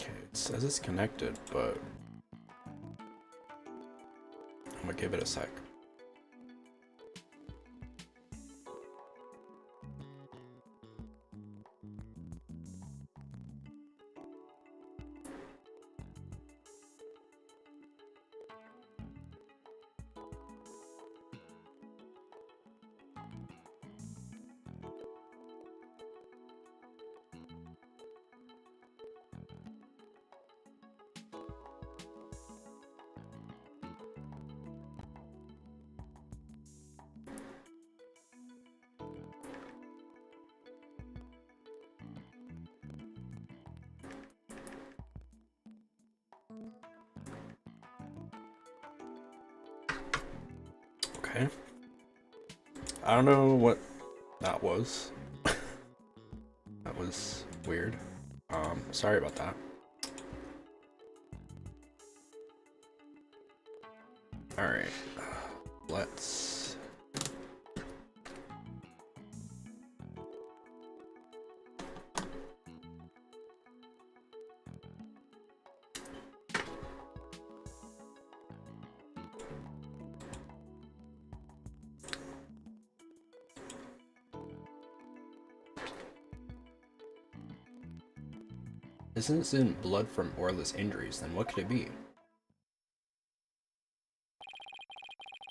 Okay, it says it's connected, but I'm gonna give it a sec. Okay. I don't know what that was. That was weird. Sorry about that. Alright. Let's... This isn't blood from Orla's injuries, then what could it be?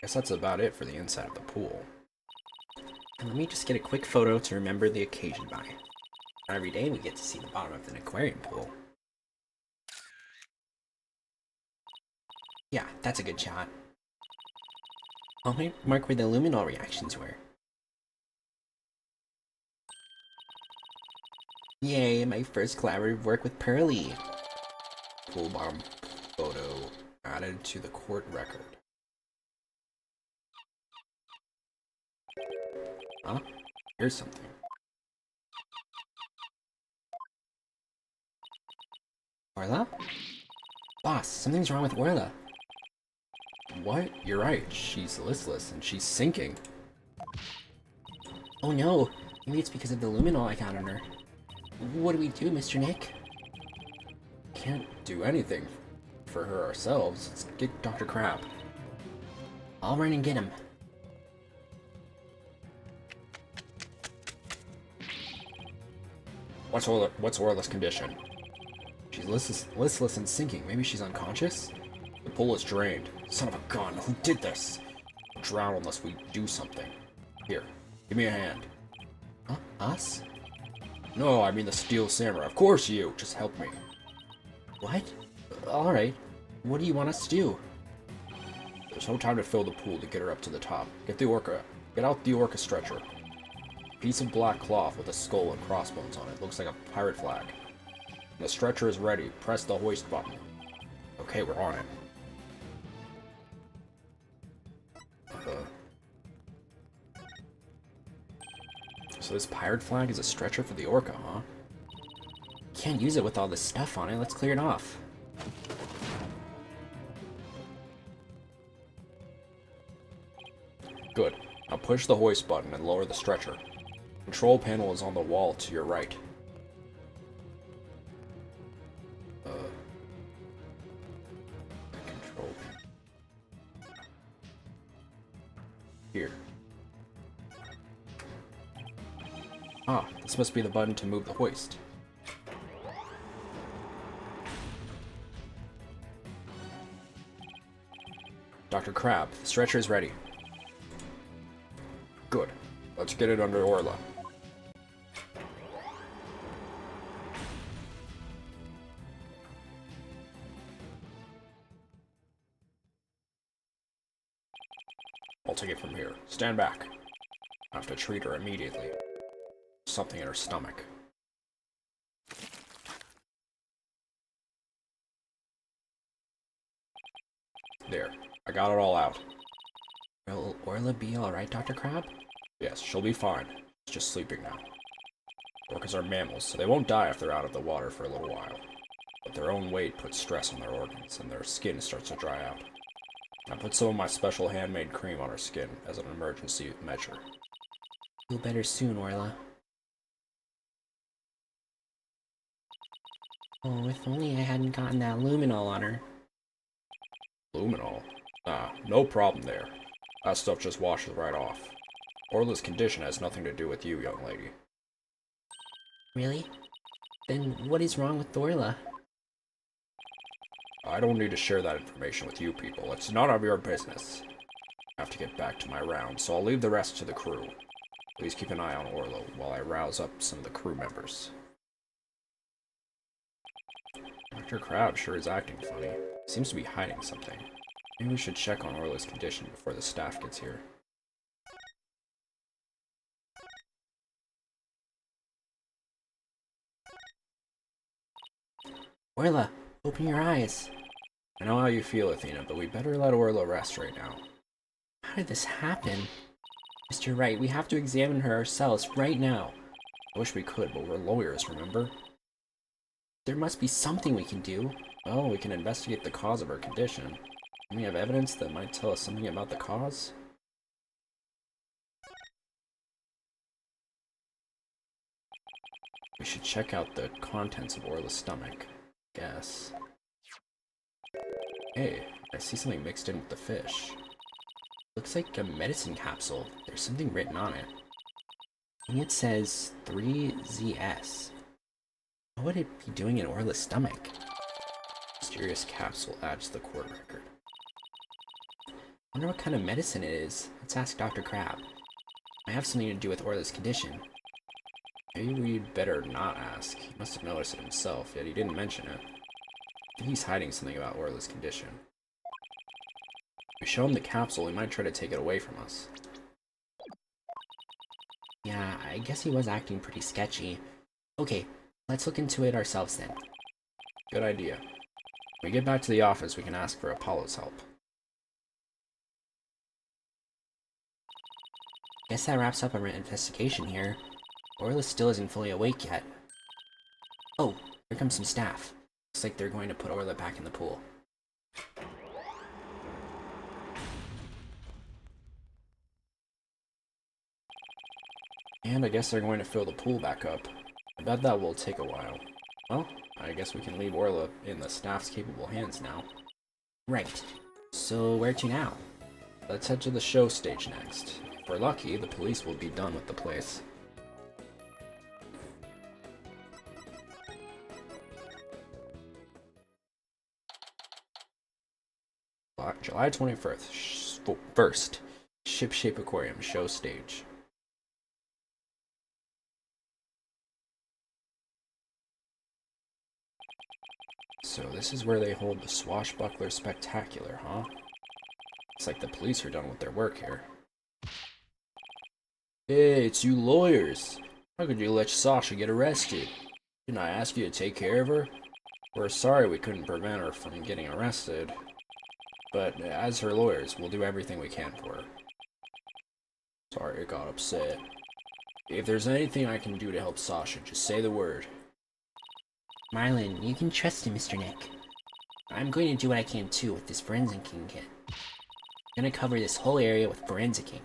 Guess that's about it for the inside of the pool. And let me just get a quick photo to remember the occasion by. Not every day we get to see the bottom of an aquarium pool. Yeah, that's a good shot. I'll mark where the luminol reactions were. Yay, my first collaborative work with Pearly. Pool bomb photo added to the court record. Huh? Here's something. Orla? Boss, something's wrong with Orla. What? You're right. She's listless and she's sinking. Oh no, maybe it's because of the luminol I got on her. What do we do, Mr. Nick? Can't do anything for her ourselves. Let's get Dr. Crab. I'll run and get him. What's Orla's condition? She's listless and sinking. Maybe she's unconscious? The pool is drained. Son of a gun, who did this? We'll drown unless we do something. Here, give me a hand. Huh? Us? No, I mean the Steel Samurai. Of course you! Just help me. What? Alright. What do you want us to do? There's no time to fill the pool to get her up to the top. Get out the orca stretcher. Piece of black cloth with a skull and crossbones on it. Looks like a pirate flag. When the stretcher is ready, press the hoist button. Okay, we're on it. So this pirate flag is a stretcher for the orca, huh? Can't use it with all this stuff on it. Let's clear it off. Good. Now push the hoist button and lower the stretcher. Control panel is on the wall to your right. Control panel. Here. Ah, this must be the button to move the hoist. Dr. Crab, the stretcher is ready. Good. Let's get it under Orla. I'll take it from here. Stand back. I have to treat her immediately. Something in her stomach. There. I got it all out. Will Orla be alright, Dr. Crab? Yes, she'll be fine. She's just sleeping now. Orcas are mammals, so they won't die if they're out of the water for a little while. But their own weight puts stress on their organs, and their skin starts to dry out. I put some of my special handmade cream on her skin as an emergency measure. Feel better soon, Orla. Oh, if only I hadn't gotten that luminol on her. Luminol? Nah, no problem there. That stuff just washes right off. Orla's condition has nothing to do with you, young lady. Really? Then what is wrong with Orla? I don't need to share that information with you people. It's none of your business. I have to get back to my round, so I'll leave the rest to the crew. Please keep an eye on Orla while I rouse up some of the crew members. Dr. Crab sure is acting funny. He seems to be hiding something. Maybe we should check on Orla's condition before the staff gets here. Orla, open your eyes. I know how you feel, Athena, but we better let Orla rest right now. How did this happen? Mr. Wright, we have to examine her ourselves right now. I wish we could, but we're lawyers, remember? There must be something we can do. Well, we can investigate the cause of her condition. Can we have evidence that might tell us something about the cause? We should check out the contents of Orla's stomach. Guess. Hey, I see something mixed in with the fish. Looks like a medicine capsule. There's something written on it. And it says 3ZS. What would it be doing in Orla's stomach? Mysterious capsule adds to the court record. Wonder what kind of medicine it is. Let's ask Dr. Crab. Might have something to do with Orla's condition. Maybe we'd better not ask. He must have noticed it himself, yet he didn't mention it. I think he's hiding something about Orla's condition. If we show him the capsule, he might try to take it away from us. Yeah, I guess he was acting pretty sketchy. Okay, let's look into it ourselves then. Good idea. When we get back to the office, we can ask for Apollo's help. Guess that wraps up our investigation here. Orla still isn't fully awake yet. Oh, here comes some staff. Looks like they're going to put Orla back in the pool. And I guess they're going to fill the pool back up. I bet that will take a while. Well, I guess we can leave Orla in the staff's capable hands now. Right. So where to now? Let's head to the show stage next. If we're lucky, the police will be done with the place. July 21st, Ship-Shape Aquarium show stage. So this is where they hold the Swashbuckler Spectacular, huh? It's like the police are done with their work here. Hey, it's you lawyers! How could you let Sasha get arrested? Didn't I ask you to take care of her? We're sorry we couldn't prevent her from getting arrested. But as her lawyers, we'll do everything we can for her. Sorry I got upset. If there's anything I can do to help Sasha, just say the word. Marlin, you can trust him, Mr. Nick. I'm going to do what I can too with this forensicking kit. I'm gonna cover this whole area with forensicking.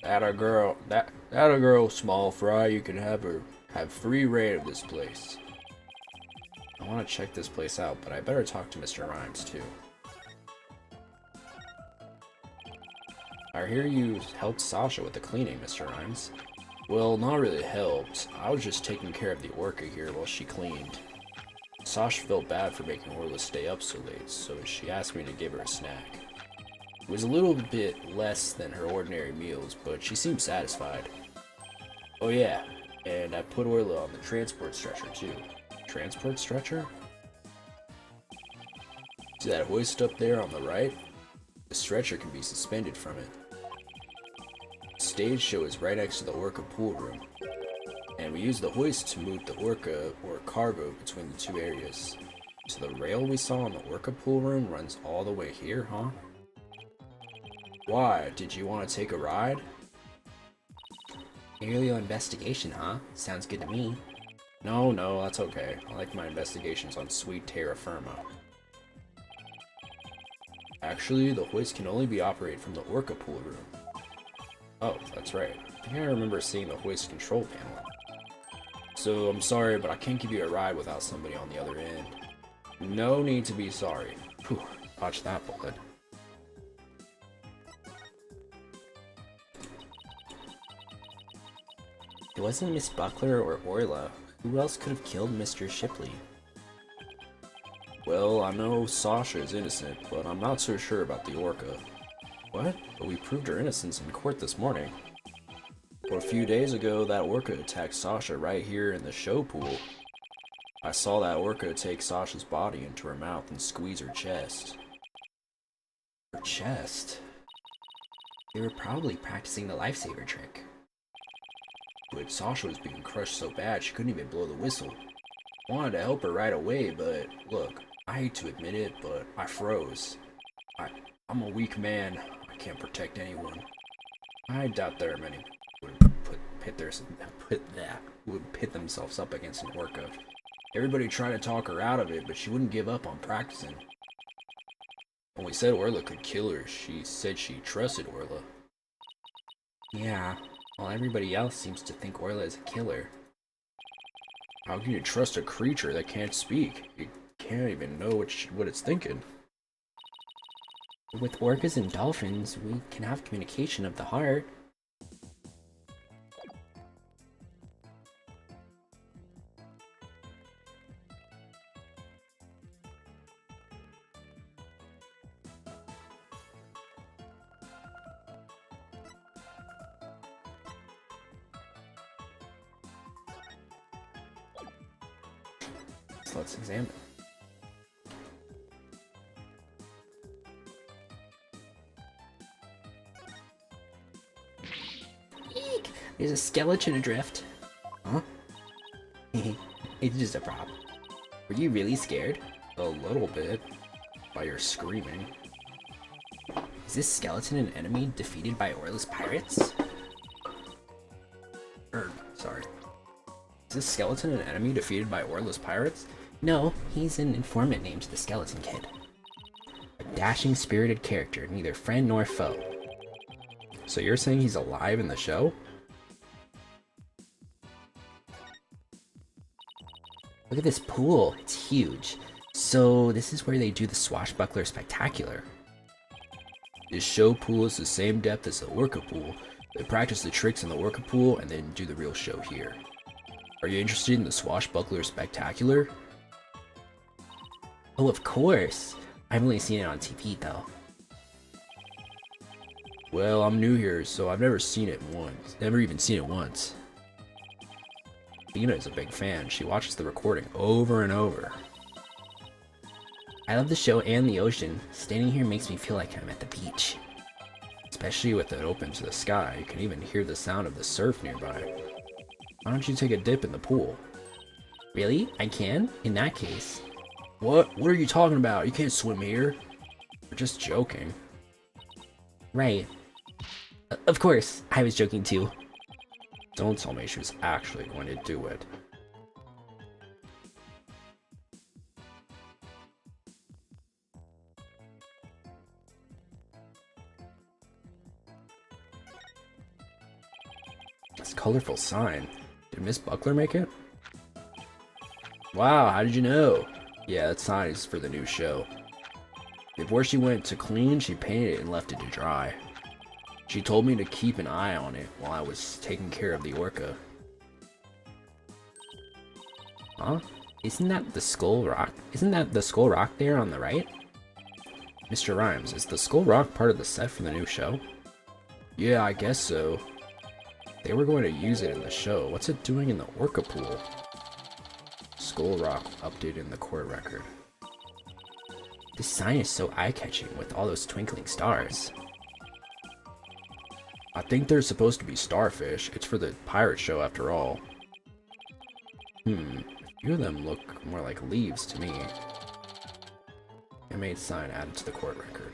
That a girl, small fry. You can have free reign of this place. I want to check this place out, but I better talk to Mr. Rhymes too. I hear you helped Sasha with the cleaning, Mr. Rhymes. Well, not really helped. I was just taking care of the orca here while she cleaned. Sasha felt bad for making Orla stay up so late, so she asked me to give her a snack. It was a little bit less than her ordinary meals, but she seemed satisfied. Oh yeah, and I put Orla on the transport stretcher too. Transport stretcher? See that hoist up there on the right? The stretcher can be suspended from it. The stage show is right next to the orca pool room, and we use the hoist to move the orca or cargo between the two areas. So the rail we saw in the orca pool room runs all the way here, huh? Why? Did you want to take a ride? Aerial investigation, huh? Sounds good to me. No, that's okay. I like my investigations on sweet terra firma. Actually, the hoist can only be operated from the orca pool room. Oh, that's right. I think I remember seeing the hoist control panel. So I'm sorry, but I can't give you a ride without somebody on the other end. No need to be sorry. Whew, watch that bullet. It wasn't Miss Buckler or Orla. Who else could have killed Mr. Shipley? Well, I know Sasha is innocent, but I'm not so sure about the orca. What? But we proved her innocence in court this morning. But a few days ago, that orca attacked Sasha right here in the show pool. I saw that orca take Sasha's body into her mouth and squeeze her chest. Her chest? They were probably practicing the lifesaver trick. But Sasha was being crushed so bad she couldn't even blow the whistle. Wanted to help her right away, but look, I hate to admit it, but I froze. I'm a weak man. I can't protect anyone. I doubt there are many who would pit themselves up against an orca. Everybody tried to talk her out of it, but she wouldn't give up on practicing. When we said Orla could kill her, she said she trusted Orla. Yeah, well, everybody else seems to think Orla is a killer. How can you trust a creature that can't speak? You can't even know what it's thinking. With orcas and dolphins, we can have communication of the heart. So let's examine. Eek! There's a skeleton adrift. Huh? It's just a prop. Were you really scared? A little bit. By your screaming. Is this skeleton an enemy defeated by Orla's pirates? Sorry. Is this skeleton an enemy defeated by Orla's pirates? No, he's an informant named the Skeleton Kid. A dashing, spirited character, neither friend nor foe. So you're saying he's alive in the show? Look at this pool, it's huge. So this is where they do the Swashbuckler Spectacular. This show pool is the same depth as the orca pool. They practice the tricks in the orca pool and then do the real show here. Are you interested in the Swashbuckler Spectacular? Oh, of course. I've only seen it on TV though. Well, I'm new here, so I've never seen it once. Never even seen it once. Lena is a big fan. She watches the recording over and over. I love the show and the ocean. Standing here makes me feel like I'm at the beach. Especially with it open to the sky, you can even hear the sound of the surf nearby. Why don't you take a dip in the pool? Really? I can? In that case. What? What are you talking about? You can't swim here. We're just joking. Right. Of course, I was joking too. Don't tell me she was actually going to do it. This colorful sign. Did Miss Buckler make it? Wow, how did you know? Yeah, that sign is for the new show. Before she went to clean, she painted it and left it to dry. She told me to keep an eye on it while I was taking care of the orca. Huh? Isn't that the Skull Rock? Isn't that the Skull Rock there on the right? Mr. Rhymes, is the Skull Rock part of the set for the new show? Yeah, I guess so. They were going to use it in the show. What's it doing in the orca pool? Skull Rock updated in the court record. This sign is so eye-catching with all those twinkling stars. I think they're supposed to be starfish. It's for the pirate show after all. A few of them look more like leaves to me. Handmade sign added to the court record.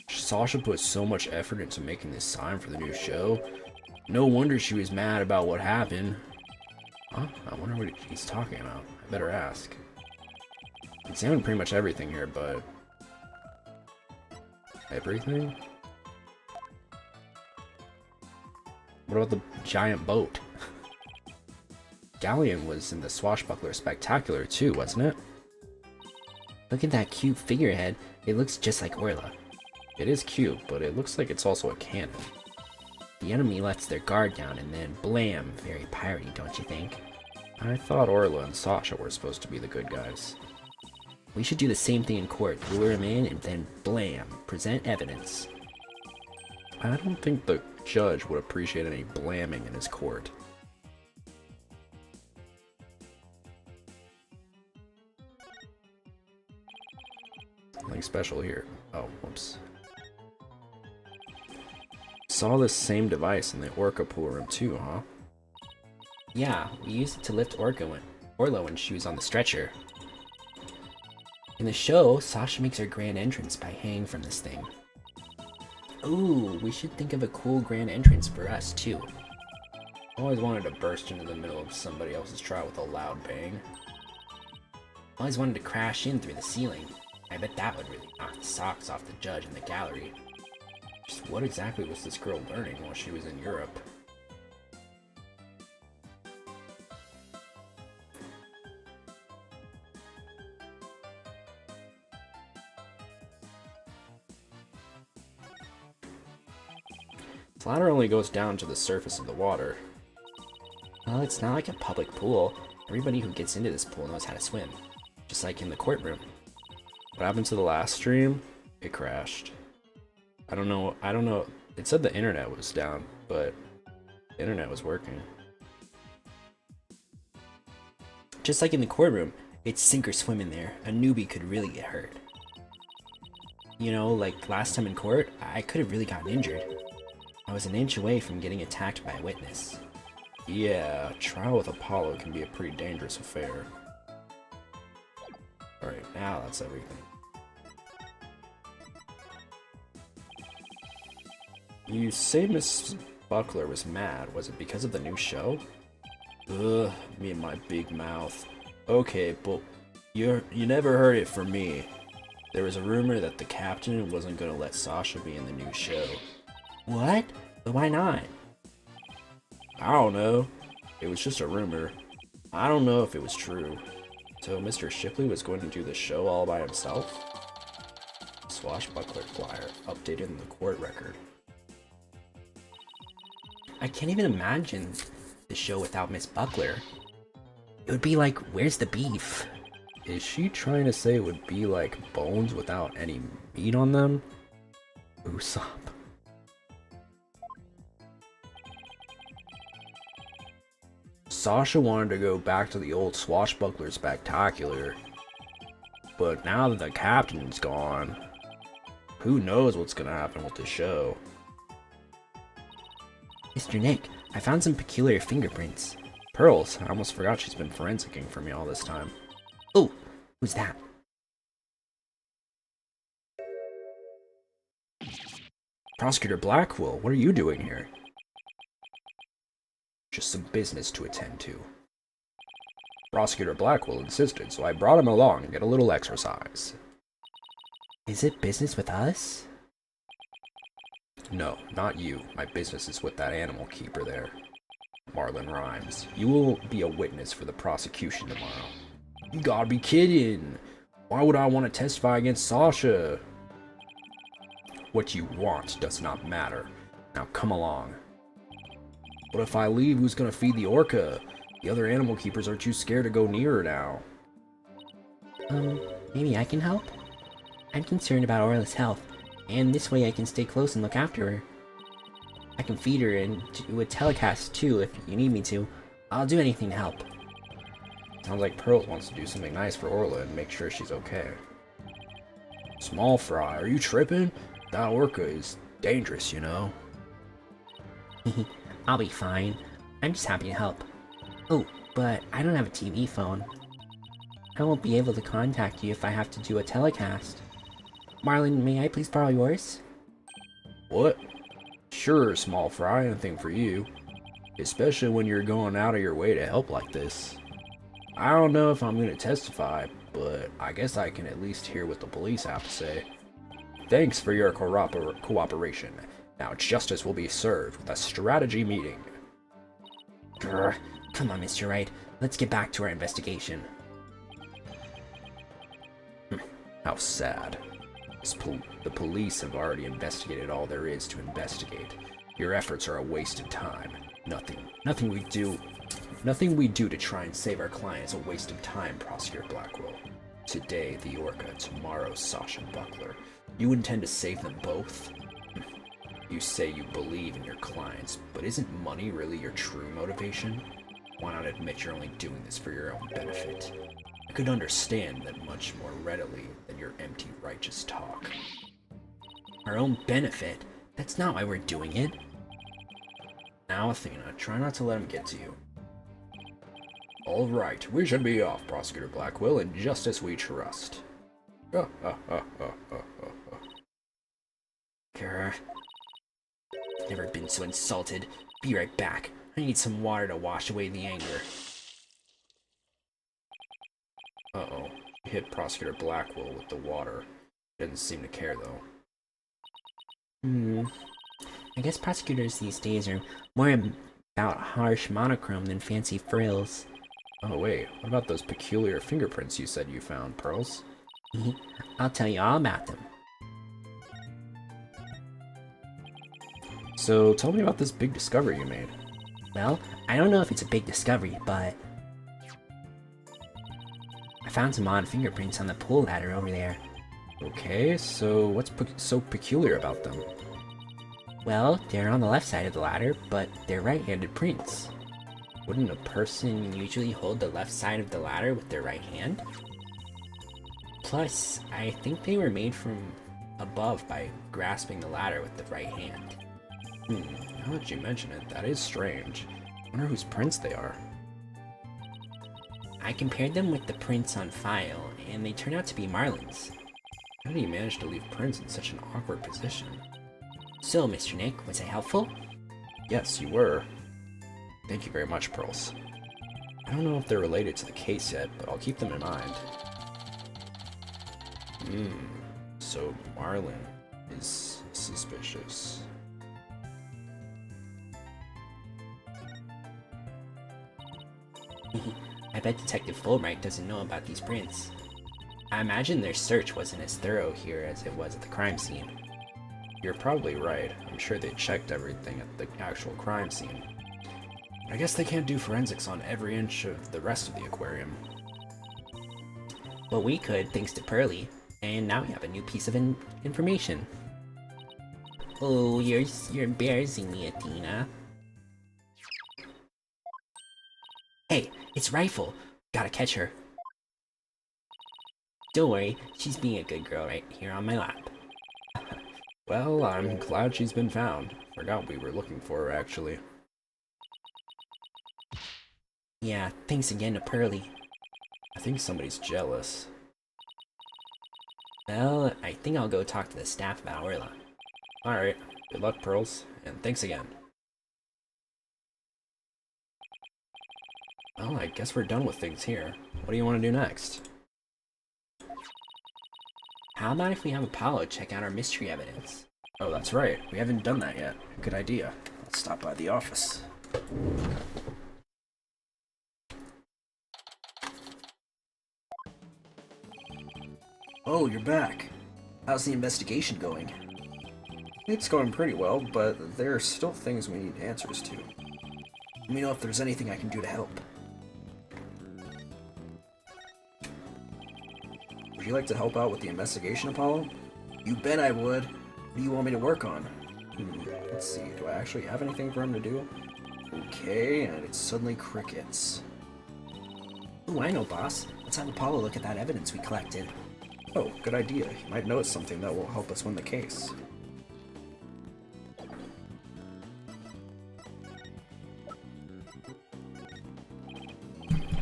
Sasha put so much effort into making this sign for the new show. No wonder she was mad about what happened. Huh? I wonder what he's talking about. I better ask. Examined pretty much everything here, but... Everything? What about the giant boat? Galleon was in the Swashbuckler Spectacular too, wasn't it? Look at that cute figurehead. It looks just like Orla. It is cute, but it looks like it's also a cannon. The enemy lets their guard down and then blam, very piratey, don't you think? I thought Orla and Sasha were supposed to be the good guys. We should do the same thing in court. Lure him in and then blam, present evidence. I don't think the judge would appreciate any blamming in his court. Nothing special here. Oh, whoops. Saw this same device in the Orca pool room too, huh? Yeah, we used it to lift Orla when she was on the stretcher. In the show, Sasha makes her grand entrance by hanging from this thing. Ooh, we should think of a cool grand entrance for us too. I always wanted to burst into the middle of somebody else's trial with a loud bang. Always wanted to crash in through the ceiling. I bet that would really knock the socks off the judge in the gallery. Just what exactly was this girl learning while she was in Europe? This ladder only goes down to the surface of the water. Well, it's not like a public pool. Everybody who gets into this pool knows how to swim. Just like in the courtroom. What happened to the last stream? It crashed. I don't know. It said the internet was down, but the internet was working. Just like in the courtroom, it's sink or swim in there. A newbie could really get hurt. You know, like last time in court, I could have really gotten injured. I was an inch away from getting attacked by a witness. Yeah, trial with Apollo can be a pretty dangerous affair. Alright, now that's everything. You say Miss Buckler was mad. Was it because of the new show? Ugh, me and my big mouth. Okay, but you never heard it from me. There was a rumor that the captain wasn't gonna let Sasha be in the new show. What? But why not? I don't know. It was just a rumor. I don't know if it was true. So Mr. Shipley was going to do the show all by himself? Swashbuckler flyer updated in the court record. I can't even imagine the show without Miss Buckler. It would be like, where's the beef? Is she trying to say it would be like bones without any meat on them? Usopp. Sasha wanted to go back to the old Swashbuckler Spectacular, but now that the captain's gone, who knows what's gonna happen with the show. Mr. Nick, I found some peculiar fingerprints. Pearls, I almost forgot she's been forensicing for me all this time. Oh, who's that? Prosecutor Blackwell, what are you doing here? Just some business to attend to. Prosecutor Blackwell insisted, so I brought him along to get a little exercise. Is it business with us? No, not you. My business is with that animal keeper there. Marlon Rhymes. You will be a witness for the prosecution tomorrow. You gotta be kidding! Why would I want to testify against Sasha? What you want does not matter. Now come along. But if I leave, who's gonna feed the orca? The other animal keepers are too scared to go near her now. Maybe I can help? I'm concerned about Orla's health, and this way I can stay close and look after her. I can feed her and do a telecast too if you need me to. I'll do anything to help. Sounds like Pearls wants to do something nice for Orla and make sure she's okay. Small Fry, are you tripping? That orca is dangerous, you know? I'll be fine. I'm just happy to help. Oh, but I don't have a TV phone. I won't be able to contact you if I have to do a telecast. Marlon, may I please borrow yours? What? Sure, Small Fry, anything for you. Especially when you're going out of your way to help like this. I don't know if I'm gonna testify, but I guess I can at least hear what the police have to say. Thanks for your cooperation. Now justice will be served with a strategy meeting. Grr, Come on, Mr. Wright. Let's get back to our investigation. How sad. The police have already investigated all there is to investigate. Your efforts are a waste of time. Nothing we do to try and save our client is a waste of time, Prosecutor Blackwell. Today, the Orca, tomorrow, Sasha Buckler. You intend to save them both? You say you believe in your clients, but isn't money really your true motivation? Why not admit you're only doing this for your own benefit? I could understand that much more readily than your empty righteous talk. Our own benefit? That's not why we're doing it. Now, Athena, try not to let him get to you. All right, we should be off, Prosecutor Blackwell, in justice we trust. Grr. Never been so insulted. Be right back. I need some water to wash away the anger. Uh-oh. You hit Prosecutor Blackwell with the water. Didn't seem to care, though. I guess prosecutors these days are more about harsh monochrome than fancy frills. Oh wait, what about those peculiar fingerprints you said you found, Pearls? I'll tell you all about them. So, tell me about this big discovery you made. Well, I don't know if it's a big discovery, but I found some odd fingerprints on the pool ladder over there. Okay, so what's so peculiar about them? Well, they're on the left side of the ladder, but they're right-handed prints. Wouldn't a person usually hold the left side of the ladder with their right hand? Plus, I think they were made from above by grasping the ladder with the right hand. Now that you mention it, that is strange. I wonder whose prints they are. I compared them with the prints on file, and they turned out to be Marlin's. How did he manage to leave prints in such an awkward position? So, Mr. Nick, was I helpful? Yes, you were. Thank you very much, Pearls. I don't know if they're related to the case yet, but I'll keep them in mind. So Marlin is suspicious. I bet Detective Fulbright doesn't know about these prints. I imagine their search wasn't as thorough here as it was at the crime scene. You're probably right. I'm sure they checked everything at the actual crime scene. I guess they can't do forensics on every inch of the rest of the aquarium. Well, we could, thanks to Pearly, and now we have a new piece of information. Oh, you're embarrassing me, Athena. Hey, it's Rifle. Gotta catch her. Don't worry, she's being a good girl right here on my lap. Well, I'm glad she's been found. Forgot we were looking for her, actually. Yeah, thanks again to Pearly. I think somebody's jealous. Well, I think I'll go talk to the staff about Orla. Alright, good luck, Pearls, and thanks again. Well, I guess we're done with things here. What do you want to do next? How about if we have Apollo check out our mystery evidence? Oh, that's right. We haven't done that yet. Good idea. Let's stop by the office. Oh, you're back. How's the investigation going? It's going pretty well, but there are still things we need answers to. Let me know if there's anything I can do to help. Would you like to help out with the investigation, Apollo? You bet I would. What do you want me to work on? Let's see, do I actually have anything for him to do? Okay, and it's suddenly crickets. Ooh, I know, boss. Let's have Apollo look at that evidence we collected. Oh, good idea. He might notice something that will help us win the case.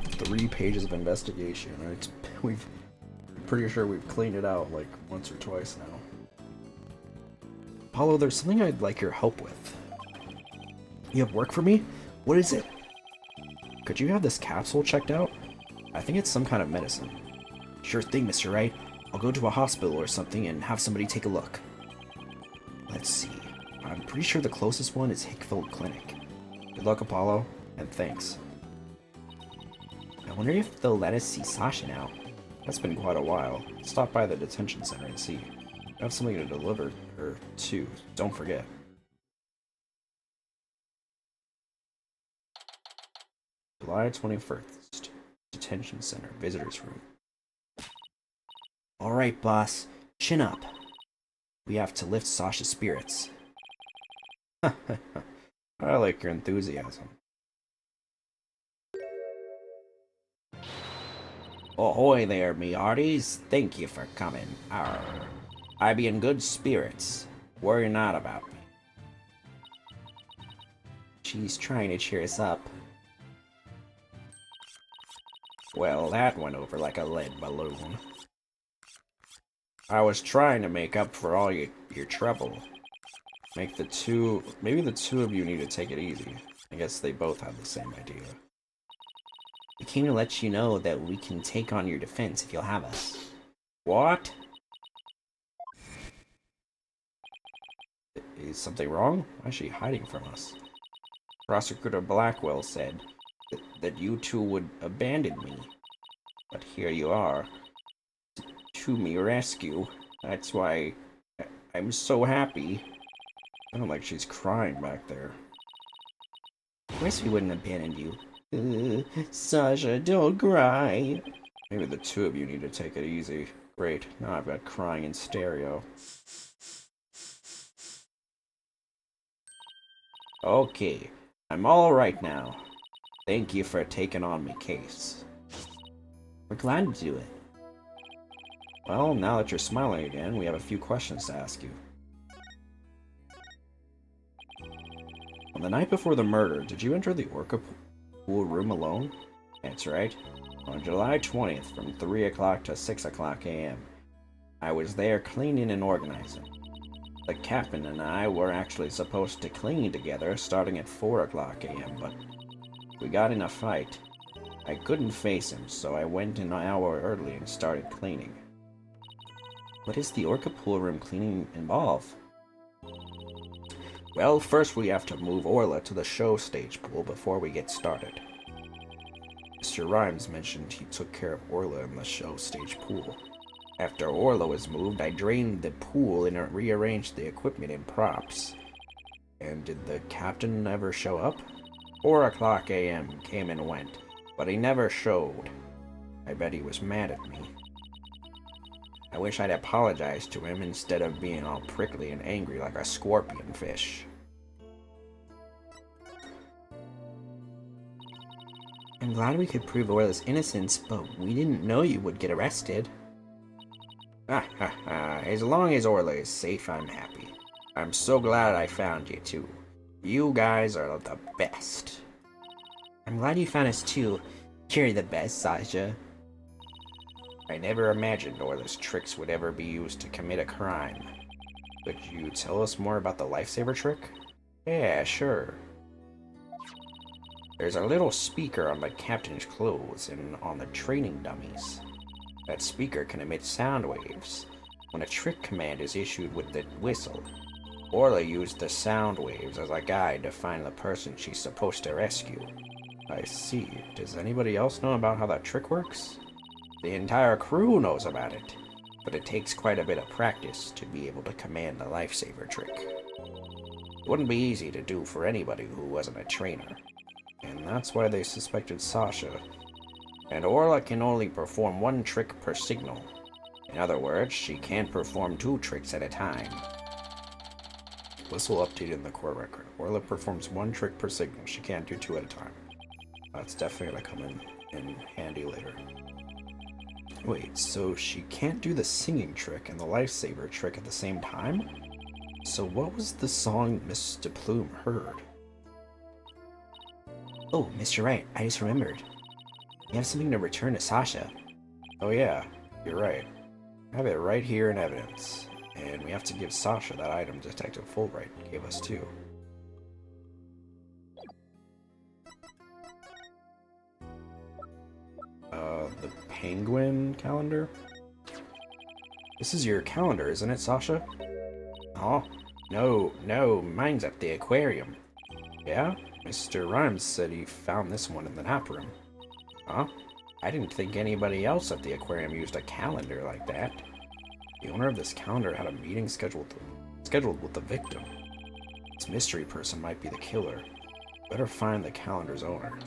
Three pages of investigation. We've pretty sure we've cleaned it out like once or twice now. Apollo, there's something I'd like your help with. You have work for me? What is it? Could you have this capsule checked out? I think it's some kind of medicine. Sure thing, Mr. Wright. I'll go to a hospital or something and have somebody take a look. Let's see. I'm pretty sure the closest one is Hickville Clinic. Good luck, Apollo, and thanks. wonder if they'll let us see Sasha now. That's been quite a while. Stop by the detention center and see. I have something to deliver her too. Don't forget. July 21st. Detention center. Visitors room. Alright, boss. Chin up. We have to lift Sasha's spirits. I like your enthusiasm. Ahoy there, me hearties. Thank you for coming. Arr. I be in good spirits. Worry not about me. She's trying to cheer us up. Well, that went over like a lead balloon. I was trying to make up for all your trouble. Maybe the two of you need to take it easy. I guess they both have the same idea. We came to let you know that we can take on your defense if you'll have us. What? Is something wrong? Why is she hiding from us? Prosecutor Blackwell said that you two would abandon me. But here you are. To me rescue. That's why I'm so happy. I don't like she's crying back there. Of course we wouldn't abandon you. Sasha, don't cry. Maybe the two of you need to take it easy. Great, now I've got crying in stereo. Okay, I'm all right now. Thank you for taking on my case. We're glad to do it. Well, now that you're smiling again, we have a few questions to ask you. On the night before the murder, did you enter the Orca pool room alone? That's right. On July 20th, from 3 o'clock to 6 o'clock a.m. I was there cleaning and organizing. The captain and I were actually supposed to clean together starting at 4 o'clock a.m., but we got in a fight. I couldn't face him, so I went an hour early and started cleaning. What does the Orca pool room cleaning involve? Well, first we have to move Orla to the show stage pool before we get started. Mr. Rhymes mentioned he took care of Orla in the show stage pool. After Orla was moved, I drained the pool and rearranged the equipment and props. And did the captain ever show up? 4 o'clock a.m. came and went, but he never showed. I bet he was mad at me. I wish I'd apologized to him instead of being all prickly and angry like a scorpion fish. I'm glad we could prove Orla's innocence, but we didn't know you would get arrested. As long as Orla is safe, I'm happy. I'm so glad I found you too. You guys are the best. I'm glad you found us too. You're the best, Sasha. I never imagined Orla's tricks would ever be used to commit a crime. Could you tell us more about the lifesaver trick? Yeah, sure. There's a little speaker on the captain's clothes and on the training dummies. That speaker can emit sound waves. When a trick command is issued with the whistle, Orla used the sound waves as a guide to find the person she's supposed to rescue. I see. Does anybody else know about how that trick works? The entire crew knows about it, but it takes quite a bit of practice to be able to command the lifesaver trick. It wouldn't be easy to do for anybody who wasn't a trainer, and that's why they suspected Sasha. And Orla can only perform one trick per signal. In other words, she can't perform 2 tricks at a time. This will update in the court record. Orla performs 1 trick per signal. She can't do 2 at a time. That's definitely gonna come in handy later. Wait, so she can't do the singing trick and the lifesaver trick at the same time? So what was the song Mr. Plume heard? Oh, Mr. Wright, I just remembered. We have something to return to Sasha. Oh yeah, you're right. I have it right here in evidence. And we have to give Sasha that item Detective Fulbright gave us too. The penguin calendar? This is your calendar, isn't it, Sasha? Oh, no, mine's at the aquarium. Yeah? Mr. Rhymes said he found this one in the nap room. Huh? I didn't think anybody else at the aquarium used a calendar like that. The owner of this calendar had a meeting scheduled with the victim. This mystery person might be the killer. Better find the calendar's owner.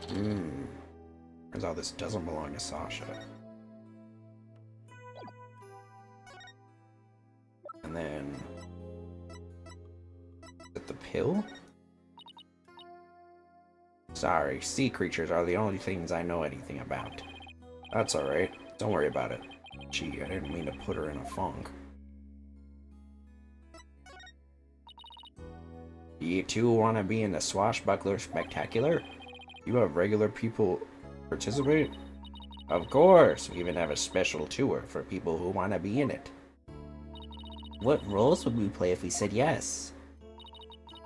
Turns out this doesn't belong to Sasha. And then... is it the pill? Sorry, sea creatures are the only things I know anything about. That's alright. Don't worry about it. Gee, I didn't mean to put her in a funk. You two want to be in the Swashbuckler Spectacular? You have regular people participate? Of course, we even have a special tour for people who want to be in it. What roles would we play if we said yes?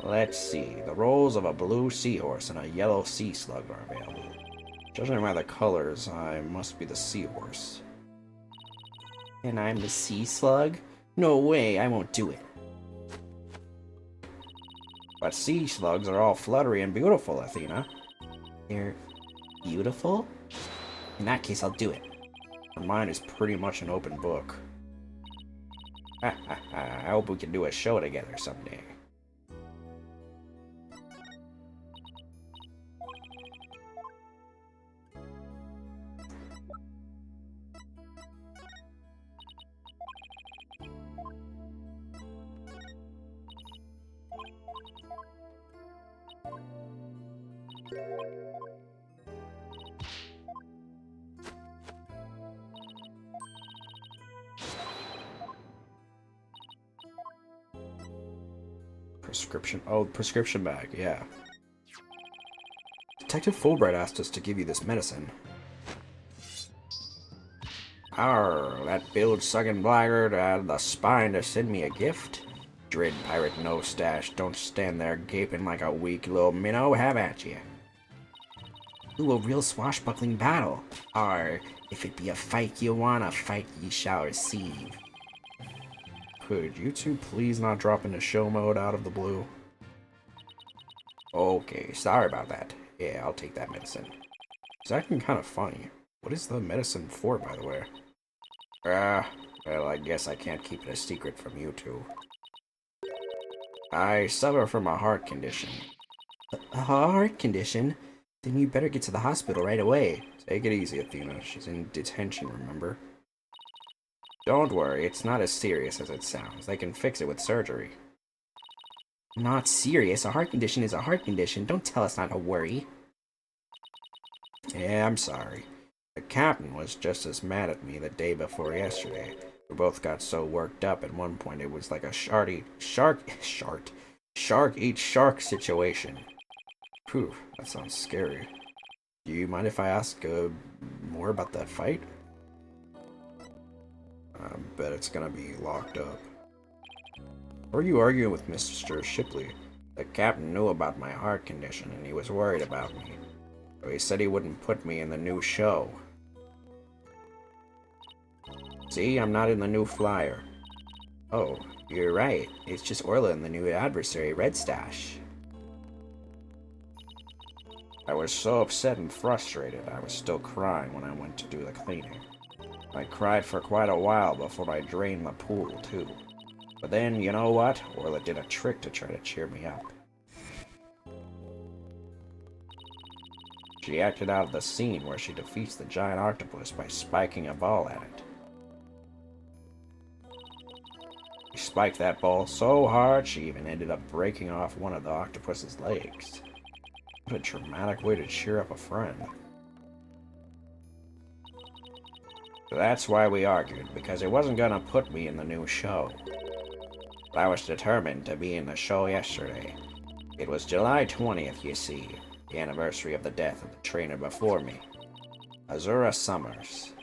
Let's see, the roles of a blue seahorse and a yellow sea slug are available. Judging by the colors, I must be the seahorse. And I'm the sea slug? No way, I won't do it. But sea slugs are all fluttery and beautiful, Athena. They're beautiful? In that case, I'll do it. Mine is pretty much an open book. I hope we can do a show together someday. Prescription. Oh, prescription bag, yeah. Detective Fulbright asked us to give you this medicine. Arr, that bilge-sucking blackguard had the spine to send me a gift? Dread pirate no stash, don't stand there gaping like a weak little minnow, have at ye. Ooh, a real swashbuckling battle. Arr, if it be a fight you want, a fight ye shall receive. Could you two please not drop into show mode out of the blue? Okay, sorry about that. Yeah, I'll take that medicine. It's acting kind of funny. What is the medicine for, by the way? Well, I guess I can't keep it a secret from you two. I suffer from a heart condition. A heart condition? Then you better get to the hospital right away. Take it easy, Athena. She's in detention, remember? Don't worry, it's not as serious as it sounds. They can fix it with surgery. Not serious. A heart condition is a heart condition. Don't tell us not to worry. Yeah, I'm sorry. The captain was just as mad at me the day before yesterday. We both got so worked up at one point it was like a shark eat shark situation. Phew, that sounds scary. Do you mind if I ask more about that fight? I bet it's gonna be locked up. Or are you arguing with Mr. Shipley? The captain knew about my heart condition and he was worried about me. So he said he wouldn't put me in the new show. See, I'm not in the new flyer. Oh, you're right. It's just Orla and the new adversary, Red Stash. I was so upset and frustrated, I was still crying when I went to do the cleaning. I cried for quite a while before I drained the pool, too. But then, you know what? Orla did a trick to try to cheer me up. She acted out the scene where she defeats the giant octopus by spiking a ball at it. She spiked that ball so hard, she even ended up breaking off one of the octopus's legs. What a dramatic way to cheer up a friend. That's why we argued, because it wasn't gonna put me in the new show. But I was determined to be in the show yesterday. It was July 20th, you see, the anniversary of the death of the trainer before me. Azura Summers,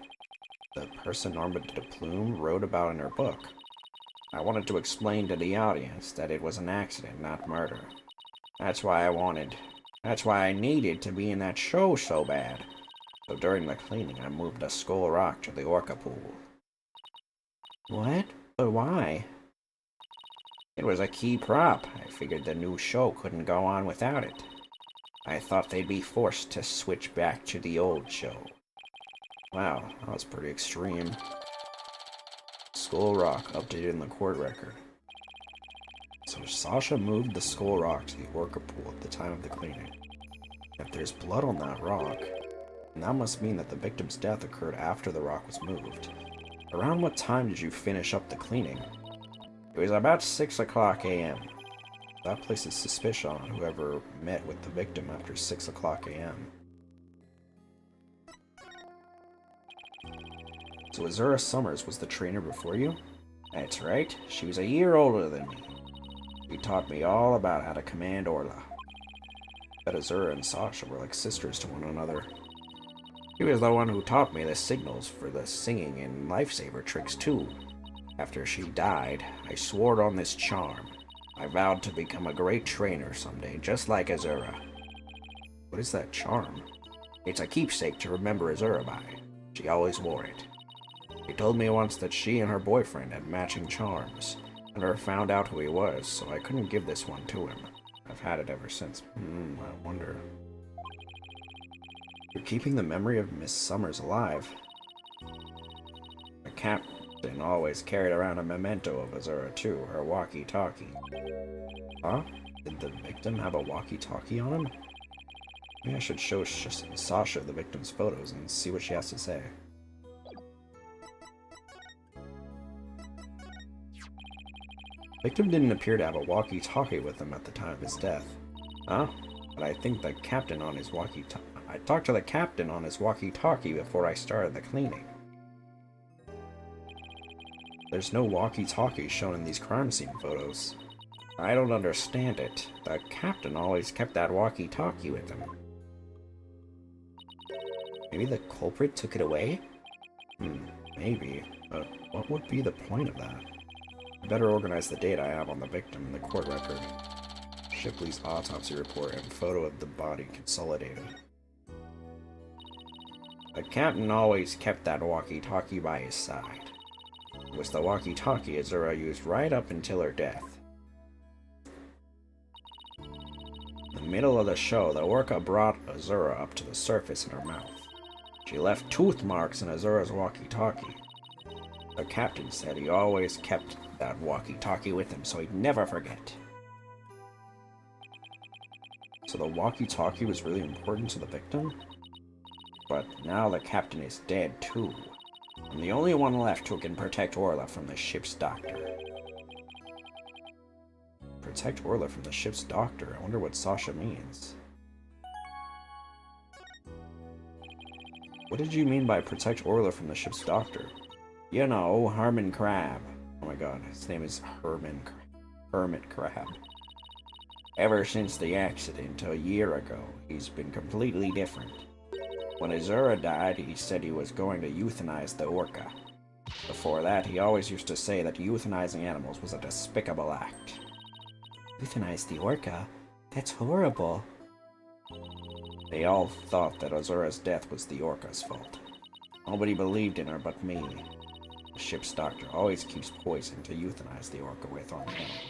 the person Norma de Plume wrote about in her book. I wanted to explain to the audience that it was an accident, not murder. That's why I needed to be in that show so bad. So during the cleaning, I moved a skull rock to the orca pool. What? But why? It was a key prop. I figured the new show couldn't go on without it. I thought they'd be forced to switch back to the old show. Wow, that was pretty extreme. Skull Rock updated in the court record. So Sasha moved the Skull Rock to the Orca pool at the time of the cleaning. If there's blood on that rock, then that must mean that the victim's death occurred after the rock was moved. Around what time did you finish up the cleaning? It was about 6 o'clock a.m. That places suspicion on whoever met with the victim after 6 o'clock a.m. So Azura Summers was the trainer before you? That's right, she was a year older than me. She taught me all about how to command Orla. But Azura and Sasha were like sisters to one another. She was the one who taught me the signals for the singing and lifesaver tricks too. After she died, I swore on this charm. I vowed to become a great trainer someday, just like Azura. What is that charm? It's a keepsake to remember Azura by. She always wore it. She told me once that she and her boyfriend had matching charms. I never found out who he was, so I couldn't give this one to him. I've had it ever since. I wonder. You're keeping the memory of Miss Summers alive. The captain always carried around a memento of Azura too, her walkie-talkie. Huh? Did the victim have a walkie-talkie on him? Maybe I should show Sasha the victim's photos and see what she has to say. Victim didn't appear to have a walkie-talkie with him at the time of his death. Huh? But I think the captain on his walkie-talkie... I talked to the captain on his walkie-talkie before I started the cleaning. There's no walkie-talkie shown in these crime scene photos. I don't understand it. The captain always kept that walkie-talkie with him. Maybe the culprit took it away? Maybe. But what would be the point of that? I better organize the data I have on the victim in the court record. Shipley's autopsy report and photo of the body consolidated. The captain always kept that walkie-talkie by his side. It was the walkie-talkie Azura used right up until her death. In the middle of the show, the orca brought Azura up to the surface in her mouth. She left tooth marks in Azura's walkie-talkie. The captain said he always kept that walkie-talkie with him, so he'd never forget. So the walkie-talkie was really important to the victim? But now the captain is dead too. I'm the only one left who can protect Orla from the ship's doctor. Protect Orla from the ship's doctor? I wonder what Sasha means. What did you mean by protect Orla from the ship's doctor? You know, Herman Crab. Oh my god, his name is Hermit Crab. Ever since the accident a year ago, he's been completely different. When Azura died, he said he was going to euthanize the orca. Before that, he always used to say that euthanizing animals was a despicable act. Euthanize the orca? That's horrible. They all thought that Azura's death was the orca's fault. Nobody believed in her but me. The ship's doctor always keeps poison to euthanize the orca with on hand.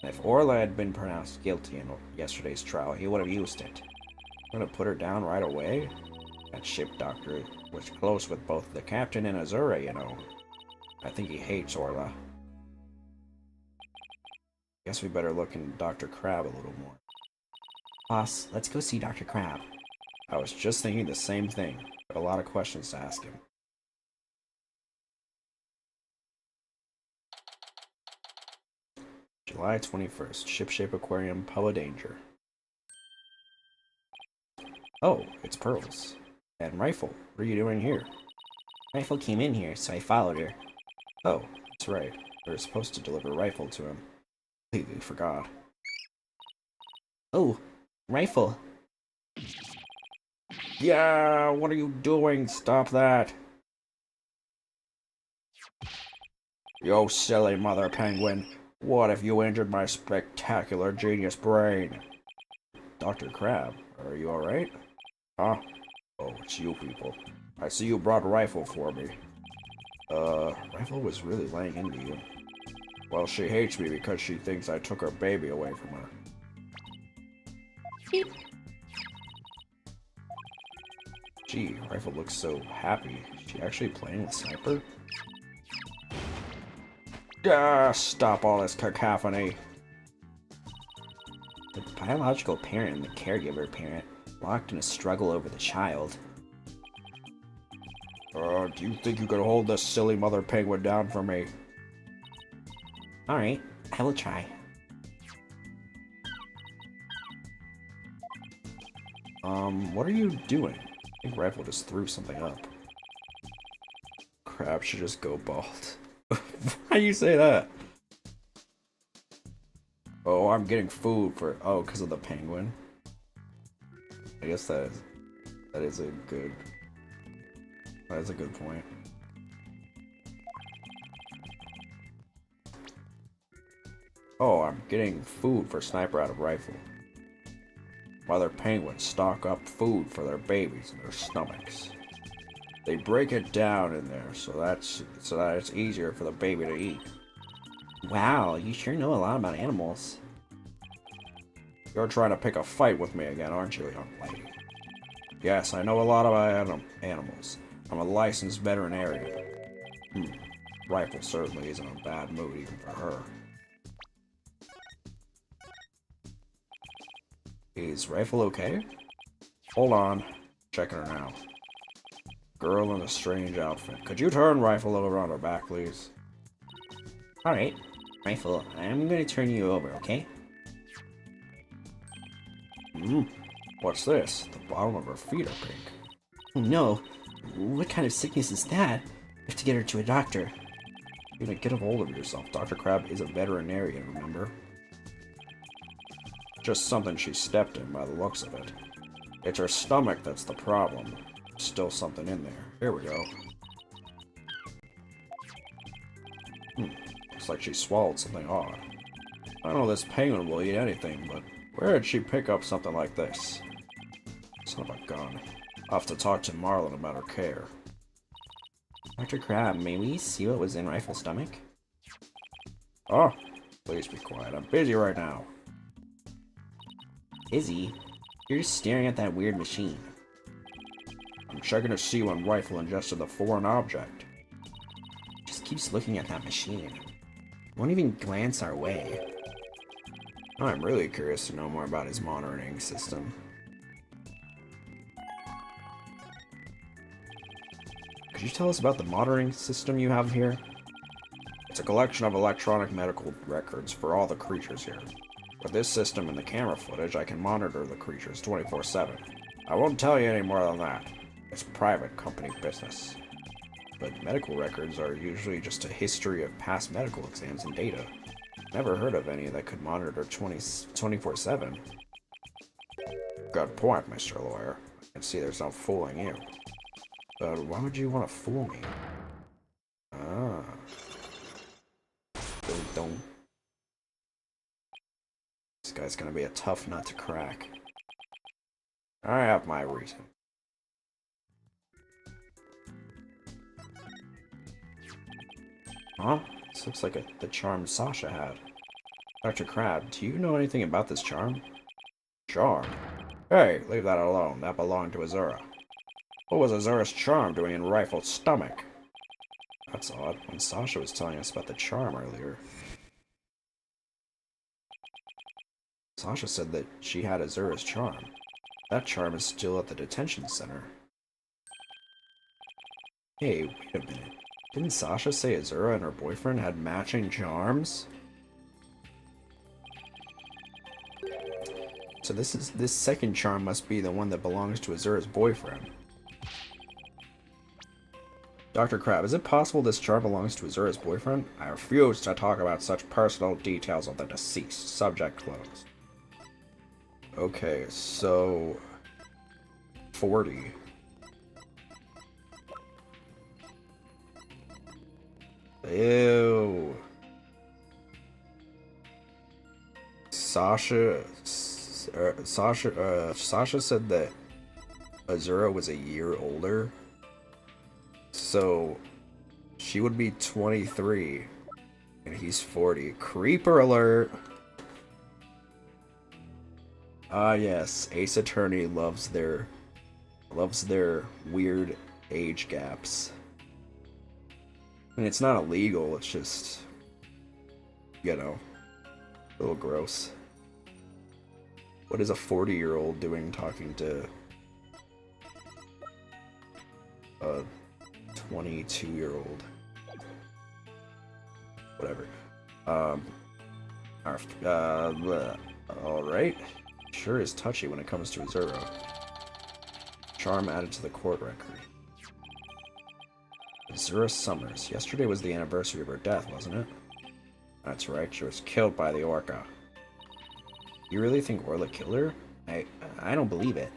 And if Orla had been pronounced guilty in yesterday's trial, he would have used it. Gonna put her down right away? That ship doctor was close with both the captain and Azura, you know. I think he hates Orla. Guess we better look into Dr. Crab a little more. Boss, let's go see Dr. Crab. I was just thinking the same thing. Got a lot of questions to ask him. July 21st, Shipshape Aquarium, Pella Danger. Oh, it's Pearls. And Rifle, what are you doing here? Rifle came in here, so I followed her. Oh, that's right. We were supposed to deliver Rifle to him. Completely forgot. Oh, Rifle. Yeah, what are you doing? Stop that. You silly mother penguin. What if you injured my spectacular genius brain? Dr. Crab, are you alright? Huh? Oh, it's you people. I see you brought Rifle for me. Rifle was really laying into you. Well, she hates me because she thinks I took her baby away from her. Rifle looks so happy. Is she actually playing with Sniper? Ah, stop all this cacophony. The biological parent and the caregiver parent locked in a struggle over the child. Do you think you could hold this silly mother penguin down for me? Alright, I will try. What are you doing? I think Rifle just threw something up. Crab should just go bald. Why do you say that? Oh, I'm getting food for... Oh, because of the penguin. I guess that is a good... That's a good point. Oh, I'm getting food for Sniper out of Rifle. Mother penguins stock up food for their babies in their stomachs. They break it down in there so that it's easier for the baby to eat. Wow, you sure know a lot about animals. You're trying to pick a fight with me again, aren't you, young lady? Yes, I know a lot about animals. I'm a licensed veterinarian. Rifle certainly isn't in a bad mood even for her. Is Rifle okay? Hold on. Checking her now. Girl in a strange outfit. Could you turn Rifle over on her back, please? Alright, Rifle, I'm gonna turn you over, okay? What's this? The bottom of her feet are pink. Oh no, what kind of sickness is that? We have to get her to a doctor. You gotta get a hold of yourself. Dr. Crab is a veterinarian, remember? Just something she stepped in by the looks of it. It's her stomach that's the problem. Still something in there. Here we go. Looks like she swallowed something odd. I know this penguin will eat anything, but where did she pick up something like this? Son of a gun. I'll have to talk to Marlin about her care. Dr. Crab, may we see what was in Rifle's stomach? Oh, please be quiet. I'm busy right now. Izzy, you're just staring at that weird machine. I'm checking to see when Rifle ingested the foreign object. Just keeps looking at that machine. Won't even glance our way. I'm really curious to know more about his monitoring system. Could you tell us about the monitoring system you have here? It's a collection of electronic medical records for all the creatures here. With this system and the camera footage, I can monitor the creatures 24/7. I won't tell you any more than that. It's private company business. But medical records are usually just a history of past medical exams and data. Never heard of any that could monitor 24/7. Good point, Mr. Lawyer. I can see there's no fooling you. But why would you want to fool me? Ah. Don't. This guy's gonna be a tough nut to crack. I have my reason. Huh? This looks like the charm Sasha had. Dr. Crab, do you know anything about this charm? Charm? Hey, leave that alone. That belonged to Azura. What was Azura's charm doing in Rifle's stomach? That's odd, when Sasha was telling us about the charm earlier. Sasha said that she had Azura's charm. That charm is still at the detention center. Hey, wait a minute. Didn't Sasha say Azura and her boyfriend had matching charms? So this second charm must be the one that belongs to Azura's boyfriend. Dr. Crab, is it possible this charm belongs to Azura's boyfriend? I refuse to talk about such personal details of the deceased. Subject closed. Okay, so... 40. Ew. Sasha said that Azura was a year older. So she would be 23 and he's 40. Creeper alert. Ah yes, Ace Attorney loves their Loves their weird age gaps. I mean, it's not illegal, it's just, you know, a little gross. What is a 40-year-old doing talking to a 22-year-old? Whatever. Alright. Sure is touchy when it comes to Azura. Charm added to the court record. Azura Summers. Yesterday was the anniversary of her death, wasn't it? That's right, she was killed by the Orca. You really think Orla killed her? I don't believe it.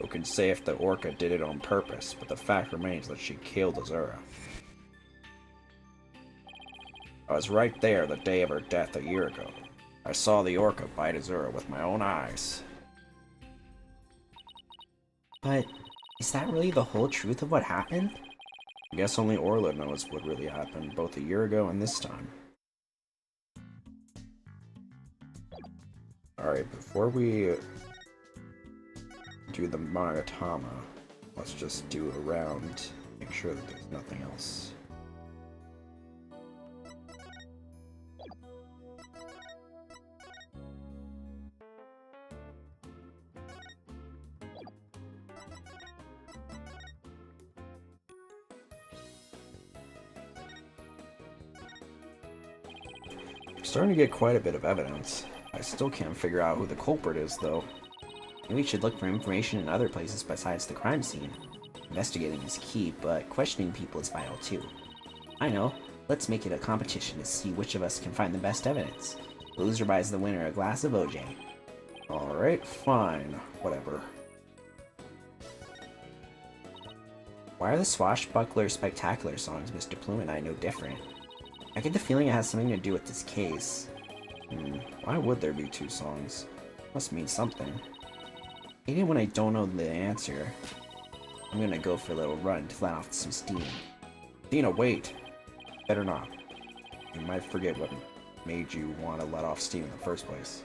Who can say if the Orca did it on purpose, but the fact remains that she killed Azura. I was right there the day of her death a year ago. I saw the Orca bite Azura with my own eyes. But is that really the whole truth of what happened? I guess only Orla knows what really happened, both a year ago and this time. Alright, before we do the Magatama, let's just do a round, make sure that there's nothing else. Starting to get quite a bit of evidence. I still can't figure out who the culprit is, though. We should look for information in other places besides the crime scene. Investigating is key, but questioning people is vital too. I know. Let's make it a competition to see which of us can find the best evidence. The loser buys the winner a glass of OJ. Alright, fine. Whatever. Why are the Swashbuckler Spectacular songs Mr. Plume and I know different? I get the feeling it has something to do with this case. Why would there be two songs? Must mean something. Even when I don't know the answer, I'm gonna go for a little run to let off some steam. Dina, wait! Better not. You might forget what made you want to let off steam in the first place.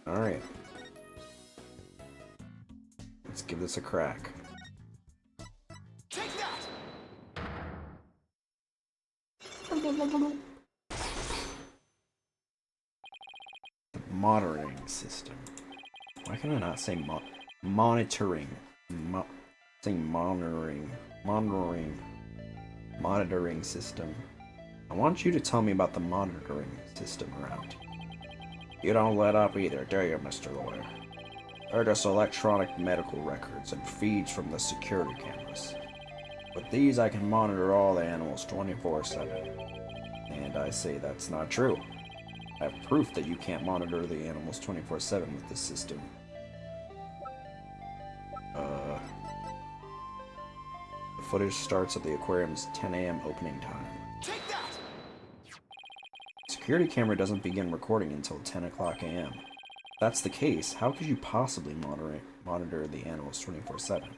Alright. Let's give this a crack. Take that! Monitoring system. Why can I not say monitoring? Saying monitoring system. I want you to tell me about the monitoring system around. You don't let up either, do you, Mr. Lawyer? They're just electronic medical records and feeds from the security cameras. With these, I can monitor all the animals 24/7. And I say that's not true. I have proof that you can't monitor the animals 24/7 with this system. The footage starts at the aquarium's 10 a.m. opening time. Take that! Security camera doesn't begin recording until 10 o'clock a.m. If that's the case, how could you possibly monitor the animals 24/7?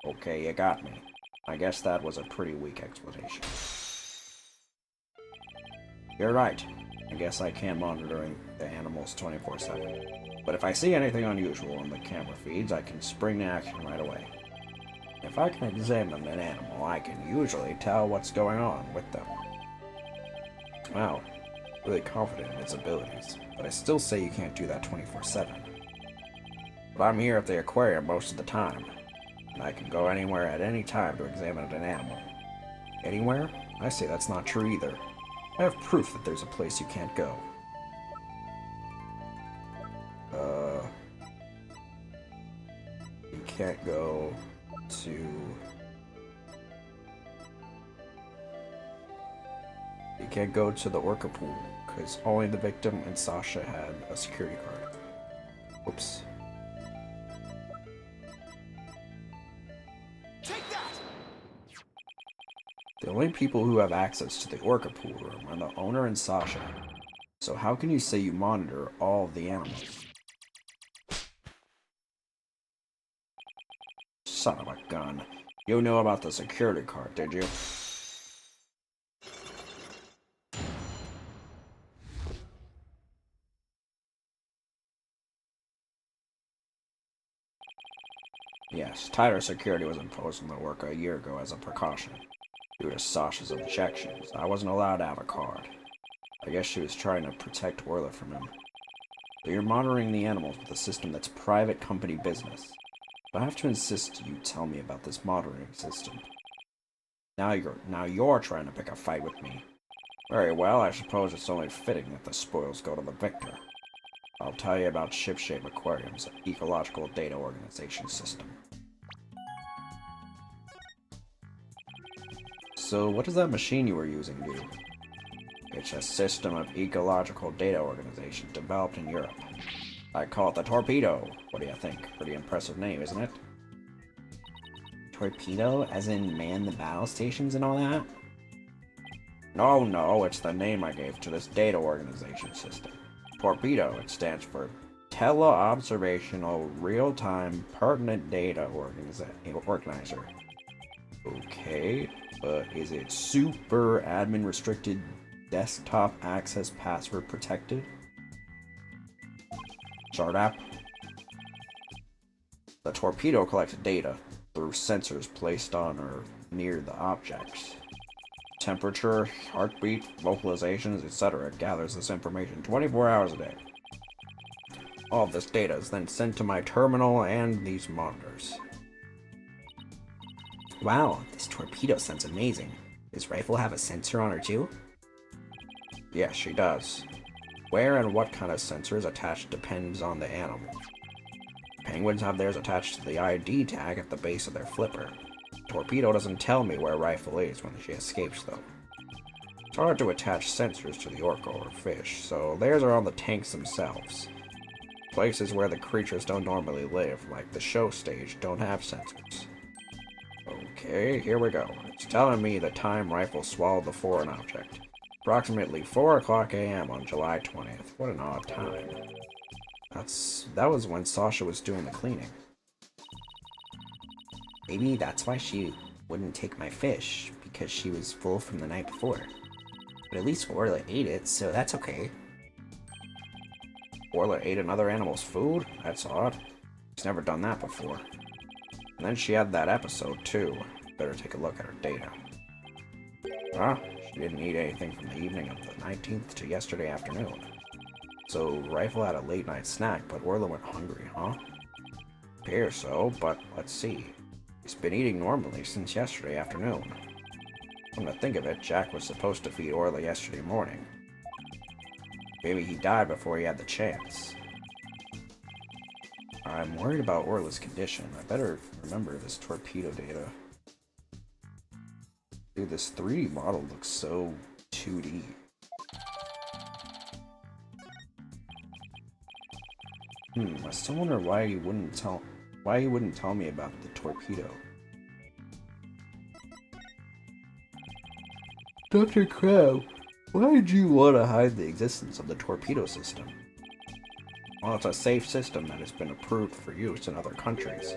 Okay, you got me. I guess that was a pretty weak explanation. You're right. I guess I can monitor the animals 24/7. But if I see anything unusual in the camera feeds, I can spring to action right away. If I can examine an animal, I can usually tell what's going on with them. Wow, really confident in its abilities, but I still say you can't do that 24/7. But I'm here at the aquarium most of the time, and I can go anywhere at any time to examine an animal. Anywhere? I say that's not true either. I have proof that there's a place you can't go. You can't go to... You can't go to the Orca pool, because only the victim and Sasha had a security card. Oops. Take that! The only people who have access to the Orca pool room are the owner and Sasha. So how can you say you monitor all of the animals? Son of a gun. You knew about the security card, did you? Yes, tighter security was imposed on the worker a year ago as a precaution. Due to Sasha's objections, I wasn't allowed to have a card. I guess she was trying to protect Orla from him. So you're monitoring the animals with a system that's private company business. But I have to insist you tell me about this monitoring system. Now you're trying to pick a fight with me. Very well, I suppose it's only fitting that the spoils go to the victor. I'll tell you about Shipshape Aquarium's ecological data organization system. So what does that machine you were using do? It's a system of ecological data organization developed in Europe. I call it the Torpedo. What do you think? Pretty impressive name, isn't it? Torpedo, as in man the battle stations and all that? No, it's the name I gave to this data organization system. Torpedo, it stands for Tele-Observational Real-Time Pertinent Data Organizer. Okay, but is it super admin restricted, desktop access password protected? Short app? The Torpedo collects data through sensors placed on or near the objects. Temperature, heartbeat, vocalizations, etc. It gathers this information 24 hours a day. All of this data is then sent to my terminal and these monitors. Wow, this torpedo sounds amazing. Does Rifle have a sensor on her too? Yes, she does. Where and what kind of sensor is attached depends on the animal. Penguins have theirs attached to the ID tag at the base of their flipper. Torpedo doesn't tell me where Rifle is when she escapes, though. It's hard to attach sensors to the orca or fish, so theirs are on the tanks themselves. Places where the creatures don't normally live, like the show stage, don't have sensors. Okay, here we go. It's telling me the time Rifle swallowed the foreign object. Approximately 4 o'clock a.m. on July 20th. What an odd time. That was when Sasha was doing the cleaning. Maybe that's why she wouldn't take my fish, because she was full from the night before. But at least Orla ate it, so that's okay. Orla ate another animal's food? That's odd. She's never done that before. And then she had that episode, too. Better take a look at her data. Ah, she didn't eat anything from the evening of the 19th to yesterday afternoon. So, Rifle had a late-night snack, but Orla went hungry, huh? Appears so, but let's see. He's been eating normally since yesterday afternoon. Come to think of it, Jack was supposed to feed Orla yesterday morning. Maybe he died before he had the chance. I'm worried about Orla's condition. I better remember this torpedo data. Dude, this 3D model looks so 2D. I still wonder why he wouldn't tell me about the torpedo. Dr. Crow, why did you want to hide the existence of the torpedo system? Well, it's a safe system that has been approved for use in other countries,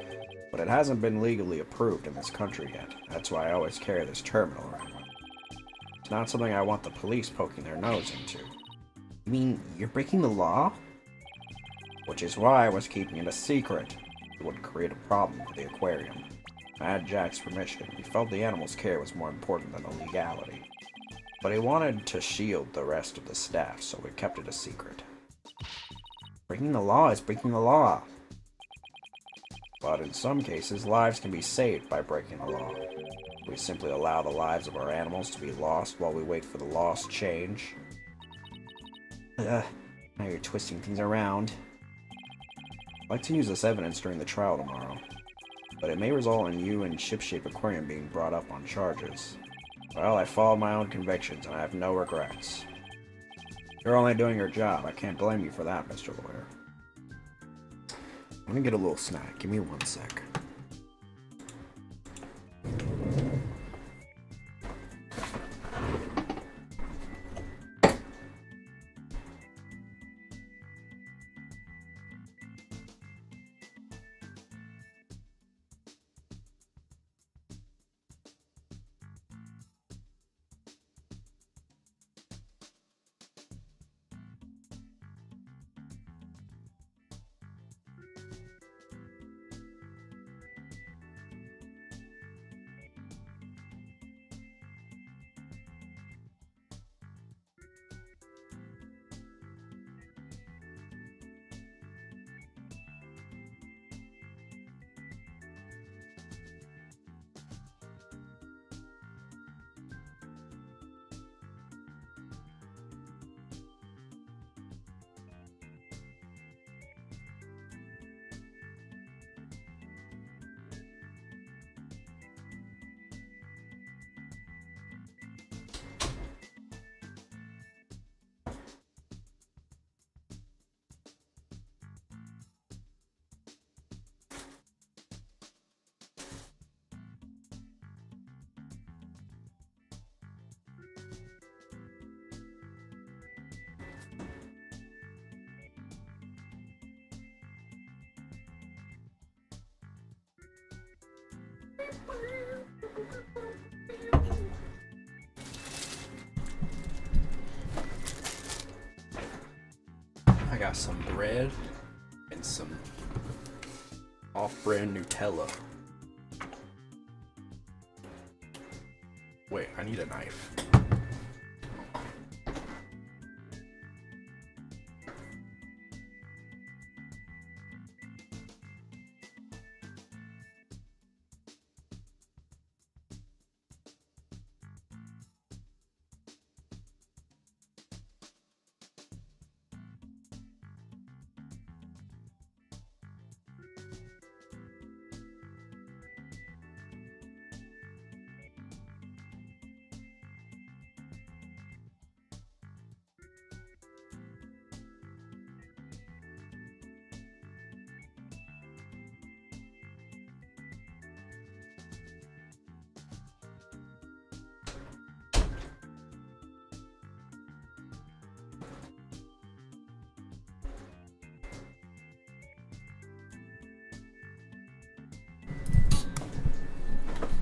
but it hasn't been legally approved in this country yet. That's why I always carry this terminal around. It's not something I want the police poking their nose into. You mean you're breaking the law? Which is why I was keeping it a secret. It would create a problem for the aquarium. I had Jack's permission. He felt the animal's care was more important than the legality. But he wanted to shield the rest of the staff, so we kept it a secret. Breaking the law is breaking the law. But in some cases, lives can be saved by breaking the law. We simply allow the lives of our animals to be lost while we wait for the laws to change. Now you're twisting things around. I'd like to use this evidence during the trial tomorrow, but it may result in you and Shipshape Aquarium being brought up on charges. Well, I followed my own convictions, and I have no regrets. You're only doing your job. I can't blame you for that, Mr. Lawyer. I'm gonna get a little snack. Give me 1 sec. I got some bread and some off-brand Nutella. Wait, I need a knife.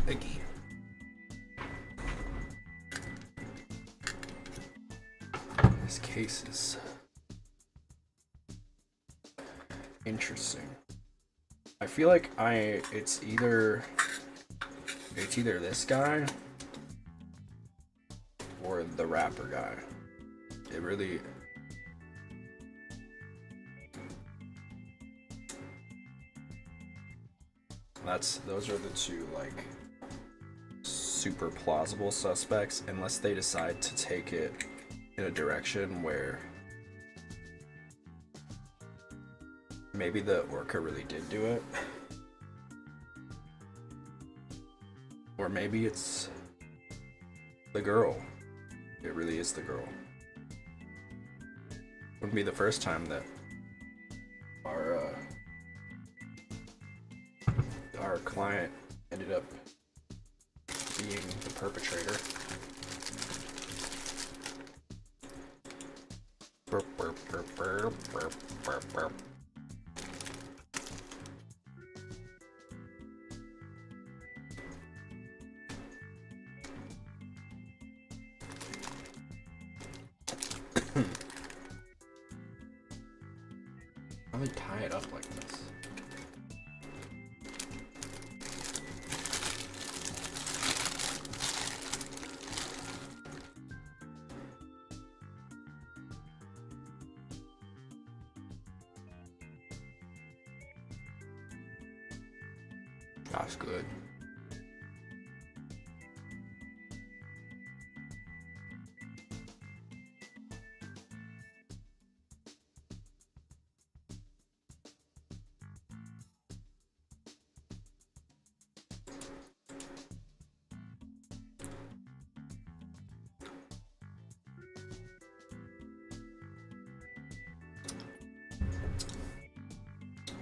Iggy. This case is interesting. I feel like it's either this guy or the rapper guy. It really those are the two like super plausible suspects, unless they decide to take it in a direction where maybe the orca really did do it, or maybe it's the girl. It really is the girl. Wouldn't be the first time that our client ended up being the perpetrator. Burp, burp, burp, burp, burp, burp, burp. How do they tie it up like this? That's good.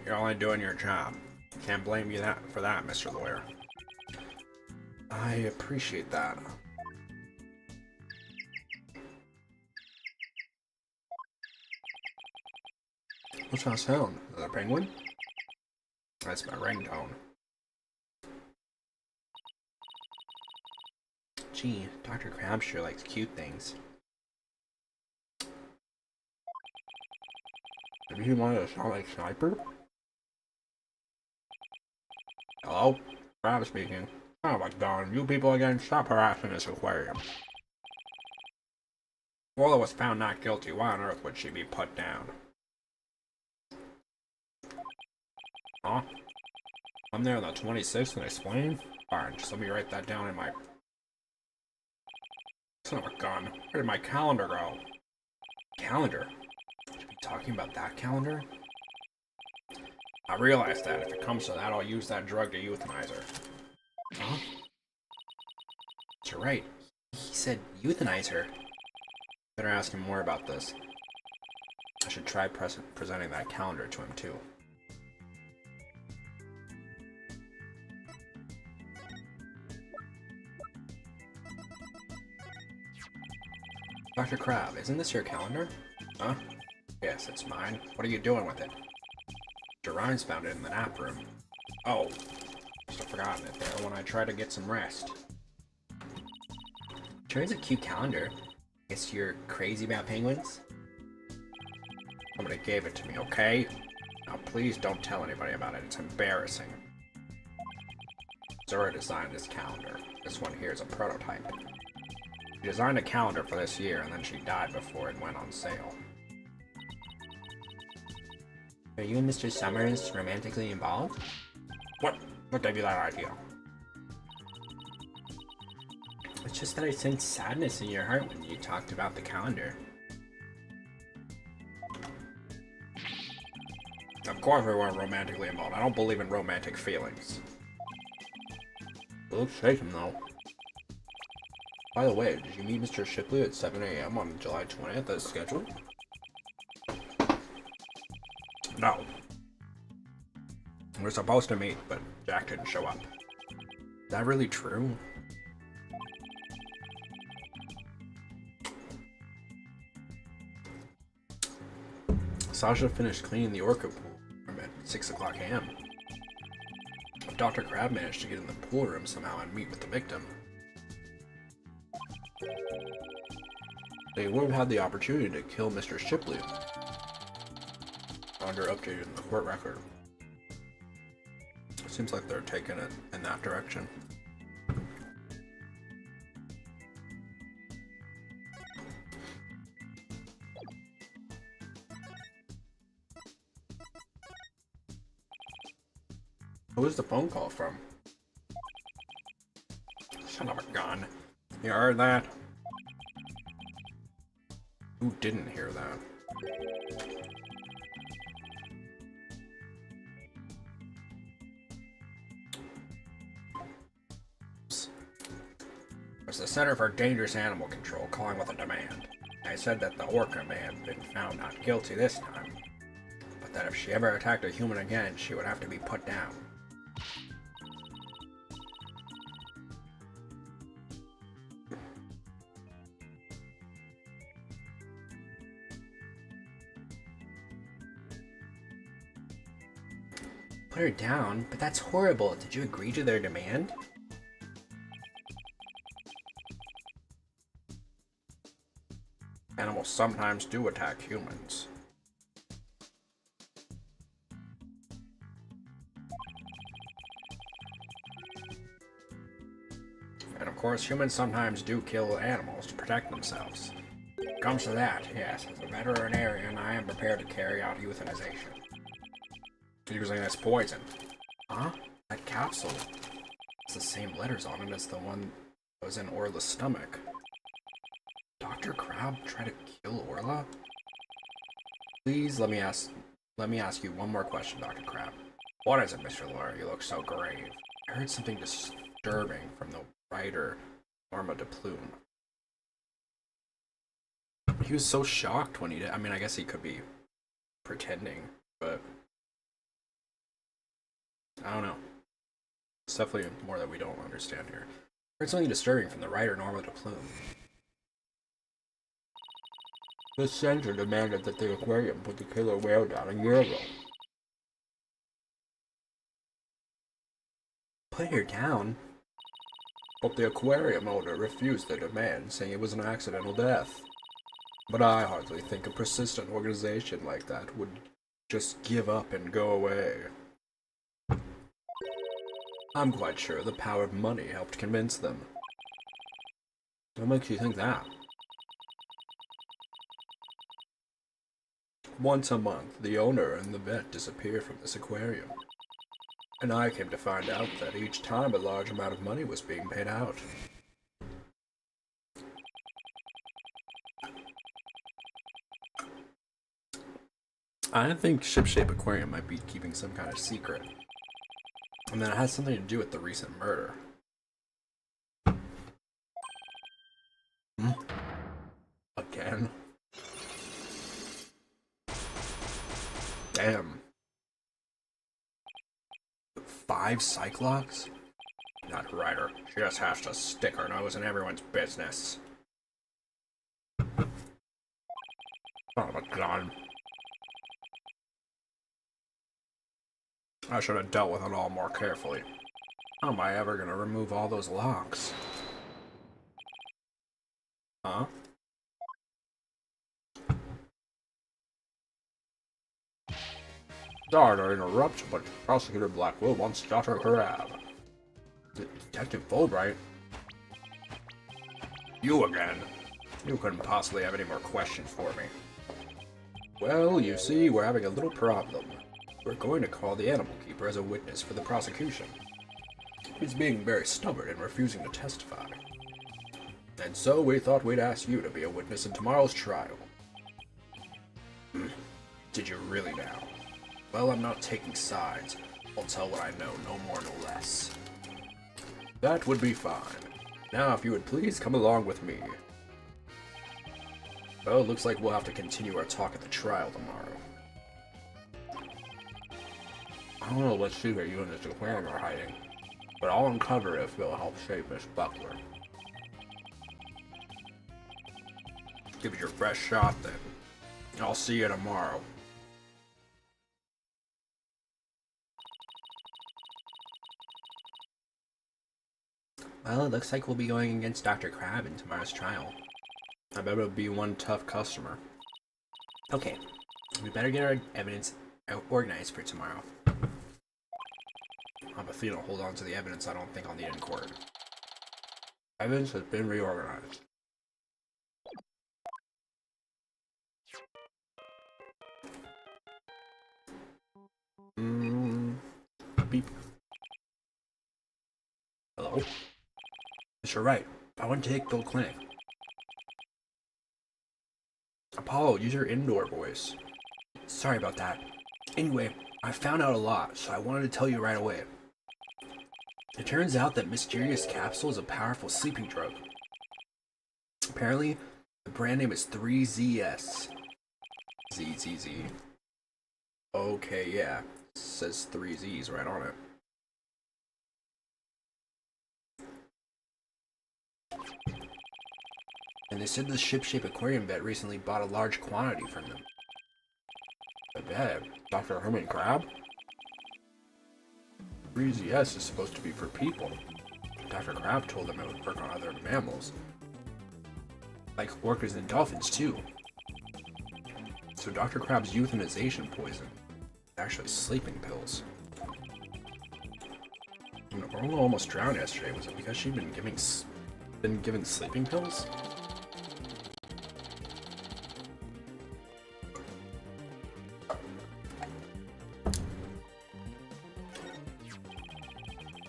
You're only doing your job. Can't blame you for that, Mr. Lawyer. I appreciate that. What's that sound? Another penguin? That's my ringtone. Gee, Dr. Crab sure likes cute things. Maybe he wanted to sound like Sniper? Hello? Crab speaking. Oh my god, you people again, stop harassing this aquarium. Wallow was found not guilty. Why on earth would she be put down? Huh? I'm there on the 26th and explain? Alright, just let me write that down in my... Son of a gun. Where did my calendar go? Calendar? Should we be talking about that calendar? I realize that. If it comes to that, I'll use that drug to euthanize her. Huh? You're right. He said euthanize her. Better ask him more about this. I should try presenting that calendar to him, too. Dr. Crab, isn't this your calendar? Huh? Yes, it's mine. What are you doing with it? Ryan's found it in the nap room. Oh. must have forgotten it there when I tried to get some rest. Sure is a cute calendar. Guess you're crazy about penguins? Somebody gave it to me, okay? Now please don't tell anybody about it, it's embarrassing. Zora designed this calendar. This one here is a prototype. She designed a calendar for this year, and then she died before it went on sale. Are you and Mr. Summers romantically involved? What gave you that idea? It's just that I sensed sadness in your heart when you talked about the calendar. Of course we weren't romantically involved. I don't believe in romantic feelings. Let's shake him though. By the way, did you meet Mr. Shipley at 7 a.m. on July 20th as scheduled? No. We're supposed to meet, but Jack didn't show up. Is that really true? Sasha finished cleaning the orca pool room at 6 o'clock a.m. Dr. Crab managed to get in the pool room somehow and meet with the victim. They would have had the opportunity to kill Mr. Shipley under updated in the court record. It seems like they're taking it in that direction. Who was the phone call from? Son of a gun. You heard that? Who didn't hear that? It was the Center for Dangerous Animal Control calling with a demand. I said that the orca may have been found not guilty this time, but that if she ever attacked a human again, she would have to be put down. Put her down? But that's horrible. Did you agree to their demand? Animals sometimes do attack humans. And of course, humans sometimes do kill animals to protect themselves. When it comes to that, yes, as a veterinarian, I am prepared to carry out euthanization. Using this poison. Huh? That capsule has the same letters on it as the one that was in Orla's stomach. Dr. Crab tried to kill Orla? Please let me ask you one more question, Dr. Crab. What is it, Mr. Lawyer? You look so grave. I heard something disturbing from the writer, Norma DePlume. He was so shocked when he did. I mean, I guess he could be pretending, but I don't know. It's definitely more that we don't understand here. I heard something disturbing from the writer, Norma DePlume. The center demanded that the aquarium put the killer whale down a year ago. Put her down? But the aquarium owner refused the demand, saying it was an accidental death. But I hardly think a persistent organization like that would just give up and go away. I'm quite sure the power of money helped convince them. What makes you think that? Once a month, the owner and the vet disappear from this aquarium. And I came to find out that each time a large amount of money was being paid out. I think Shipshape Aquarium might be keeping some kind of secret. And then it has something to do with the recent murder. Again? Damn. 5 Cyclops? That writer. She just has to stick her nose in everyone's business. Son of a gun. I should have dealt with it all more carefully. How am I ever gonna remove all those locks? Huh? Sorry to interrupt, but Prosecutor Blackwell wants Dr. Crab. Detective Fulbright? You again? You couldn't possibly have any more questions for me. Well, you see, we're having a little problem. We're going to call the animal keeper as a witness for the prosecution. He's being very stubborn and refusing to testify. And so we thought we'd ask you to be a witness in tomorrow's trial. Did you really now? Well, I'm not taking sides. I'll tell what I know, no more, no less. That would be fine. Now, if you would please come along with me. Well, it looks like we'll have to continue our talk at the trial tomorrow. I don't know what secret you and this aquarium are hiding, but I'll uncover it if it'll help save Miss Buckler. Give it your best shot, then. I'll see you tomorrow. Well, it looks like we'll be going against Dr. Crab in tomorrow's trial. I bet it'll be one tough customer. Okay, we better get our evidence organized for tomorrow. If you don't hold on to the evidence, I don't think I'll need it in court. Evidence has been reorganized. Beep. Hello? Mr. Wright, I went to Hickville Clinic. Apollo, use your indoor voice. Sorry about that. Anyway, I found out a lot, so I wanted to tell you right away. It turns out that mysterious capsule is a powerful sleeping drug. Apparently, the brand name is 3ZS. ZZZ. Okay, yeah. It says 3 Z's right on it. And they said the ship-shape aquarium vet recently bought a large quantity from them. The vet? Dr. Herman Crab? 3ZS is supposed to be for people. Dr. Crab told them it would work on other mammals. Like orcas and dolphins, too. So Dr. Crab's euthanization poison is actually sleeping pills. When Orla almost drowned yesterday, was it because she'd been given sleeping pills?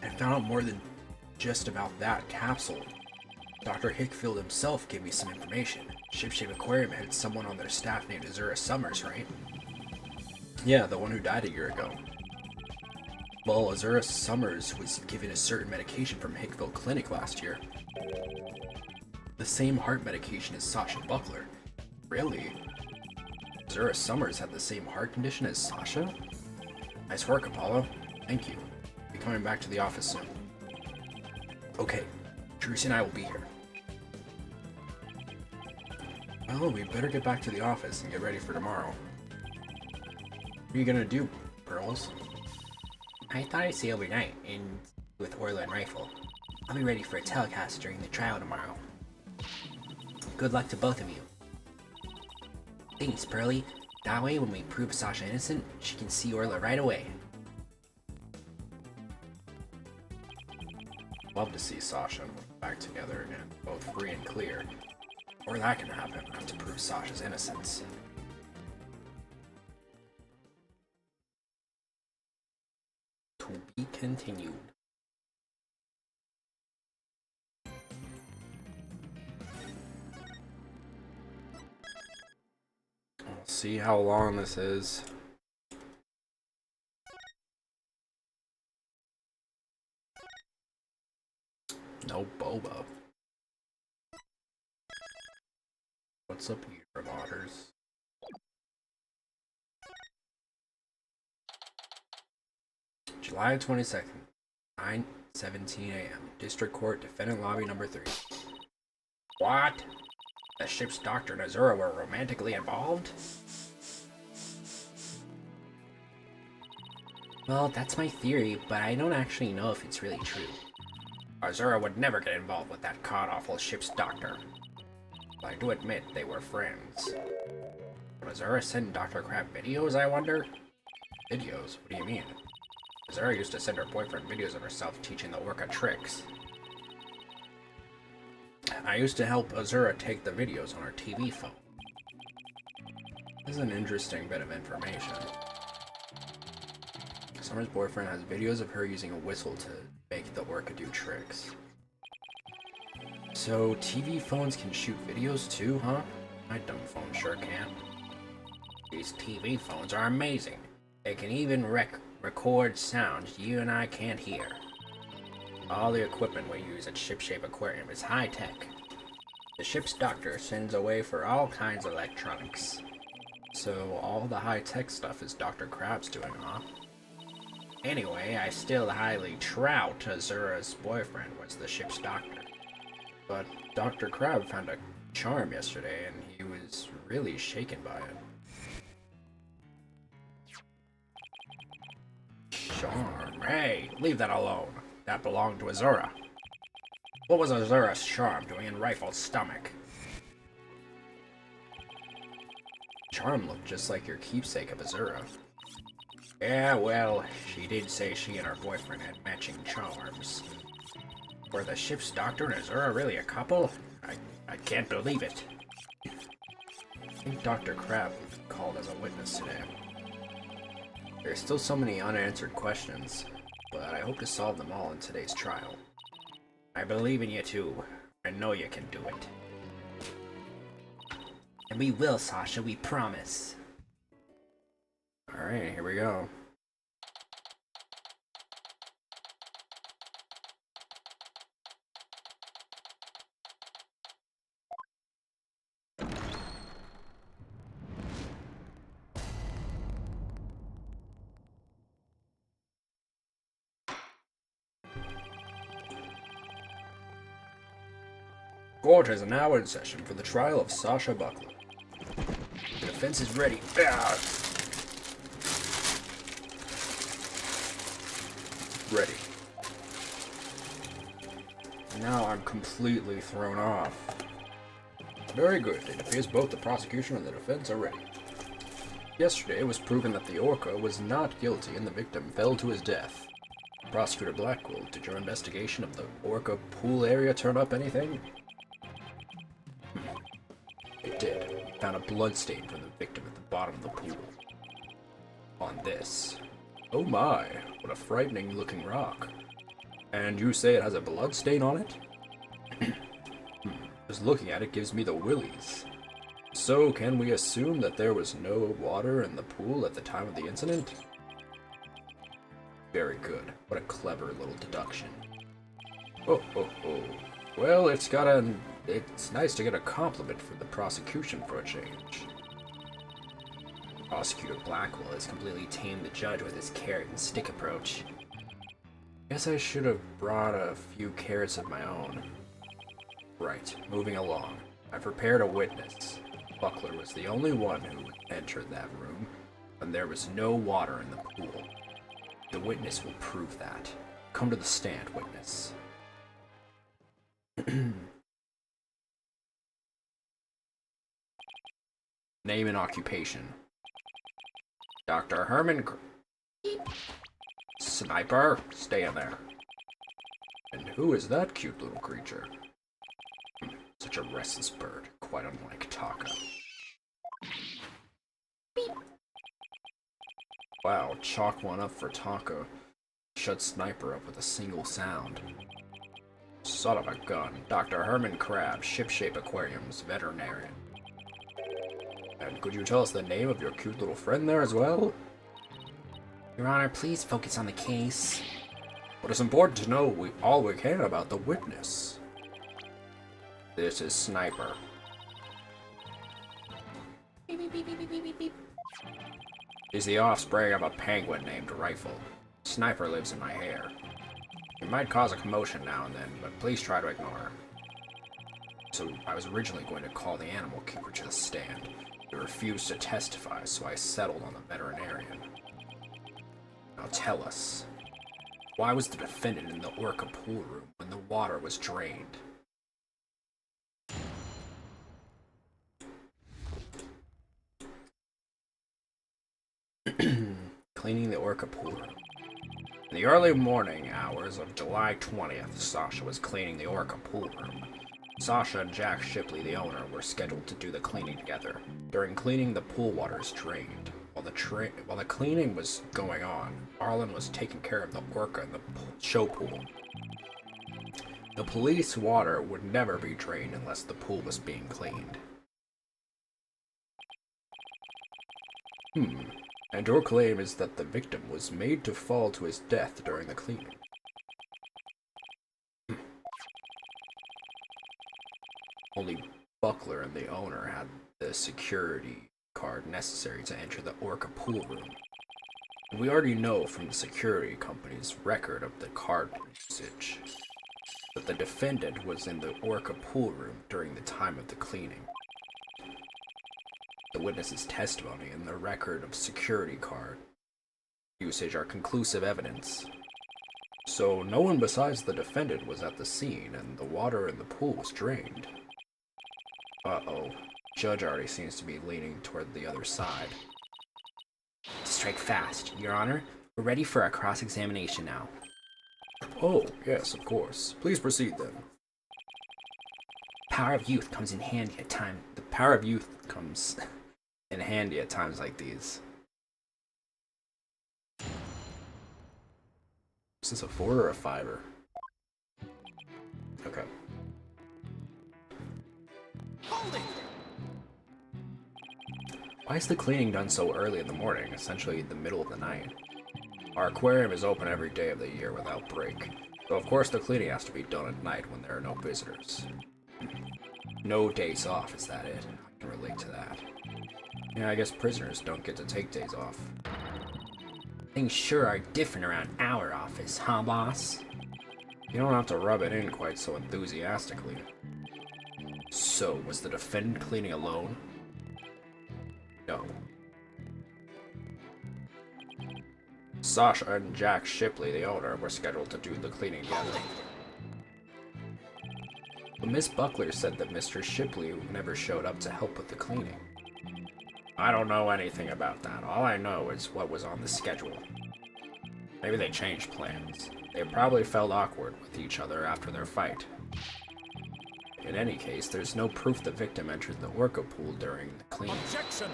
I found out more than just about that capsule. Dr. Hickfield himself gave me some information. Shipshape Aquarium had someone on their staff named Azura Summers, right? Yeah, the one who died a year ago. Well, Azura Summers was given a certain medication from Hickville Clinic last year. The same heart medication as Sasha Buckler. Really? Azura Summers had the same heart condition as Sasha? Nice work, Apollo. Thank you. Be coming back to the office soon. Okay, Teresa and I will be here. Well, we better get back to the office and get ready for tomorrow. What are you gonna do, Pearls? I thought I'd stay overnight with Orla and Rifle. I'll be ready for a telecast during the trial tomorrow. Good luck to both of you. Thanks, Pearly. That way, when we prove Sasha innocent, she can see Orla right away. Love to see Sasha and Orla back together again, both free and clear. Or that can happen, I have to prove Sasha's innocence. To be continued. We'll see how long this is. No boba. What's up here, otters? July 22nd, 9:17 a.m. District Court, Defendant Lobby number 3. What? The ship's doctor and Azura were romantically involved? Well, that's my theory, but I don't actually know if it's really true. Azura would never get involved with that god-awful ship's doctor. I do admit they were friends. Would Azura send Dr. Crab videos, I wonder? Videos? What do you mean? Azura used to send her boyfriend videos of herself teaching the Orca tricks. I used to help Azura take the videos on her TV phone. This is an interesting bit of information. Summer's boyfriend has videos of her using a whistle to make the Orca do tricks. So, TV phones can shoot videos too, huh? My dumb phone sure can. These TV phones are amazing. They can even record sounds you and I can't hear. All the equipment we use at Shipshape Aquarium is high-tech. The ship's doctor sends away for all kinds of electronics. So all the high-tech stuff is Dr. Crab's doing, huh? Anyway, I still highly doubt Azura's boyfriend was the ship's doctor. But Dr. Crab found a charm yesterday and he was really shaken by it. Charm? Hey, leave that alone. That belonged to Azura. What was Azura's charm doing in Rifle's stomach? Charm looked just like your keepsake of Azura. Yeah, well, she did say she and her boyfriend had matching charms. Were the ship's doctor and Azura really a couple? I can't believe it. I think Dr. Crab will be called as a witness today. There's still so many unanswered questions, but I hope to solve them all in today's trial. I believe in you too. I know you can do it. And we will, Sasha, we promise. Alright, here we go. Court is now in session for the trial of Sasha Buckler. The defense is ready. Ready. Now I'm completely thrown off. Very good. It appears both the prosecution and the defense are ready. Yesterday it was proven that the Orca was not guilty and the victim fell to his death. Prosecutor Blackwell, did your investigation of the Orca pool area turn up anything? It did. We found a blood stain from the victim at the bottom of the pool. On this. Oh my, what a frightening looking rock. And you say it has a blood stain on it? Just looking at it gives me the willies. So can we assume that there was no water in the pool at the time of the incident? Very good. What a clever little deduction. Oh. Well, it's nice to get a compliment from the prosecution for a change. Prosecutor Blackwell has completely tamed the judge with his carrot and stick approach. Guess I should have brought a few carrots of my own. Right, moving along. I prepared a witness. Buckler was the only one who entered that room, and there was no water in the pool. The witness will prove that. Come to the stand, witness. Name and occupation. Dr. Herman... Sniper, stay in there. And who is that cute little creature? Such a restless bird, quite unlike Taka. Wow, chalk one up for Taka. Shut Sniper up with a single sound. Son of a gun, Dr. Herman Crab, Shipshape Aquarium's veterinarian. And could you tell us the name of your cute little friend there as well? Your Honor, please focus on the case. But it's important to know all we can about the witness. This is Sniper. Beep, beep, beep, beep, beep, beep, beep. He's the offspring of a penguin named Rifle. Sniper lives in my hair. He might cause a commotion now and then, but please try to ignore her. So I was originally going to call the animal keeper to the stand. He refused to testify, so I settled on the veterinarian. Now tell us, why was the defendant in the Orca pool room when the water was drained? Cleaning the Orca pool room. In the early morning hours of July 20th, Sasha was cleaning the Orca pool room. Sasha and Jack Shipley, the owner, were scheduled to do the cleaning together. During cleaning, the pool waters drained. While the cleaning was going on, Arlen was taking care of the Orca in the show pool. The police water would never be drained unless the pool was being cleaned. And your claim is that the victim was made to fall to his death during the cleaning. Only Buckler and the owner had the security card necessary to enter the Orca pool room. We already know from the security company's record of the card usage that the defendant was in the Orca pool room during the time of the cleaning. The witness's testimony and the record of security card usage are conclusive evidence. So no one besides the defendant was at the scene, and the water in the pool was drained. Uh-oh. Judge already seems to be leaning toward the other side. To strike fast, Your Honor. We're ready for our cross-examination now. Oh, yes, of course. Please proceed then. Power of youth comes in handy at times. The power of youth comes in handy at times like these. Is this a 4 or a 5-er? Okay. Hold it! Why is the cleaning done so early in the morning, essentially the middle of the night? Our aquarium is open every day of the year without break, so of course the cleaning has to be done at night when there are no visitors. No days off, is that it? I can relate to that. Yeah, I guess prisoners don't get to take days off. Things sure are different around our office, huh, boss? You don't have to rub it in quite so enthusiastically. So, was the defendant cleaning alone? No. Sasha and Jack Shipley, the owner, were scheduled to do the cleaning together. But Miss Buckler said that Mr. Shipley never showed up to help with the cleaning. I don't know anything about that. All I know is what was on the schedule. Maybe they changed plans. They probably felt awkward with each other after their fight. In any case, there's no proof the victim entered the Orca pool during the cleaning. Objection!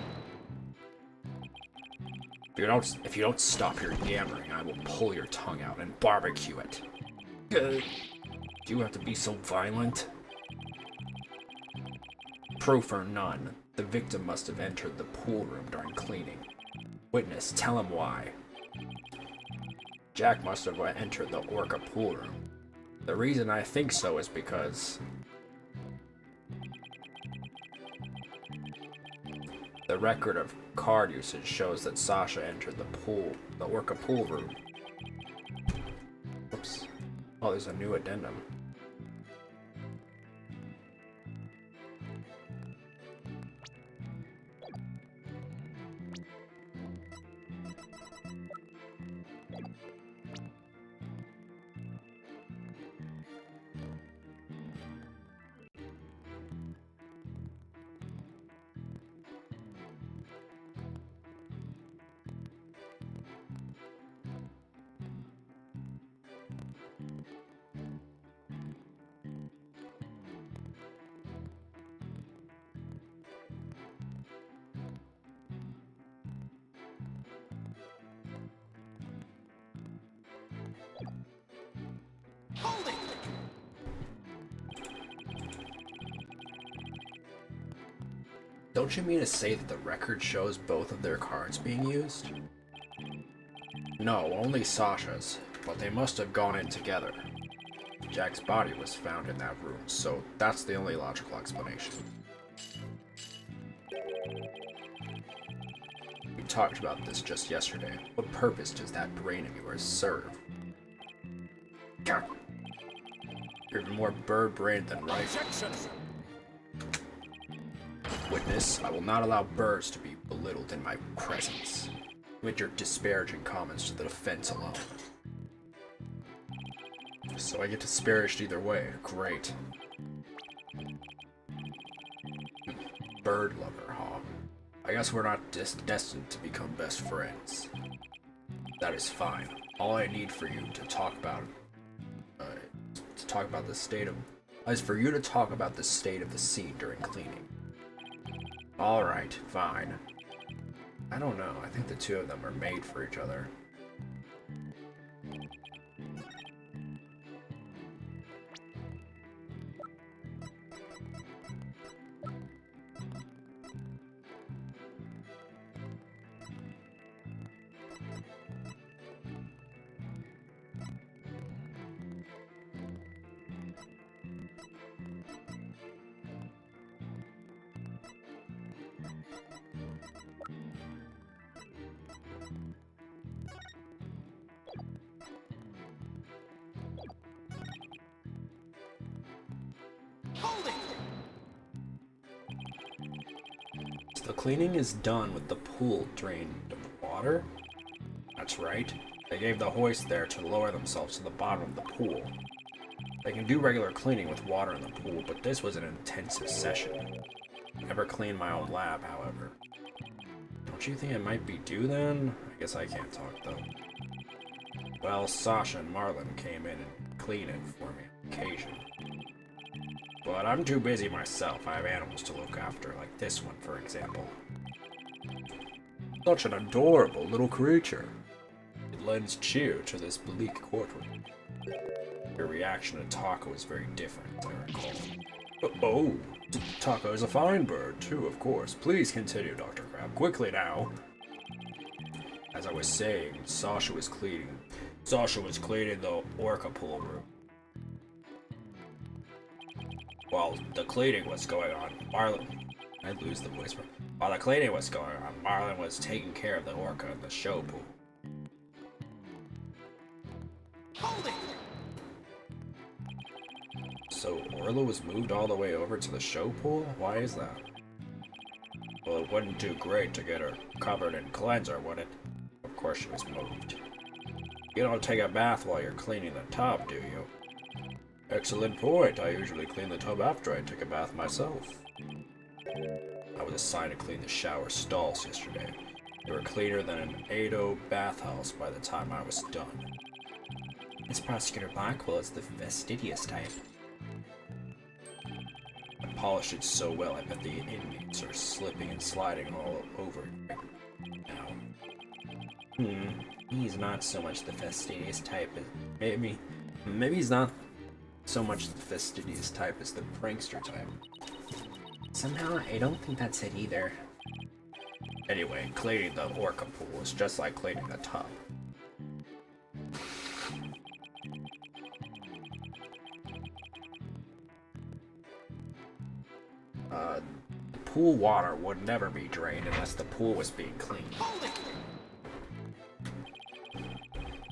If you don't stop your yammering, I will pull your tongue out and barbecue it. Do you have to be so violent? Proof or none, the victim must have entered the pool room during cleaning. Witness, tell him why. Jack must have entered the Orca pool room. The reason I think so is because the record of card usage shows that Sasha entered the Orca pool room. Oops. Oh, there's a new addendum. Hold it! Don't you mean to say that the record shows both of their cards being used? No, only Sasha's, but they must have gone in together. Jack's body was found in that room, so that's the only logical explanation. We talked about this just yesterday. What purpose does that brain of yours serve? God. You're even more bird-brained than right. Objection! Witness, I will not allow birds to be belittled in my presence. With your disparaging comments to the defense alone. So I get disparaged either way. Great. Bird lover, huh? I guess we're not destined to become best friends. That is fine. All I need for you to talk about the state of is for you to talk about the state of the scene during cleaning. Alright, fine. I don't know, I think the two of them are made for each other. Hold it! So the cleaning is done with the pool drained of water? That's right. They gave the hoist there to lower themselves to the bottom of the pool. They can do regular cleaning with water in the pool, but this was an intensive session. Never cleaned my own lab, however. Don't you think it might be due then? I guess I can't talk though. Well, Sasha and Marlon came in and cleaned it for me on occasion. But I'm too busy myself. I have animals to look after, like this one, for example. Such an adorable little creature. It lends cheer to this bleak courtroom. Your reaction to Taco is very different, I recall. Oh, Taco is a fine bird, too, of course. Please continue, Dr. Crab. Quickly now. As I was saying, Sasha was cleaning the orca pool room. While the cleaning was going on, While the cleaning was going on, Marlon was taking care of the orca in the show pool. Hold it! So Orla was moved all the way over to the show pool? Why is that? Well, it wouldn't do great to get her covered in cleanser, would it? Of course she was moved. You don't take a bath while you're cleaning the tub, do you? Excellent point. I usually clean the tub after I take a bath myself. I was assigned to clean the shower stalls yesterday. They were cleaner than an Edo bathhouse by the time I was done. This Prosecutor Blackwell is the fastidious type. I polished it so well I bet the inmates are slipping and sliding all over it now. He's not so much the fastidious type as... Maybe he's not so much the fastidious type as the prankster type. Somehow, I don't think that's it either. Anyway, cleaning the orca pool is just like cleaning the tub. The pool water would never be drained unless the pool was being cleaned.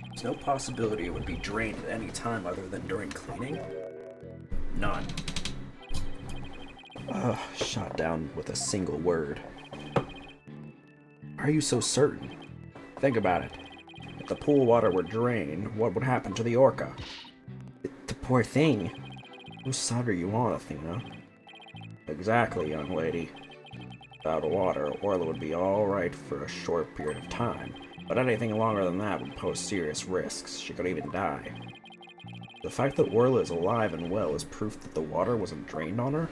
There's no possibility it would be drained at any time other than during cleaning? None. Shot down with a single word. Are you so certain? Think about it. If the pool water were drained, what would happen to the orca? The poor thing. Whose side are you on, Athena? Exactly, young lady. Without water, Orla would be alright for a short period of time, but anything longer than that would pose serious risks. She could even die. The fact that Orla is alive and well is proof that the water wasn't drained on her?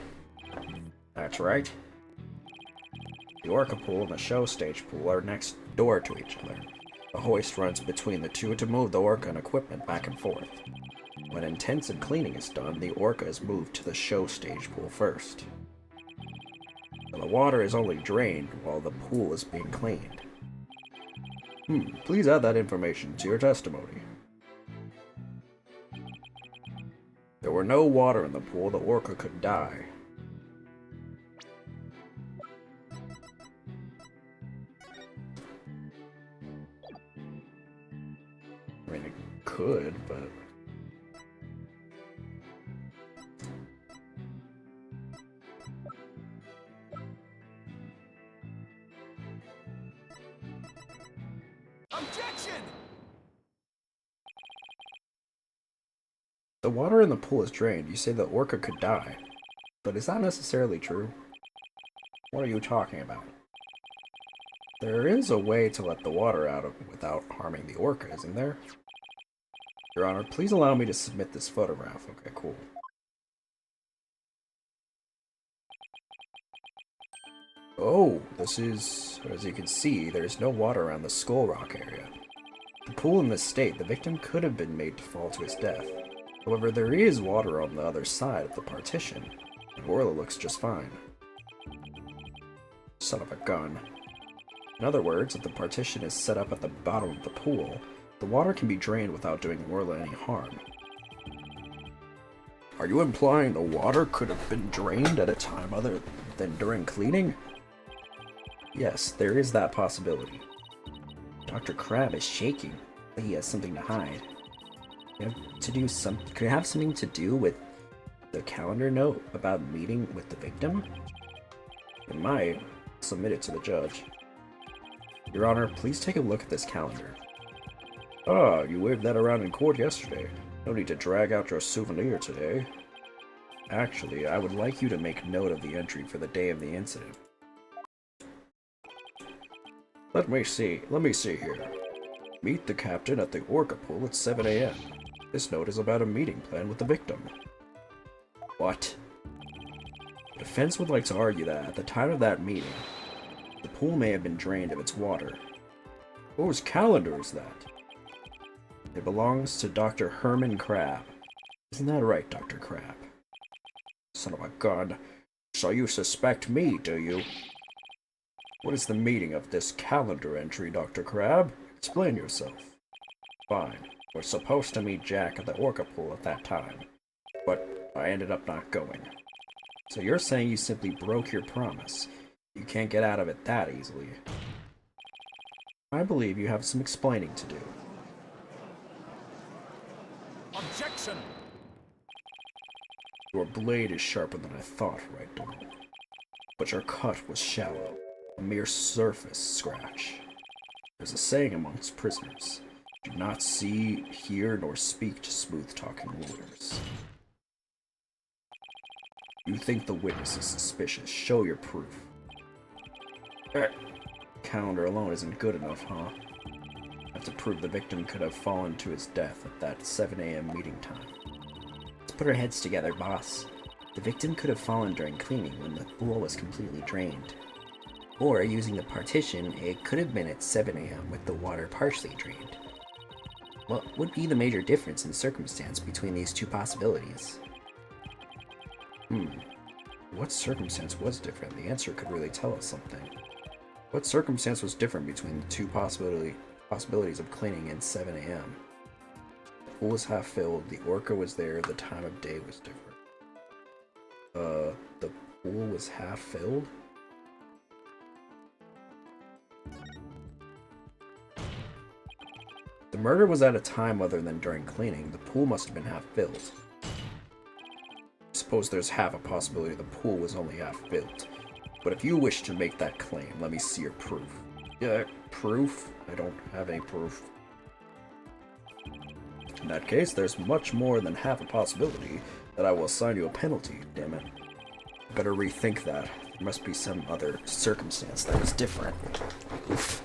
That's right. The orca pool and the show stage pool are next door to each other. A hoist runs between the two to move the orca and equipment back and forth. When intensive cleaning is done, the orca is moved to the show stage pool first. And the water is only drained while the pool is being cleaned. Please add that information to your testimony. If there were no water in the pool, the orca could die. I mean, it could, but... The water in the pool is drained. You say the orca could die. But is that necessarily true? What are you talking about? There is a way to let the water out without harming the orca, isn't there? Your Honor, please allow me to submit this photograph. Okay, cool. Oh, this is... as you can see, there's no water around the Skull Rock area. The pool in this state, the victim could have been made to fall to his death. However, there is water on the other side of the partition, and Orla looks just fine. Son of a gun. In other words, if the partition is set up at the bottom of the pool, the water can be drained without doing Orla any harm. Are you implying the water could have been drained at a time other than during cleaning? Yes, there is that possibility. Dr. Crab is shaking, but he has something to hide. Could it have something to do with the calendar note about meeting with the victim? It might. Submit it to the judge. Your Honor, please take a look at this calendar. Ah, you waved that around in court yesterday. No need to drag out your souvenir today. Actually, I would like you to make note of the entry for the day of the incident. Let me see here. Meet the captain at the Orca pool at 7 a.m. This note is about a meeting plan with the victim. What? The defense would like to argue that at the time of that meeting, the pool may have been drained of its water. Whose calendar is that? It belongs to Dr. Herman Crab. Isn't that right, Dr. Crab? Son of a gun. So you suspect me, do you? What is the meaning of this calendar entry, Dr. Crab? Explain yourself. Fine. We're supposed to meet Jack at the Orca pool at that time, but I ended up not going. So you're saying you simply broke your promise. You can't get out of it that easily. I believe you have some explaining to do. Objection! Your blade is sharper than I thought, right, Donald? But your cut was shallow, a mere surface scratch. There's a saying amongst prisoners: do not see, hear, nor speak to smooth-talking lawyers. You think the witness is suspicious. Show your proof. Calendar alone isn't good enough, huh? Have to prove the victim could have fallen to his death at that 7 a.m. meeting time. Let's put our heads together, boss. The victim could have fallen during cleaning when the pool was completely drained. Or, using the partition, it could have been at 7 a.m. with the water partially drained. What would be the major difference in circumstance between these two possibilities? What circumstance was different? The answer could really tell us something. What circumstance was different between the two possibilities of cleaning and 7 a.m.? The pool was half filled, the orca was there, the time of day was different. The pool was half filled? The murder was at a time other than during cleaning. The pool must have been half filled. Suppose there's half a possibility the pool was only half filled. But if you wish to make that claim, let me see your proof. Yeah, proof? I don't have any proof. In that case, there's much more than half a possibility that I will assign you a penalty, damn it. Better rethink that. There must be some other circumstance that is different. Oof.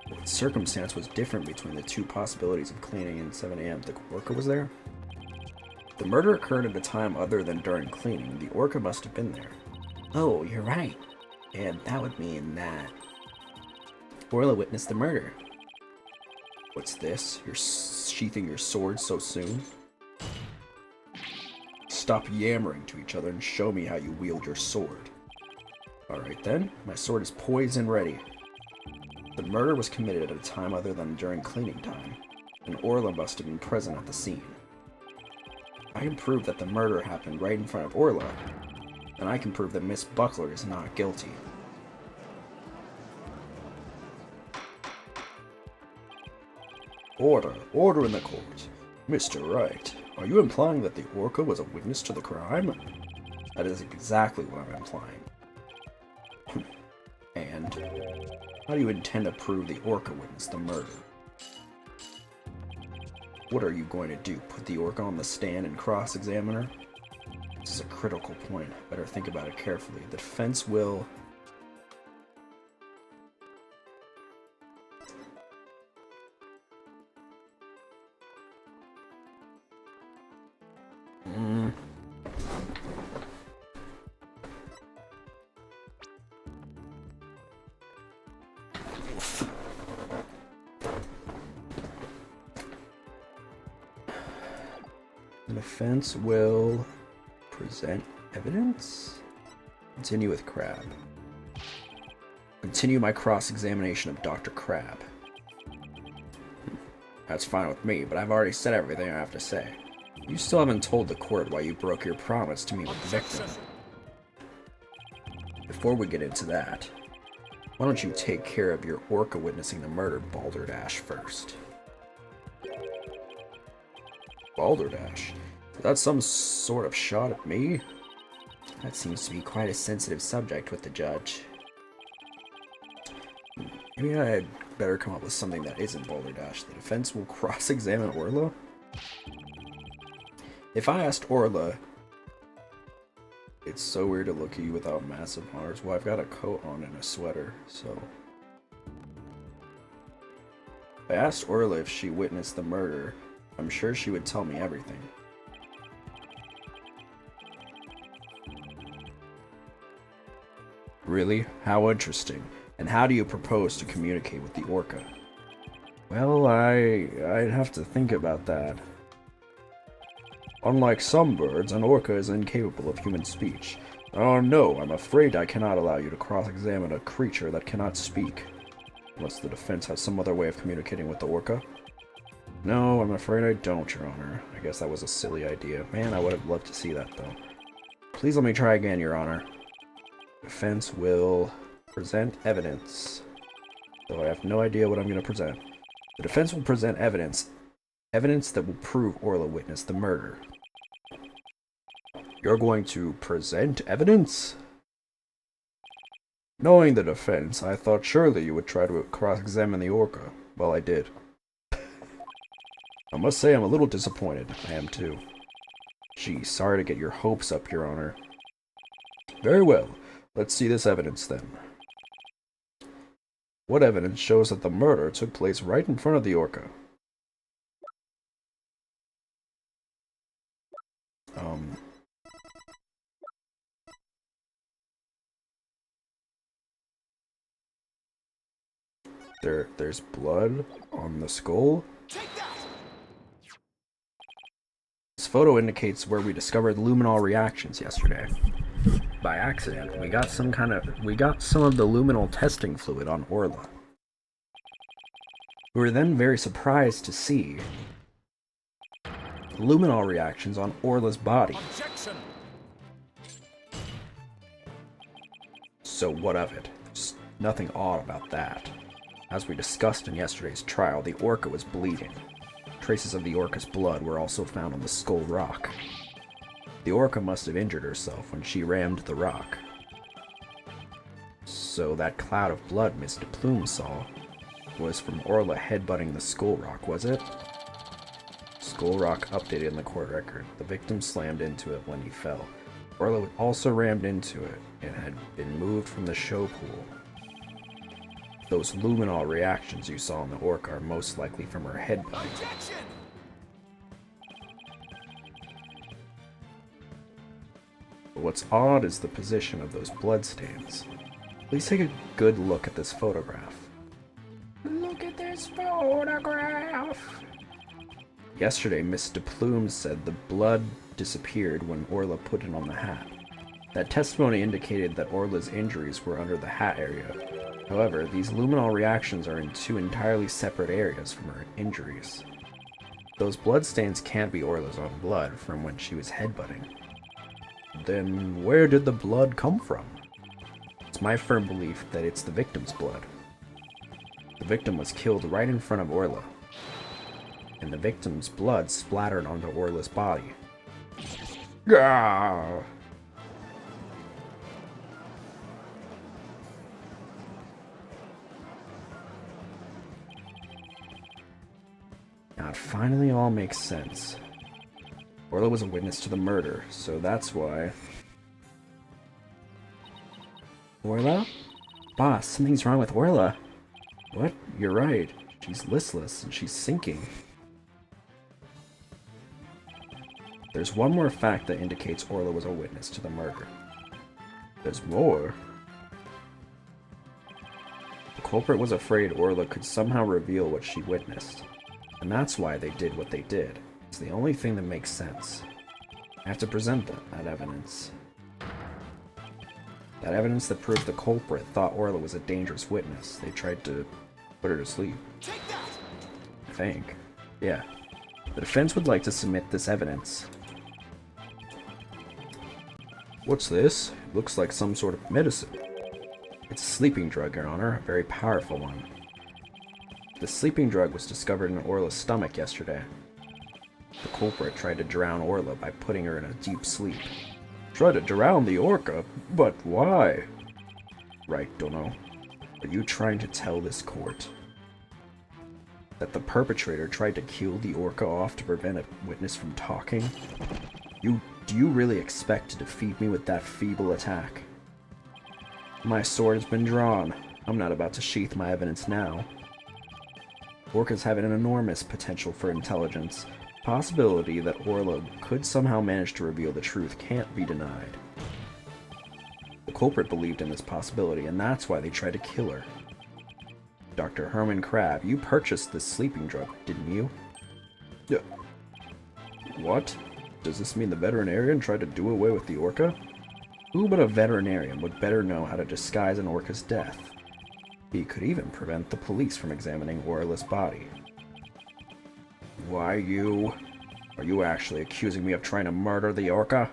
What circumstance was different between the two possibilities of cleaning and 7 a.m.? The orca was there? The murder occurred at a time other than during cleaning. The orca must have been there. Oh, you're right. And that would mean that Orla witnessed the murder. What's this? You're sheathing your sword so soon? Stop yammering to each other and show me how you wield your sword. Alright then, my sword is poised and ready. The murder was committed at a time other than during cleaning time, and Orla must have been present at the scene. I can prove that the murder happened right in front of Orla, and I can prove that Miss Buckler is not guilty. Order! Order in the court! Mr. Wright, are you implying that the orca was a witness to the crime? That is exactly what I'm implying. And how do you intend to prove the orca witnessed the murder? What are you going to do? Put the orca on the stand and cross-examine her? This is a critical point. Better think about it carefully. The defense will... The defense will present evidence? Continue with Crab. Continue my cross-examination of Dr. Crab. That's fine with me, but I've already said everything I have to say. You still haven't told the court why you broke your promise to meet with the victim. Before we get into that, why don't you take care of your orca witnessing the murder Balderdash first? Balderdash? Is that some sort of shot at me? That seems to be quite a sensitive subject with the judge. Maybe I'd better come up with something that isn't Balderdash. The defense will cross-examine Orla? If I asked Orla, it's so weird to look at you without massive honors. Well, I've got a coat on and a sweater, so... If I asked Orla if she witnessed the murder, I'm sure she would tell me everything. Really? How interesting. And how do you propose to communicate with the orca? Well, I'd have to think about that. Unlike some birds, an orca is incapable of human speech. Oh no, I'm afraid I cannot allow you to cross-examine a creature that cannot speak. Unless the defense has some other way of communicating with the orca. No, I'm afraid I don't, Your Honor. I guess that was a silly idea. Man, I would have loved to see that, though. Please let me try again, Your Honor. Defense will present evidence. Though I have no idea what I'm going to present. The defense will present evidence. Evidence that will prove Orla witnessed the murder. You're going to present evidence? Knowing the defense, I thought surely you would try to cross-examine the orca. Well, I did. I must say I'm a little disappointed. I am too. Gee, sorry to get your hopes up, Your Honor. Very well. Let's see this evidence then. What evidence shows that the murder took place right in front of the orca? There's blood on the skull. This photo indicates where we discovered luminol reactions yesterday. By accident, we got some of the luminol testing fluid on Orla. We were then very surprised to see luminol reactions on Orla's body. Objection. So what of it? Just nothing odd about that. As we discussed in yesterday's trial, the orca was bleeding. Traces of the orca's blood were also found on the skull rock. The orca must have injured herself when she rammed the rock. So that cloud of blood Mr. Plume saw was from Orla headbutting the skull rock, was it? Skull rock updated in the court record. The victim slammed into it when he fell. Orla also rammed into it and had been moved from the show pool. Those luminol reactions you saw in the orca are most likely from her headbutt. Objection. But what's odd is the position of those bloodstains. Please take a good look at this photograph. Look at this photograph! Yesterday, Mr. Plume said the blood disappeared when Orla put it on the hat. That testimony indicated that Orla's injuries were under the hat area. However, these luminol reactions are in two entirely separate areas from her injuries. Those bloodstains can't be Orla's own blood from when she was headbutting. Then where did the blood come from? It's my firm belief that it's the victim's blood. The victim was killed right in front of Orla, and the victim's blood splattered onto Orla's body. Gah! Now it finally all makes sense. Orla was a witness to the murder, so that's why... Orla? Boss, something's wrong with Orla. What? You're right. She's listless, and she's sinking. There's one more fact that indicates Orla was a witness to the murder. There's more? The culprit was afraid Orla could somehow reveal what she witnessed, and that's why they did what they did. It's the only thing that makes sense. I have to present that evidence. That evidence that proves the culprit thought Orla was a dangerous witness. They tried to put her to sleep. I think. Yeah. The defense would like to submit this evidence. What's this? It looks like some sort of medicine. It's a sleeping drug, Your Honor, a very powerful one. The sleeping drug was discovered in Orla's stomach yesterday. The culprit tried to drown Orla by putting her in a deep sleep. Tried to drown the orca? But why? Right, Dono. Are you trying to tell this court that the perpetrator tried to kill the orca off to prevent a witness from talking? Do you really expect to defeat me with that feeble attack? My sword has been drawn. I'm not about to sheath my evidence now. Orcas have an enormous potential for intelligence. Possibility that Orla could somehow manage to reveal the truth can't be denied. The culprit believed in this possibility, and that's why they tried to kill her. Dr. Herman Crab, you purchased this sleeping drug, didn't you? Yeah. What? Does this mean the veterinarian tried to do away with the orca? Who but a veterinarian would better know how to disguise an orca's death? He could even prevent the police from examining Orla's body. Why you? Are you actually accusing me of trying to murder the orca?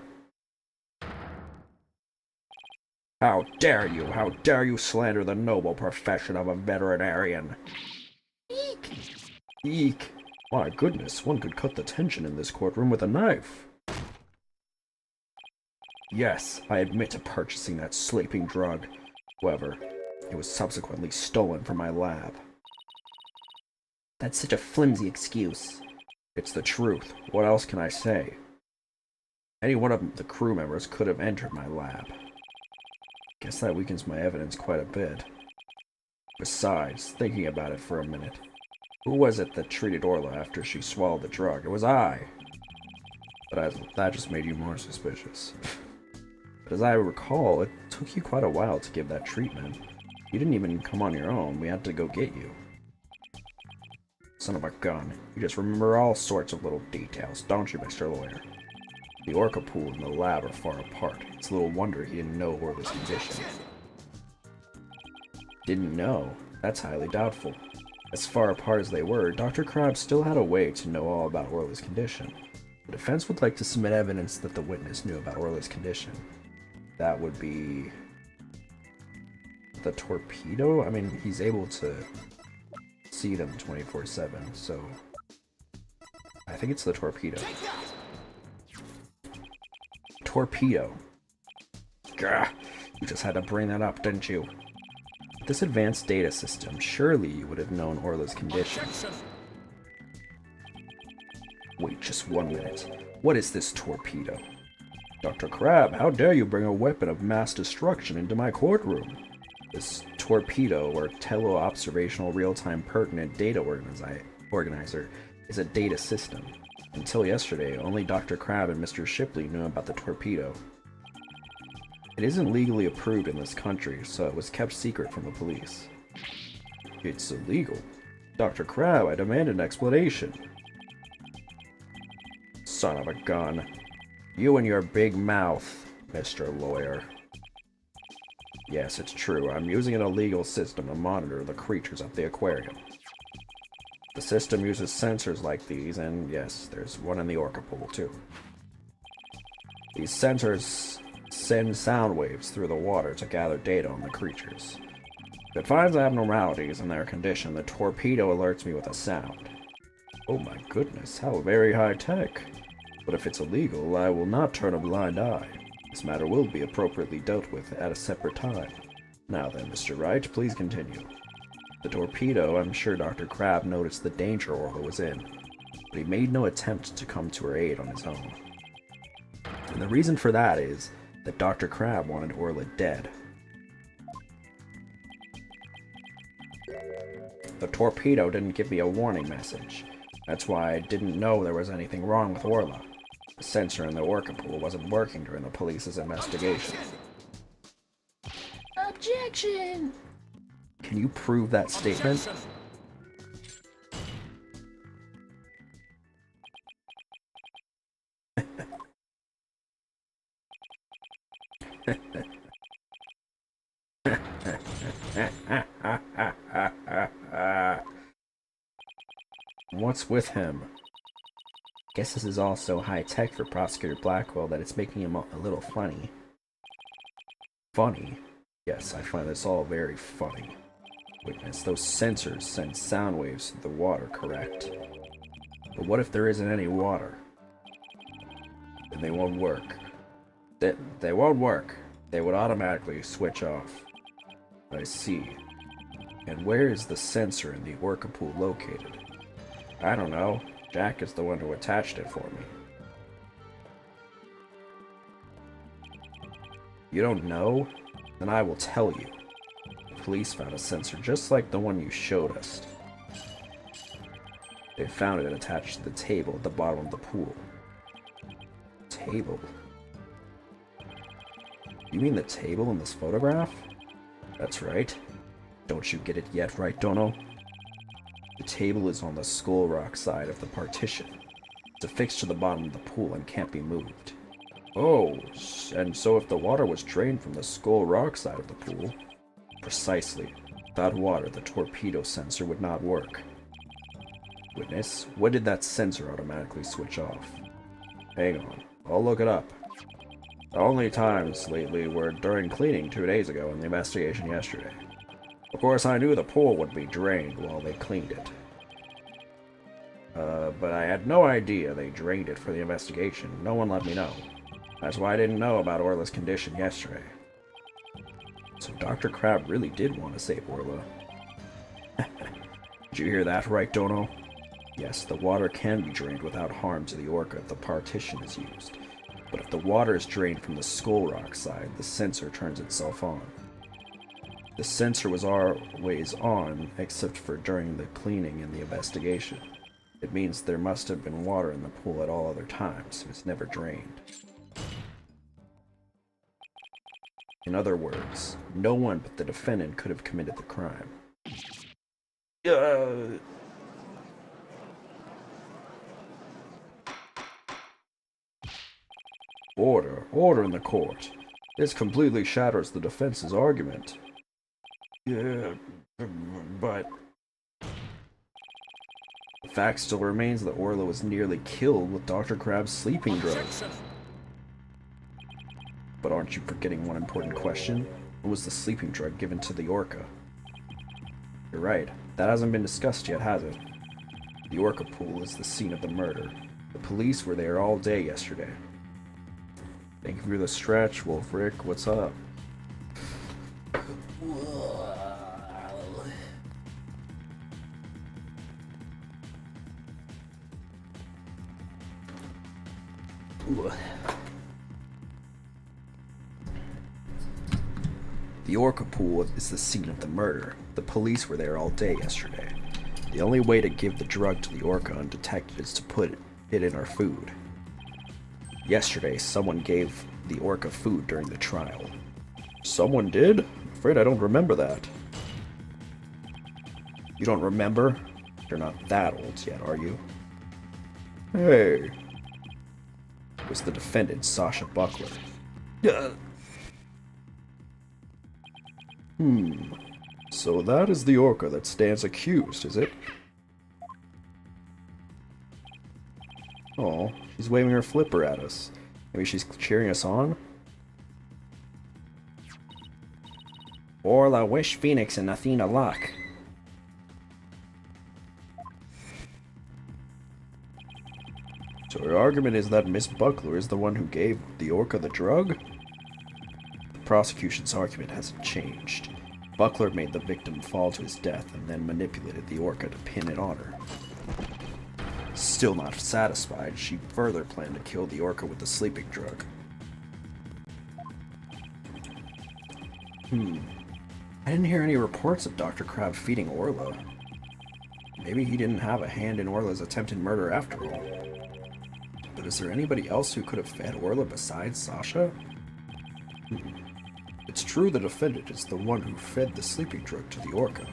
How dare you? How dare you slander the noble profession of a veterinarian? Eek! Eek! My goodness, one could cut the tension in this courtroom with a knife. Yes, I admit to purchasing that sleeping drug. However, it was subsequently stolen from my lab. That's such a flimsy excuse. It's the truth. What else can I say? Any one of the crew members could have entered my lab. Guess that weakens my evidence quite a bit. Besides, thinking about it for a minute, who was it that treated Orla after she swallowed the drug? It was I. But that just made you more suspicious. But as I recall, it took you quite a while to give that treatment. You didn't even come on your own. We had to go get you. Son of a gun. You just remember all sorts of little details, don't you, Mr. Lawyer? The orca pool and the lab are far apart. It's little wonder he didn't know Orla's condition. Didn't know? That's highly doubtful. As far apart as they were, Dr. Crab still had a way to know all about Orla's condition. The defense would like to submit evidence that the witness knew about Orla's condition. That would be... the torpedo? I mean, he's able to see them 24/7, so... I think it's the torpedo. Torpedo. Gah! You just had to bring that up, didn't you? With this advanced data system, surely you would have known Orla's condition. Wait just 1 minute. What is this torpedo? Dr. Crab, how dare you bring a weapon of mass destruction into my courtroom? This torpedo, or Tele-Observational Real-Time Pertinent Data Organizer, is a data system. Until yesterday, only Dr. Crab and Mr. Shipley knew about the torpedo. It isn't legally approved in this country, so it was kept secret from the police. It's illegal. Dr. Crab, I demand an explanation. Son of a gun. You and your big mouth, Mr. Lawyer. Yes, it's true. I'm using an illegal system to monitor the creatures at the aquarium. The system uses sensors like these, and yes, there's one in the orca pool, too. These sensors send sound waves through the water to gather data on the creatures. If it finds abnormalities in their condition, the torpedo alerts me with a sound. Oh my goodness, how very high-tech. But if it's illegal, I will not turn a blind eye. This matter will be appropriately dealt with at a separate time. Now then, Mr. Wright, please continue. The torpedo, I'm sure Dr. Crab noticed the danger Orla was in. but he made no attempt to come to her aid on his own. And the reason for that is that Dr. Crab wanted Orla dead. The torpedo didn't give me a warning message. That's why I didn't know there was anything wrong with Orla. The sensor in the orca pool wasn't working during the police's investigation. Objection! Can you prove that statement? What's with him? Guess this is all so high-tech for Prosecutor Blackwell that it's making him a little funny. Funny? Yes, I find this all very funny. Witness, those sensors send sound waves through the water, correct? But what if there isn't any water? Then they won't work. They won't work. They would automatically switch off. I see. And where is the sensor in the orca pool located? I don't know. Jack is the one who attached it for me. You don't know? Then I will tell you. The police found a sensor just like the one you showed us. They found it attached to the table at the bottom of the pool. Table? You mean the table in this photograph? That's right. Don't you get it yet, right, Dono? The table is on the Skull Rock side of the partition. It's affixed to the bottom of the pool and can't be moved. Oh, and so if the water was drained from the Skull Rock side of the pool... Precisely. Without water, the torpedo sensor would not work. Witness, when did that sensor automatically switch off? Hang on, I'll look it up. The only times lately were during cleaning 2 days ago and the investigation yesterday. Of course, I knew the pool would be drained while they cleaned it. But I had no idea they drained it for the investigation. No one let me know. That's why I didn't know about Orla's condition yesterday. So Dr. Crab really did want to save Orla. Did you hear that right, Dono? Yes, the water can be drained without harm to the orca if the partition is used. But if the water is drained from the Skull Rock side, the sensor turns itself on. The sensor was always on, except for during the cleaning and the investigation. It means there must have been water in the pool at all other times. It was never drained. In other words, no one but the defendant could have committed the crime. Order in the court. This completely shatters the defense's argument. Yeah, but... The fact still remains that Orla was nearly killed with Dr. Crab's sleeping drug. But aren't you forgetting one important question? What was the sleeping drug given to the orca? You're right. That hasn't been discussed yet, has it? The orca pool is the scene of the murder. The police were there all day yesterday. Thank you for the stretch, Wolf Rick. What's up? The orca pool is the scene of the murder. The police were there all day yesterday. The only way to give the drug to the orca undetected is to put it in our food. Yesterday, someone gave the orca food during the trial. Someone did? I'm afraid I don't remember that. You don't remember? You're not that old yet, are you? Hey. It was the defendant, Sasha Buckler. So that is the orca that stands accused, is it? Oh, she's waving her flipper at us. Maybe she's cheering us on? Orla, wish Phoenix and Athena luck. So your argument is that Miss Buckler is the one who gave the orca the drug? The prosecution's argument hasn't changed. Buckler made the victim fall to his death and then manipulated the orca to pin it on her. Still not satisfied, she further planned to kill the orca with the sleeping drug. I didn't hear any reports of Dr. Crab feeding Orla. Maybe he didn't have a hand in Orla's attempted murder after all. But is there anybody else who could have fed Orla besides Sasha? It's true the defendant is the one who fed the sleeping drug to the orca,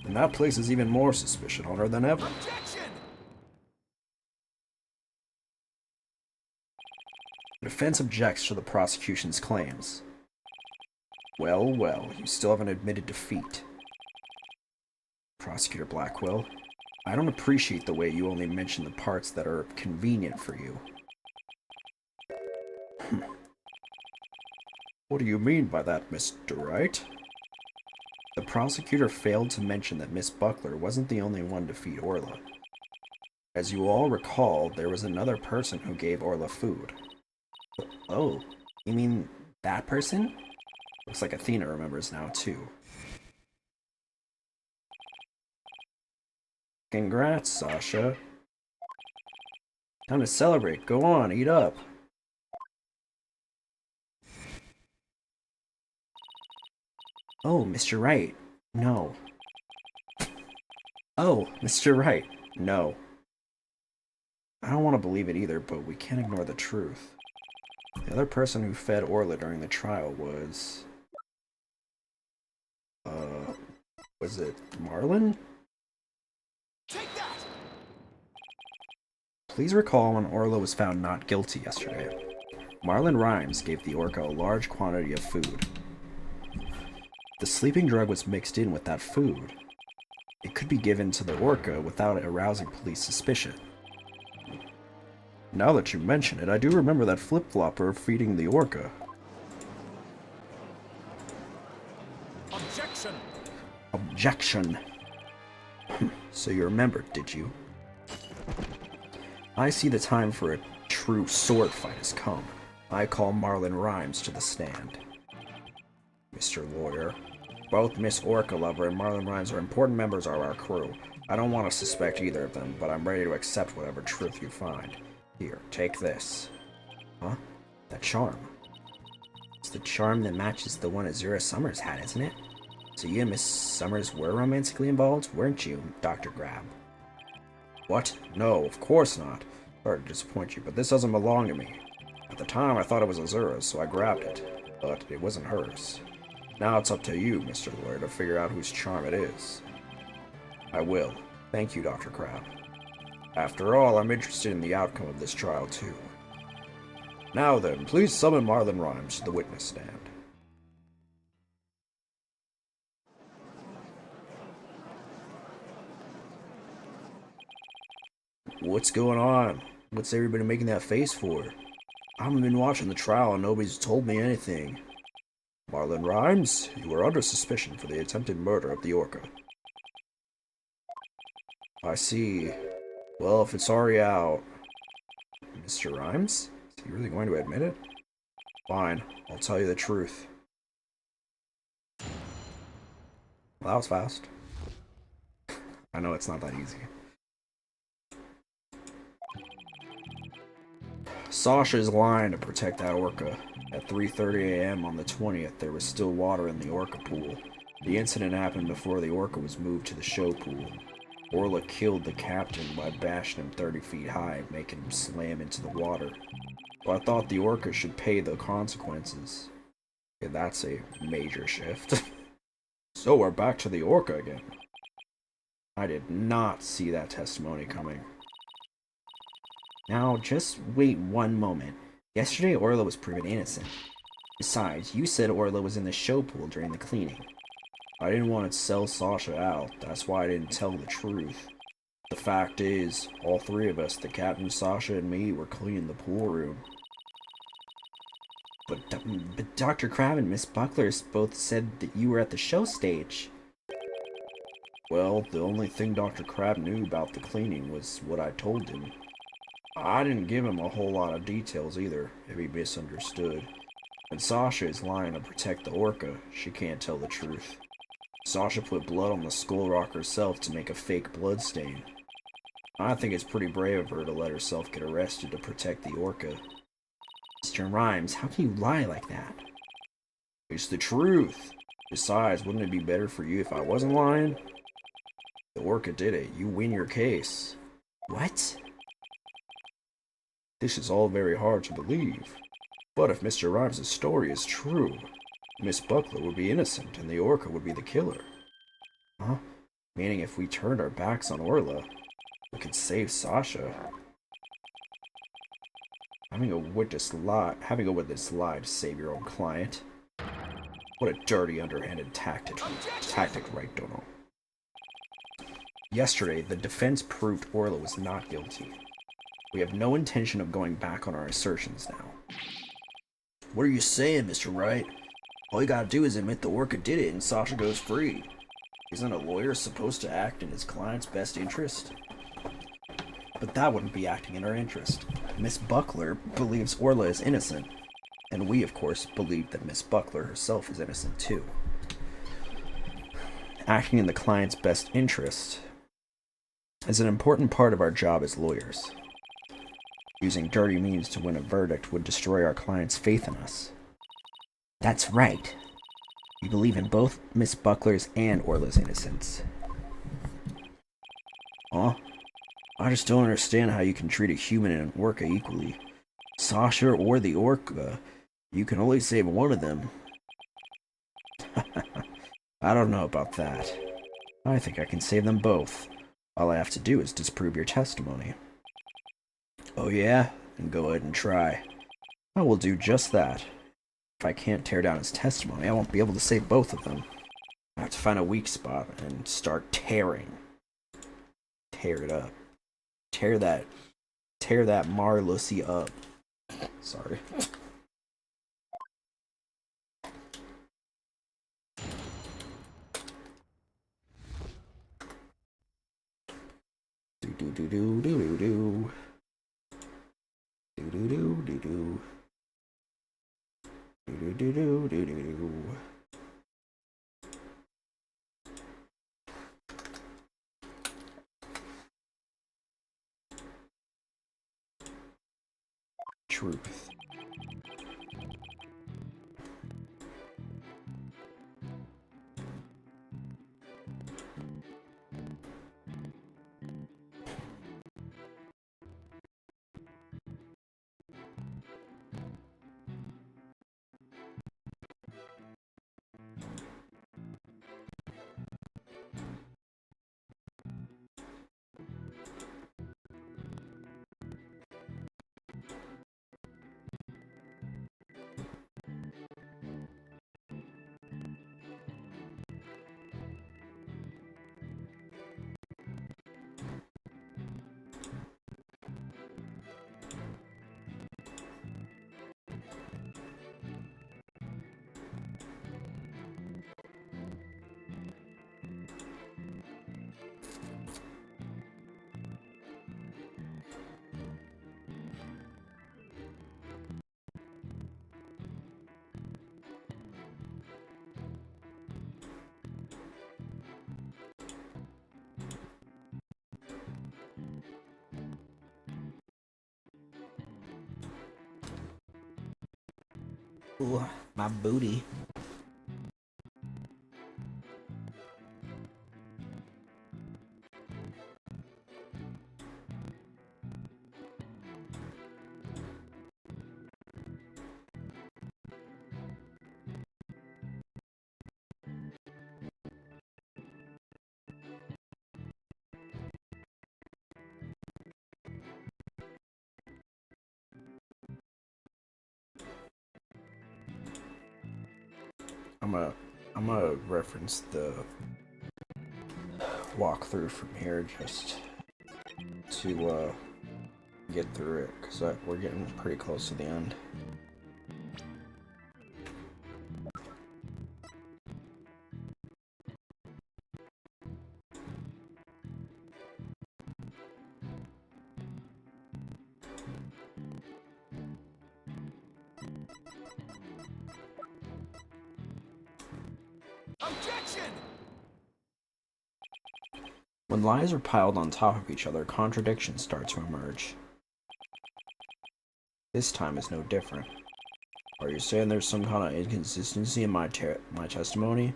and that places even more suspicion on her than ever. Objection! The defense objects to the prosecution's claims. Well, well, you still haven't admitted defeat. Prosecutor Blackwell, I don't appreciate the way you only mention the parts that are convenient for you. What do you mean by that, Mr. Wright? The prosecutor failed to mention that Miss Buckler wasn't the only one to feed Orla. As you all recall, there was another person who gave Orla food. Oh, you mean that person? Looks like Athena remembers now, too. Congrats, Sasha. Time to celebrate. Go on, eat up. Oh, Mr. Wright. No. Oh, Mr. Wright. No. I don't want to believe it either, but we can't ignore the truth. The other person who fed Orla during the trial was... was it Marlin? Take that! Please recall when Orla was found not guilty yesterday. Marlin Rhymes gave the orca a large quantity of food. The sleeping drug was mixed in with that food. It could be given to the orca without arousing police suspicion. Now that you mention it, I do remember that flip-flopper feeding the orca. Objection! Objection! So you remembered, did you? I see the time for a true sword fight has come. I call Marlin Rhymes to the stand. Mr. Lawyer, both Miss Orca Lover and Marlin Rhymes are important members of our crew. I don't want to suspect either of them, but I'm ready to accept whatever truth you find. Here, take this. Huh? That charm. It's the charm that matches the one Azura Summers had, isn't it? So you and Miss Summers were romantically involved, weren't you, Dr. Grab? What? No, of course not. Sorry to disappoint you, but this doesn't belong to me. At the time, I thought it was Azura's, so I grabbed it. But it wasn't hers. Now it's up to you, Mr. Lawyer, to figure out whose charm it is. I will. Thank you, Dr. Crab. After all, I'm interested in the outcome of this trial, too. Now then, please summon Marlin Rhymes to the witness stand. What's going on? What's everybody making that face for? I haven't been watching the trial and nobody's told me anything. Marlin Rhymes, you are under suspicion for the attempted murder of the orca. I see. Well, if it's already out... Mr. Rhymes? Is he really going to admit it? Fine, I'll tell you the truth. Well, that was fast. I know it's not that easy. Sasha's lying to protect that orca. At 3:30 a.m. on the 20th, there was still water in the orca pool. The incident happened before the orca was moved to the show pool. Orla killed the captain by bashing him 30 feet high, making him slam into the water. But I thought the orca should pay the consequences. Yeah, that's a major shift. So we're back to the orca again. I did not see that testimony coming. Now, just wait one moment. Yesterday, Orla was proven innocent. Besides, you said Orla was in the show pool during the cleaning. I didn't want to sell Sasha out, that's why I didn't tell the truth. The fact is, all three of us, the captain, Sasha, and me, were cleaning the pool room. But Dr. Crab and Miss Buckler both said that you were at the show stage. Well, the only thing Dr. Crab knew about the cleaning was what I told him. I didn't give him a whole lot of details either, if he misunderstood. And Sasha is lying to protect the orca. She can't tell the truth. Sasha put blood on the skull rock herself to make a fake blood stain. I think it's pretty brave of her to let herself get arrested to protect the orca. Mr. Rhymes, how can you lie like that? It's the truth. Besides, wouldn't it be better for you if I wasn't lying? The orca did it. You win your case. What? This is all very hard to believe. But if Mr. Rhymes' story is true, Miss Buckler would be innocent and the orca would be the killer. Huh? Meaning if we turned our backs on Orla, we could save Sasha. Having a witness lie to save your own client. What a dirty, underhanded tactic, right, Dono? Yesterday, the defense proved Orla was not guilty. We have no intention of going back on our assertions now. What are you saying, Mr. Wright? All you gotta do is admit the orca did it and Sasha goes free. Isn't a lawyer supposed to act in his client's best interest? But that wouldn't be acting in our interest. Miss Buckler believes Orla is innocent, and we, of course, believe that Miss Buckler herself is innocent too. Acting in the client's best interest is an important part of our job as lawyers. Using dirty means to win a verdict would destroy our client's faith in us. That's right. We believe in both Miss Buckler's and Orla's innocence. Huh? I just don't understand how you can treat a human and an orca equally. Sasha or the orca, you can only save one of them. I don't know about that. I think I can save them both. All I have to do is disprove your testimony. Oh yeah? Then go ahead and try. I will do just that. If I can't tear down his testimony, I won't be able to save both of them. I have to find a weak spot and start tearing. Tear it up. Tear that Marlussy up. Sorry. Do do do do do do do. Do do do do do. Do do do do do do. Truth. Ooh, my booty. I'm gonna reference the walkthrough from here just to get through it, because we're getting pretty close to the end. Objection! When lies are piled on top of each other, contradictions start to emerge. This time is no different. Are you saying there's some kind of inconsistency in my testimony?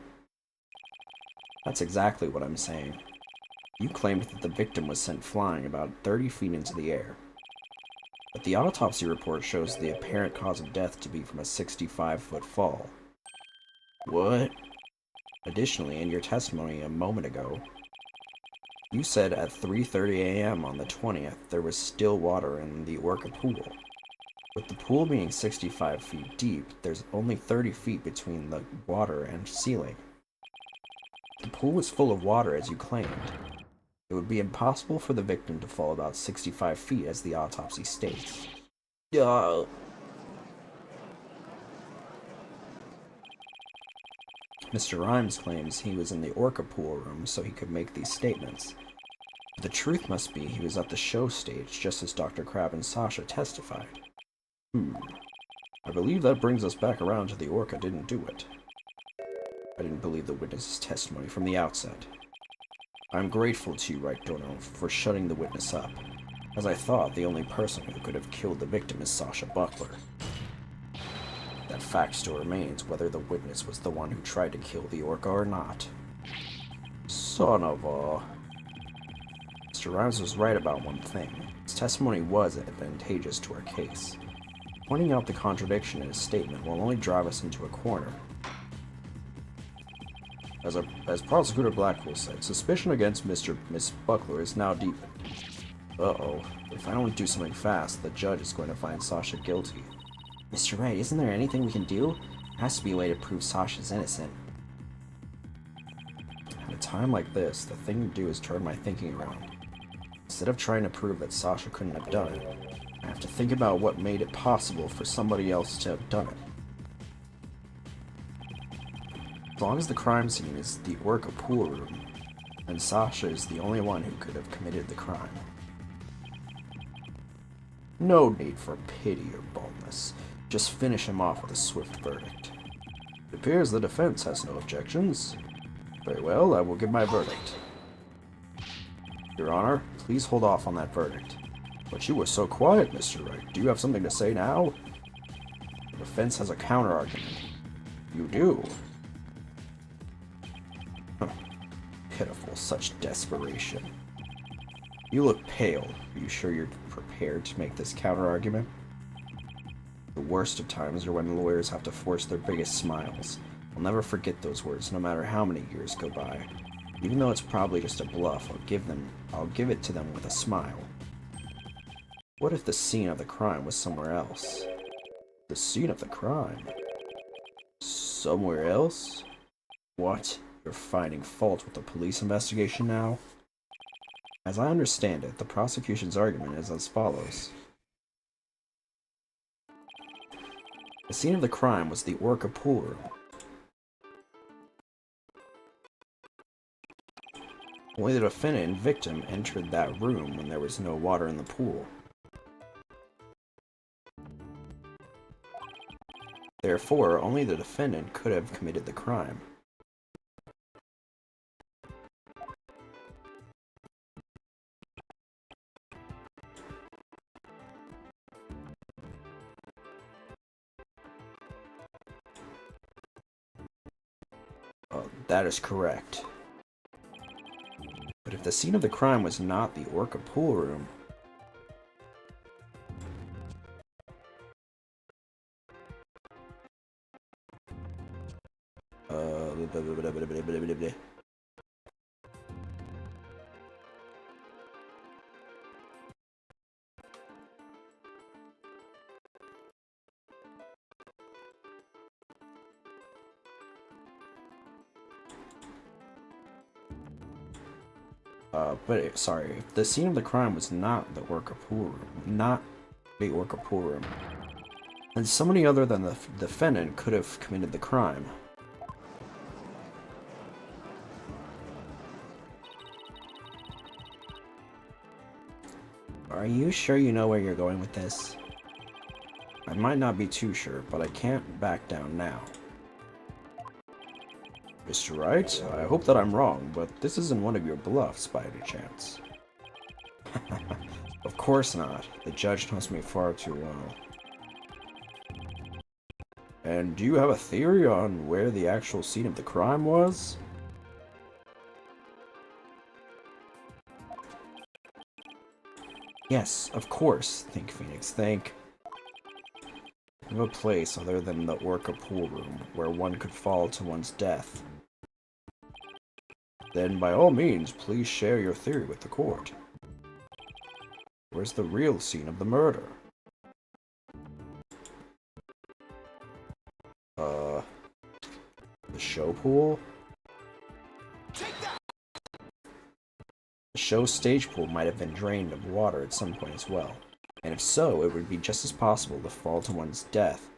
That's exactly what I'm saying. You claimed that the victim was sent flying about 30 feet into the air. But the autopsy report shows the apparent cause of death to be from a 65-foot fall. What? Additionally, in your testimony a moment ago, you said at 3:30 a.m. on the 20th there was still water in the Orca pool. With the pool being 65 feet deep, there's only 30 feet between the water and ceiling. The pool was full of water as you claimed. It would be impossible for the victim to fall about 65 feet as the autopsy states. Mr. Rhymes claims he was in the Orca pool room so he could make these statements. But the truth must be he was at the show stage just as Dr. Crab and Sasha testified. I believe that brings us back around to the Orca didn't do it. I didn't believe the witness's testimony from the outset. I'm grateful to you, Right Dono, for shutting the witness up, as I thought the only person who could have killed the victim is Sasha Butler. That fact still remains whether the witness was the one who tried to kill the Orca or not. Son of a... Mr. Rhymes was right about one thing. His testimony was advantageous to our case. Pointing out the contradiction in his statement will only drive us into a corner. As Prosecutor Blackwell said, suspicion against Miss Buckler is now deepened. Uh-oh. If I don't do something fast, the judge is going to find Sasha guilty. Mr. Wright, isn't there anything we can do? There has to be a way to prove Sasha's innocent. At a time like this, the thing to do is turn my thinking around. Instead of trying to prove that Sasha couldn't have done it, I have to think about what made it possible for somebody else to have done it. As long as the crime scene is the Orca pool room, then Sasha is the only one who could have committed the crime. No need for pity or boldness. Just finish him off with a swift verdict. It appears the defense has no objections. Very well, I will give my verdict. Your Honor, please hold off on that verdict. But you were so quiet, Mr. Wright. Do you have something to say now? The defense has a counter-argument. You do? Pitiful, such desperation. You look pale. Are you sure you're prepared to make this counter-argument? The worst of times are when lawyers have to force their biggest smiles. I'll never forget those words, no matter how many years go by. Even though it's probably just a bluff, I'll give it to them with a smile. What if the scene of the crime was somewhere else? The scene of the crime? Somewhere else? What? You're finding fault with the police investigation now? As I understand it, the prosecution's argument is as follows. The scene of the crime was the Orca pool room. Only the defendant and victim entered that room when there was no water in the pool. Therefore, only the defendant could have committed the crime. That is correct. But if the scene of the crime was not the Orca pool room, sorry, if the scene of the crime was not the Orca pool room, then somebody other than the defendant could have committed the crime. Are you sure you know where you're going with this? I might not be too sure, but I can't back down now. Mr. Wright, I hope that I'm wrong, but this isn't one of your bluffs by any chance. Of course not. The judge knows me far too well. And do you have a theory on where the actual scene of the crime was? Yes, of course. Think, Phoenix, think. Of a place other than the Orca pool room where one could fall to one's death. Then by all means, please share your theory with the court. Where's the real scene of the murder? The show pool? The show stage pool might have been drained of water at some point as well. And if so, it would be just as possible to fall to one's death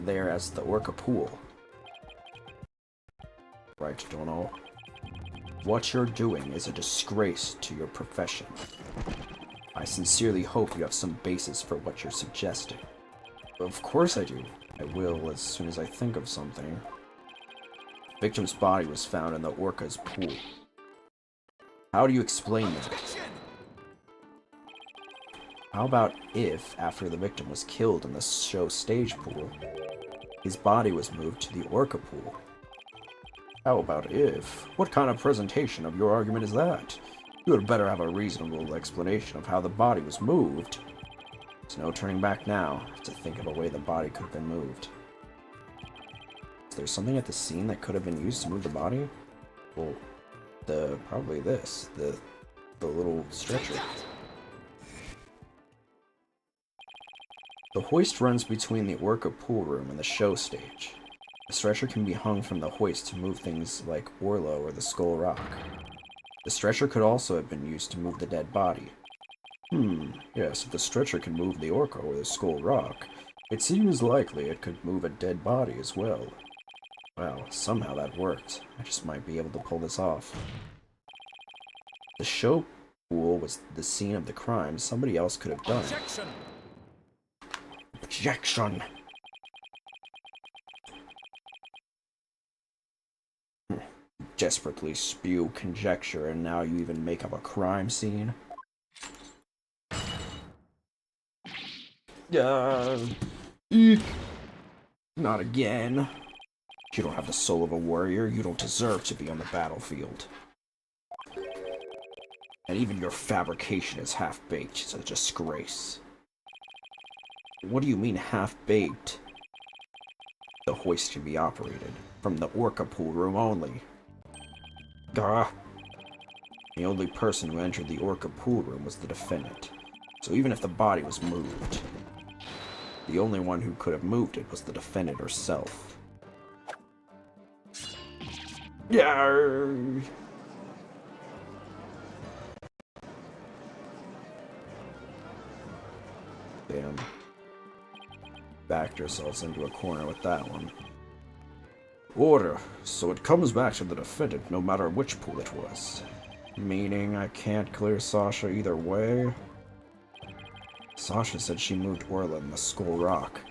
there as the Orca pool. Right, Dono? What you're doing is a disgrace to your profession. I sincerely hope you have some basis for what you're suggesting. Of course I do. I will as soon as I think of something. The victim's body was found in the Orca's pool. How do you explain that? How about if, after the victim was killed in the show stage pool, his body was moved to the Orca pool? How about if? What kind of presentation of your argument is that? You had better have a reasonable explanation of how the body was moved. There's no turning back now to think of a way the body could have been moved. Is there something at the scene that could have been used to move the body? Well, probably this. The little stretcher. The hoist runs between the Orca pool room and the show stage. The stretcher can be hung from the hoist to move things like Orlo or the Skull Rock. The stretcher could also have been used to move the dead body. Yes, if the stretcher can move the Orca or the Skull Rock, it seems likely it could move a dead body as well. Well, somehow that worked. I just might be able to pull this off. The show pool was the scene of the crime. Somebody else could have done it. Objection! Desperately spew conjecture, and now you even make up a crime scene? Eek! Not again. You don't have the soul of a warrior. You don't deserve to be on the battlefield. And even your fabrication is half-baked. It's a disgrace. What do you mean half-baked? The hoist can be operated from the Orca pool room only. Gah! The only person who entered the Orca pool room was the defendant. So even if the body was moved, the only one who could have moved it was the defendant herself. Yeah. Damn. Backed ourselves into a corner with that one. Order. So it comes back to the defendant no matter which pool it was. Meaning I can't clear Sasha either way? Sasha said she moved Orla in the Skull Rock.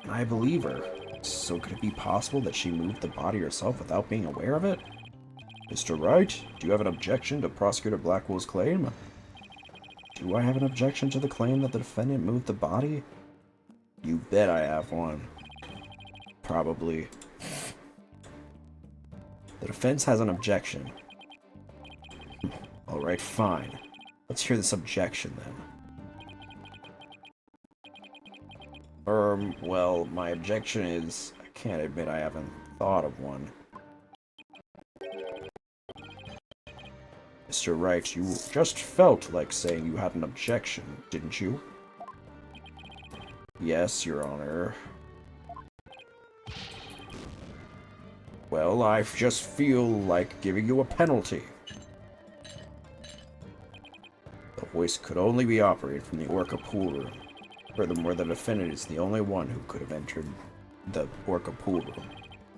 And I believe her. So could it be possible that she moved the body herself without being aware of it? Mr. Wright, do you have an objection to Prosecutor Blackwell's claim? Do I have an objection to the claim that the defendant moved the body? You bet I have one. Probably. The defense has an objection. Alright, fine. Let's hear this objection then. Well, my objection is, I can't admit I haven't thought of one. Mr. Wright, you just felt like saying you had an objection, didn't you? Yes, Your Honor. Well, I just feel like giving you a penalty. The hoist could only be operated from the Orca pool room. Furthermore, the defendant is the only one who could have entered the Orca pool room.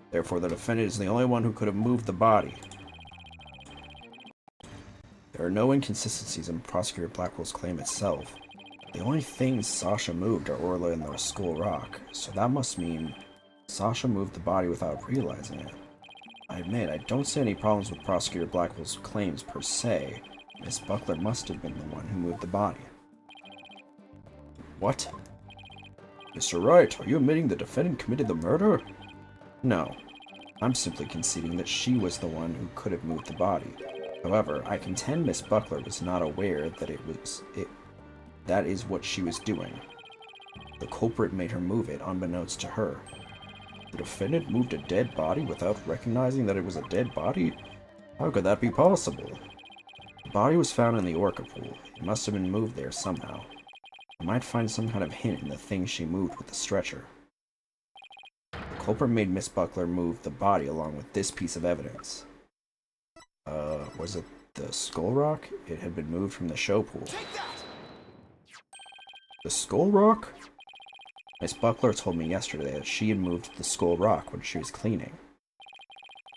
Therefore, the defendant is the only one who could have moved the body. There are no inconsistencies in Prosecutor Blackwell's claim itself. The only things Sasha moved are Orla and the Skull Rock, so that must mean Sasha moved the body without realizing it. I admit, I don't see any problems with Prosecutor Blackwell's claims per se. Miss Buckler must have been the one who moved the body. What? Mr. Wright, are you admitting the defendant committed the murder? No. I'm simply conceding that she was the one who could have moved the body. However, I contend Miss Buckler was not aware that that is what she was doing. The culprit made her move it unbeknownst to her. The defendant moved a dead body without recognizing that it was a dead body? How could that be possible? The body was found in the orca pool. It must have been moved there somehow. I might find some kind of hint in the thing she moved with the stretcher. The culprit made Miss Buckler move the body along with this piece of evidence. Was it the skull rock? It had been moved from the show pool. The skull rock? Miss Buckler told me yesterday that she had moved the skull rock when she was cleaning.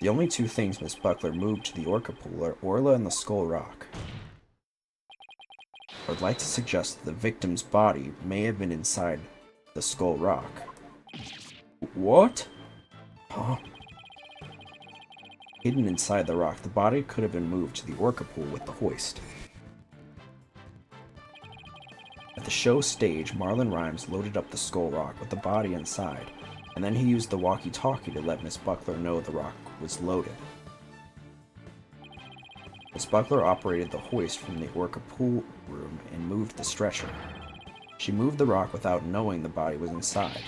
The only two things Miss Buckler moved to the orca pool are Orla and the skull rock. I would like to suggest that the victim's body may have been inside the skull rock. What? Huh? Hidden inside the rock, the body could have been moved to the orca pool with the hoist. At the show stage, Marlon Rhymes loaded up the skull rock with the body inside, and then he used the walkie-talkie to let Miss Buckler know the rock was loaded. Miss Buckler operated the hoist from the orca pool room and moved the stretcher. She moved the rock without knowing the body was inside.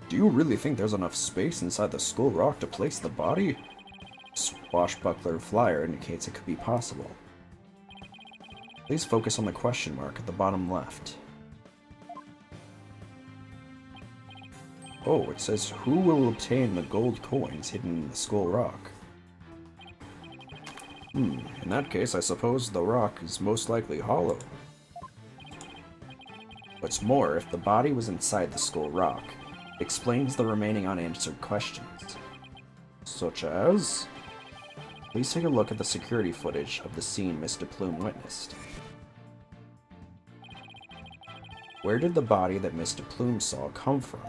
Do you really think there's enough space inside the skull rock to place the body? Swashbuckler flyer indicates it could be possible. Please focus on the question mark at the bottom left. Oh, it says, who will obtain the gold coins hidden in the skull rock? In that case, I suppose the rock is most likely hollow. What's more, if the body was inside the skull rock, it explains the remaining unanswered questions. Such as? Please take a look at the security footage of the scene Miss DePlume witnessed. Where did the body that Miss DePlume saw come from?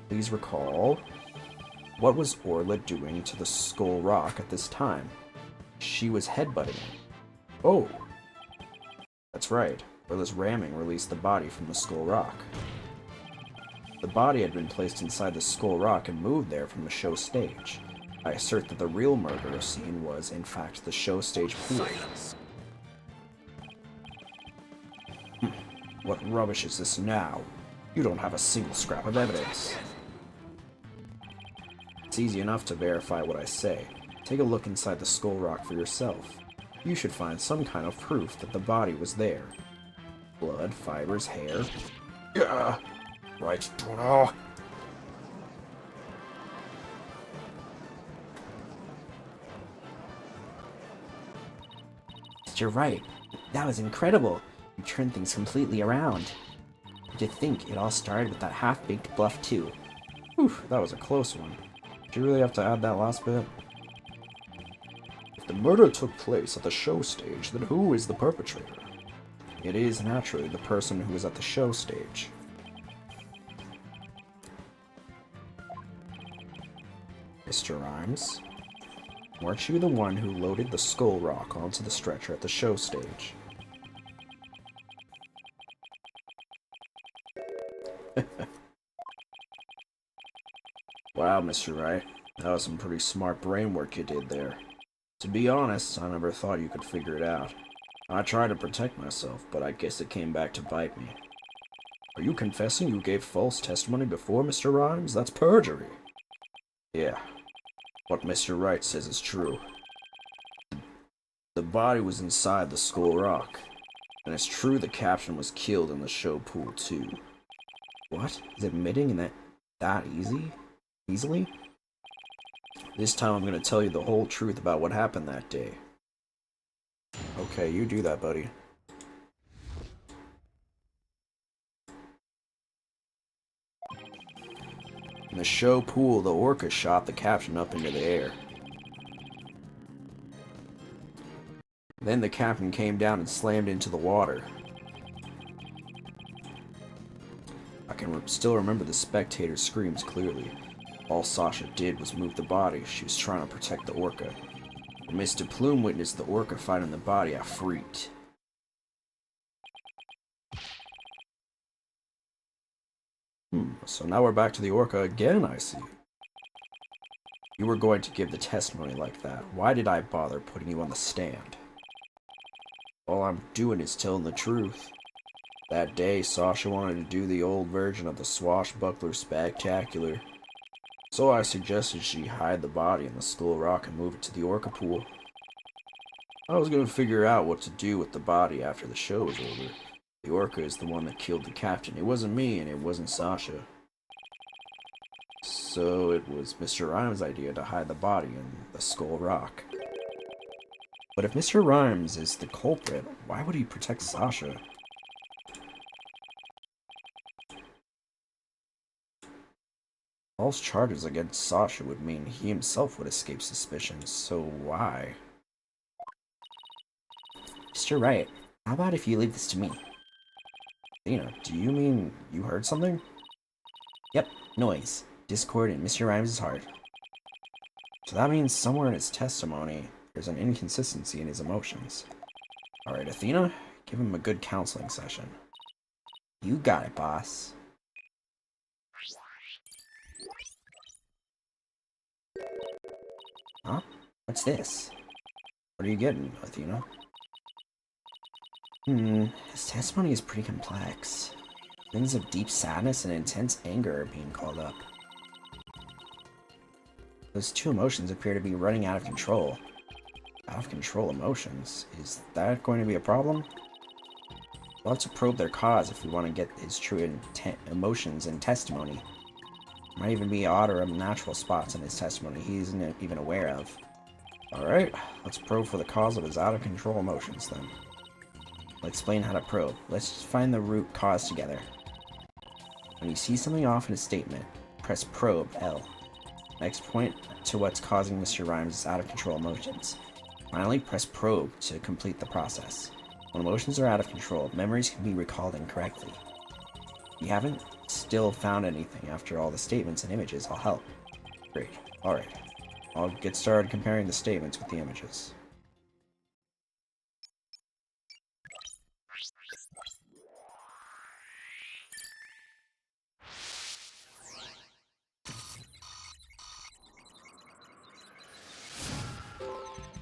Please recall, what was Orla doing to the skull rock at this time? She was headbutting it. Oh! That's right, Orla's ramming released the body from the skull rock. The body had been placed inside the skull rock and moved there from the show stage. I assert that the real murder scene was, in fact, the show stage pool. Silence. What rubbish is this now? You don't have a single scrap of evidence. It's easy enough to verify what I say. Take a look inside the skull rock for yourself. You should find some kind of proof that the body was there. Blood, fibers, hair. Yeah, right, Donna. You're right. That was incredible. You turned things completely around. To think it all started with that half-baked bluff too. Whew, that was a close one. Did you really have to add that last bit? If the murder took place at the show stage, then who is the perpetrator? It is naturally the person who is at the show stage. Mr. Rhymes, weren't you the one who loaded the skull rock onto the stretcher at the show stage? Wow, Mr. Wright, that was some pretty smart brain work you did there. To be honest, I never thought you could figure it out. I tried to protect myself, but I guess it came back to bite me. Are you confessing you gave false testimony before, Mr. Rhymes? That's perjury. Yeah, what Mr. Wright says is true. The body was inside the skull rock, and it's true the captain was killed in the show pool too. What? Is admitting that easily? This time I'm gonna tell you the whole truth about what happened that day. Okay, you do that, buddy. In the show pool, the orca shot the captain up into the air. Then the captain came down and slammed into the water. A can still remember the spectator's screams clearly. All Sasha did was move the body. She was trying to protect the orca. When Mr. Plume witnessed the orca finding the body, I freaked. So now we're back to the orca again, I see. You were going to give the testimony like that. Why did I bother putting you on the stand? All I'm doing is telling the truth. That day, Sasha wanted to do the old version of the swashbuckler spectacular. So I suggested she hide the body in the Skull Rock and move it to the orca pool. I was going to figure out what to do with the body after the show was over. The orca is the one that killed the captain. It wasn't me, and it wasn't Sasha. So it was Mr. Rhymes' idea to hide the body in the Skull Rock. But if Mr. Rhymes is the culprit, why would he protect Sasha? False charges against Sasha would mean he himself would escape suspicion, so why? Mr. Wright, how about if you leave this to me? Dana, do you mean you heard something? Yep, noise, discord in Mr. Rhymes' heart. So that means somewhere in his testimony, there's an inconsistency in his emotions. Alright, Athena, give him a good counseling session. You got it, boss. Huh? What's this? What are you getting, Athena? His testimony is pretty complex. Feelings of deep sadness and intense anger are being called up. Those two emotions appear to be running out of control. Out of control emotions? Is that going to be a problem? We'll have to probe their cause if we want to get his true emotions and testimony. Might even be odd or unnatural spots in his testimony he isn't even aware of. Alright, let's probe for the cause of his out-of-control emotions then. I'll explain how to probe. Let's find the root cause together. When you see something off in a statement, press probe, L. Next, point to what's causing Mr. Rhymes' out-of-control emotions. Finally, press probe to complete the process. When emotions are out of control, memories can be recalled incorrectly. If you haven't still found anything after all the statements and images, I'll help. Great. Alright. I'll get started comparing the statements with the images.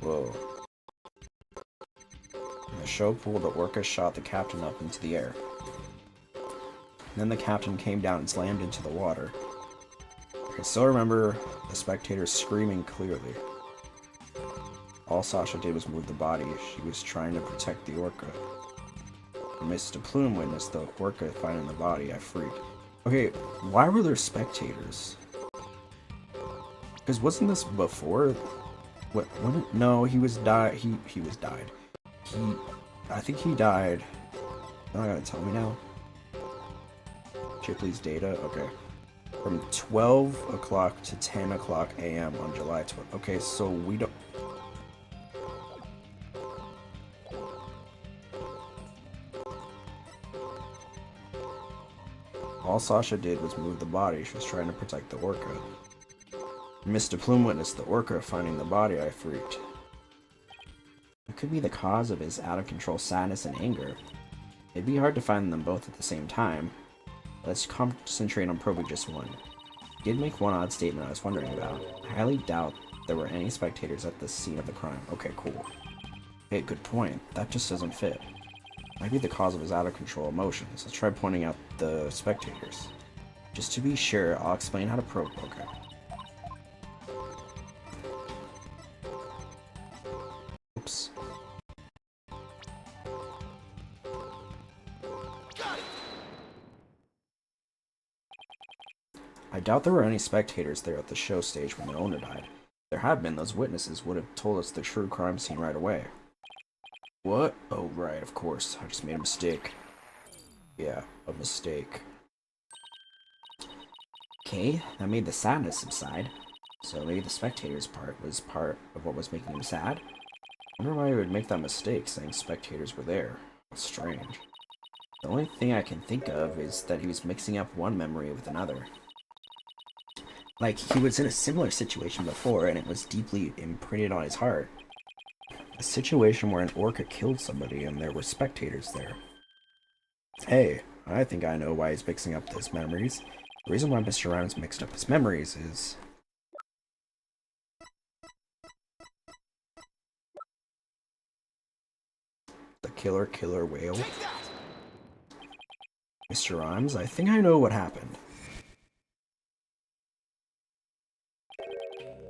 Whoa. In the show pool, the orca shot the captain up into the air. Then the captain came down and slammed into the water. I can still remember the spectators screaming clearly. All Sasha did was move the body. She was trying to protect the orca. When Mr. Plume witnessed the orca finding the body, I freaked. Okay, why were there spectators? Because wasn't this before? No, he was died. He was died. I think he died. You're not gonna tell me now. Chipley's data. Okay. From 12 o'clock to 10 o'clock a.m. on July 12th. Okay, so we don't. All Sasha did was move the body. She was trying to protect the orca. Mr. Plume witnessed the orca finding the body. I freaked. It could be the cause of his out-of-control sadness and anger. It'd be hard to find them both at the same time. Let's concentrate on probing just one. He did make one odd statement I was wondering about. I highly doubt there were any spectators at the scene of the crime. Okay, cool. Hey, good point. That just doesn't fit. Might be the cause of his out-of-control emotions. Let's try pointing out the spectators. Just to be sure, I'll explain how to probe. Okay. Oops. I doubt there were any spectators there at the show stage when the owner died. If there had been, those witnesses would have told us the true crime scene right away. What? Oh, right, of course. I just made a mistake. Yeah, a mistake. Okay, that made the sadness subside. So maybe the spectator's part was part of what was making him sad? I wonder why he would make that mistake, saying spectators were there. That's strange. The only thing I can think of is that he was mixing up one memory with another. Like, he was in a similar situation before, and it was deeply imprinted on his heart. A situation where an orca killed somebody and there were spectators there. Hey, I think I know why he's mixing up his memories. The reason why Mr. Rhymes mixed up his memories is... the killer whale. Mr. Rhymes, I think I know what happened.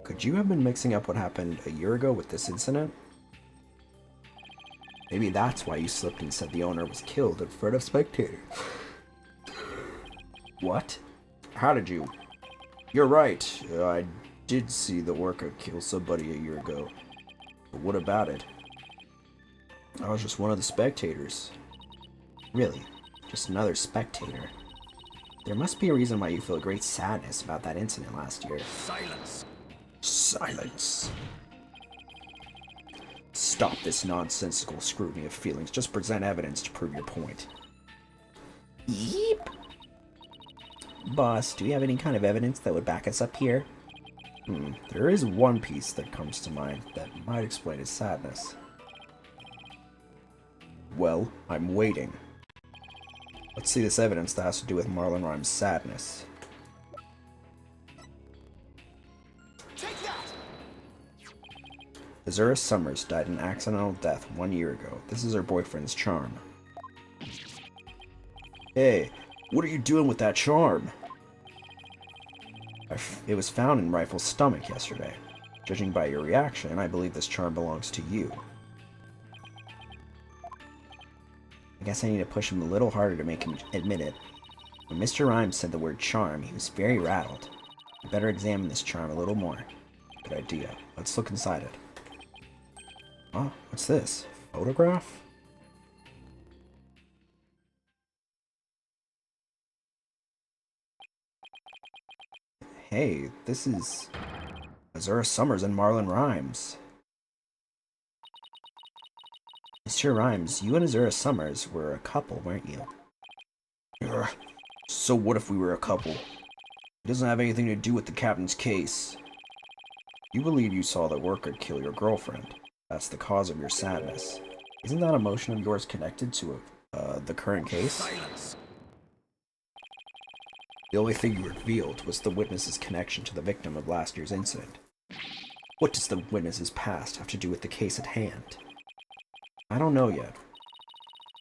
Could you have been mixing up what happened a year ago with this incident? Maybe that's why you slipped and said the owner was killed in front of spectators. What? How did you? You're right. I did see the orca kill somebody a year ago. But what about it? I was just one of the spectators. Really? Just another spectator? There must be a reason why you feel great sadness about that incident last year. Silence. Silence. Stop this nonsensical scrutiny of feelings. Just present evidence to prove your point. Yeep. Boss, do we have any kind of evidence that would back us up here? There is one piece that comes to mind that might explain his sadness. Well, I'm waiting. Let's see this evidence that has to do with Marlon Rhymes' sadness. Take that. Azura Summers died an accidental death 1 year ago. This is her boyfriend's charm. Hey, what are you doing with that charm? It was found in Rifle's stomach yesterday. Judging by your reaction, I believe this charm belongs to you. I guess I need to push him a little harder to make him admit it. When Mr. Rhymes said the word charm, he was very rattled. I better examine this charm a little more. Good idea. Let's look inside it. Oh, what's this? Photograph? Hey, this is Azura Summers and Marlon Rhymes. Mr. Rhymes, you and Azura Summers were a couple, weren't you? So what if we were a couple? It doesn't have anything to do with the captain's case. You believe you saw the worker kill your girlfriend. That's the cause of your sadness. Isn't that emotion of yours connected to the current case? Silence. The only thing you revealed was the witness's connection to the victim of last year's incident. What does the witness's past have to do with the case at hand? I don't know yet.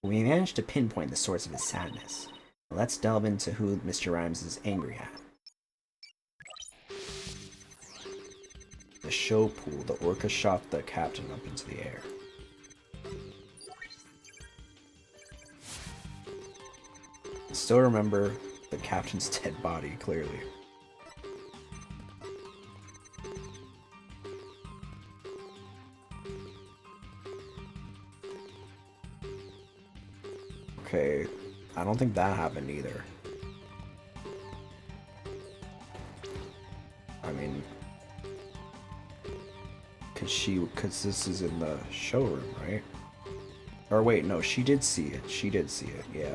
We managed to pinpoint the source of his sadness. Let's delve into who Mr. Rhymes is angry at. The show pool, the orca shot the captain up into the air. I still remember the captain's dead body clearly. Okay, I don't think that happened either. I mean, cause this is in the showroom, right? Or wait, no, she did see it. She did see it, yeah.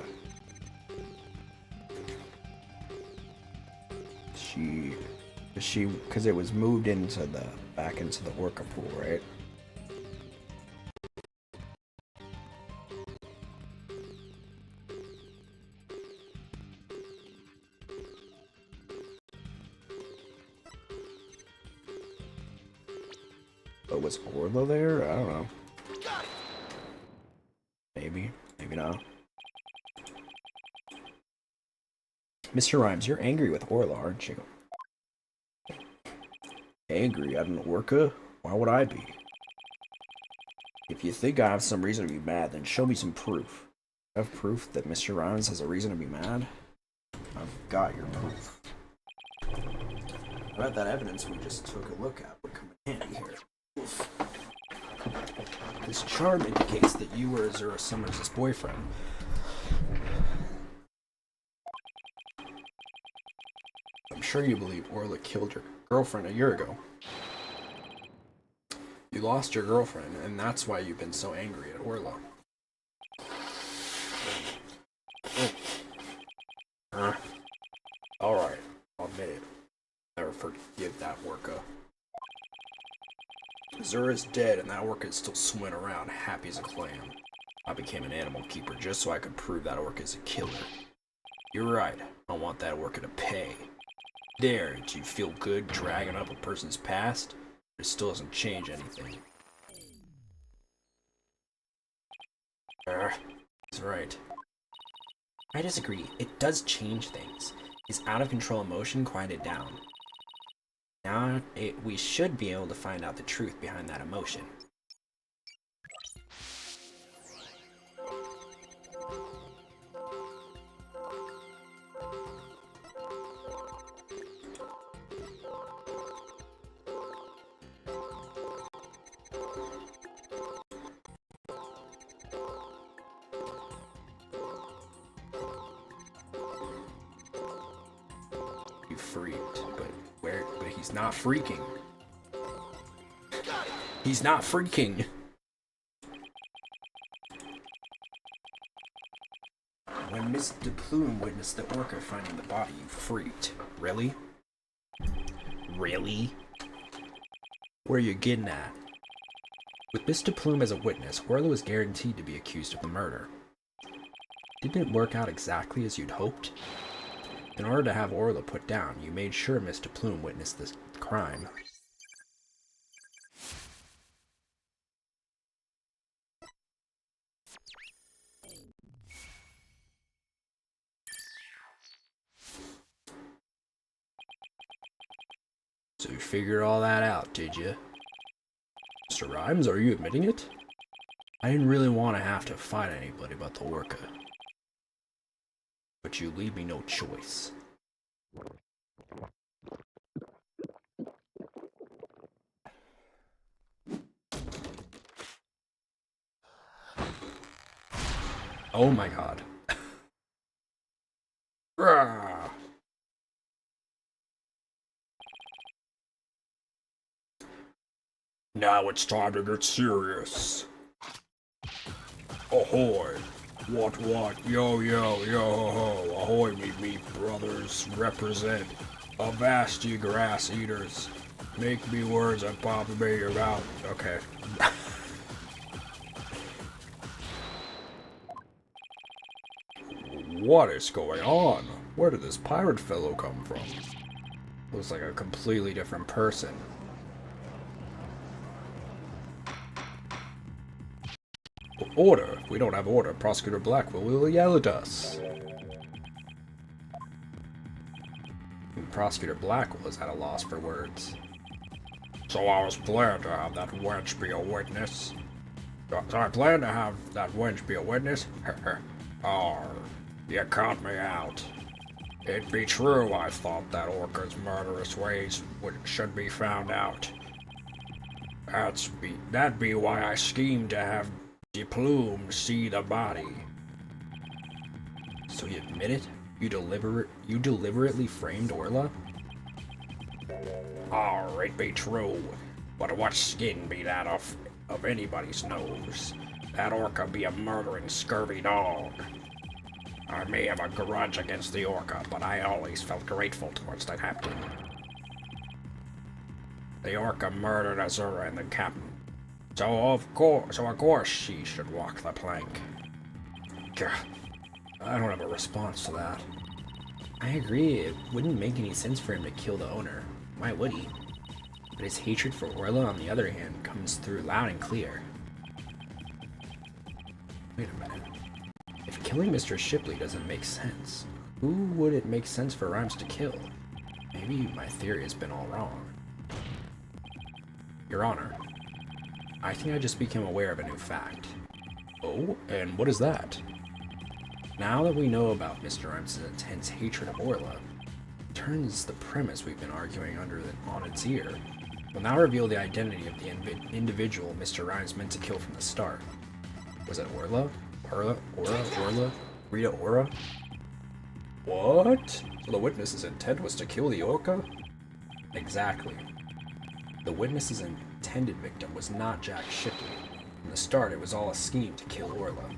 Cause it was moved into back into the orca pool, right? But was Orla there? I don't know. Maybe. Maybe not. Mr. Rhymes, you're angry with Orla, aren't you? Angry at an orca? Why would I be? If you think I have some reason to be mad, then show me some proof. You have proof that Mr. Rhymes has a reason to be mad? I've got your proof. I bet that evidence we just took a look at would come in handy here. Oof. This charm indicates that you were Azura Summers' boyfriend. I'm sure you believe Orla killed your girlfriend a year ago. You lost your girlfriend, and that's why you've been so angry at Orla. Zura's dead and that orca is still swimming around, happy as a clam. I became an animal keeper just so I could prove that orca is a killer. You're right, I want that orca to pay. There, do you feel good dragging up a person's past? But it still doesn't change anything. He's right. I disagree. It does change things. His out-of-control emotion quieted down. Now we should be able to find out the truth behind that emotion. You freaked, but he's not freaking. He's not freaking. When Mr. Plume witnessed the orca finding the body, you freaked. Really? Really? Where are you getting at? With Mr. Plume as a witness, Orla was guaranteed to be accused of the murder. Didn't it work out exactly as you'd hoped? In order to have Orla put down, you made sure Mr. Plume witnessed this crime. So you figured all that out, did you? Mr. Rhymes, are you admitting it? I didn't really want to have to fight anybody but the orca. But you leave me no choice. Oh my god. Rah! Now it's time to get serious. Ahoy! What, yo, yo, yo, ho, ho. Ahoy, me, brothers, represent. Avast ye grass eaters. Make me words that pop me your mouth. Okay. What is going on? Where did this pirate fellow come from? Looks like a completely different person. Order. If we don't have order, Prosecutor Blackwell will yell at us. Prosecutor Blackwell is at a loss for words. So I was glad to have that wench be a witness. Oh, you caught me out. It be true I thought that orca's murderous ways should be found out. That'd be why I schemed to have the Plume see the body. So you admit it? You deliberately framed Orla? Oh, it be true. But what skin be that of anybody's nose? That orca be a murdering, scurvy dog. I may have a grudge against the orca, but I always felt grateful towards the captain. The orca murdered Azura and the captain. So of course she should walk the plank. Gah, I don't have a response to that. I agree, it wouldn't make any sense for him to kill the owner. Why would he? But his hatred for Orla, on the other hand, comes through loud and clear. Wait a minute. If killing Mr. Shipley doesn't make sense, who would it make sense for Rhymes to kill? Maybe my theory has been all wrong. Your Honor, I think I just became aware of a new fact. Oh, and what is that? Now that we know about Mr. Rhymes' intense hatred of Orla, it turns the premise we've been arguing on its ear. We'll now reveal the identity of the individual Mr. Rhymes meant to kill from the start. Was it Orla? Orla? Rita Ora? What? So the witness's intent was to kill the orca? Exactly. The witness's intended victim was not Jack Shipley. From the start, it was all a scheme to kill Orla.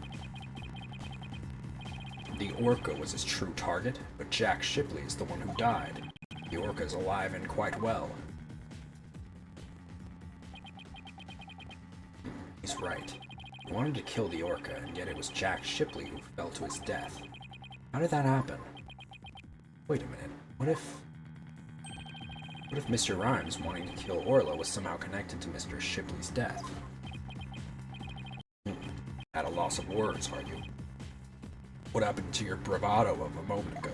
The orca was his true target, but Jack Shipley is the one who died. The orca is alive and quite well. He's right. He wanted to kill the orca, and yet it was Jack Shipley who fell to his death. How did that happen? Wait a minute. What if Mr. Rhymes wanting to kill Orla was somehow connected to Mr. Shipley's death? At a loss of words, are you? What happened to your bravado of a moment ago?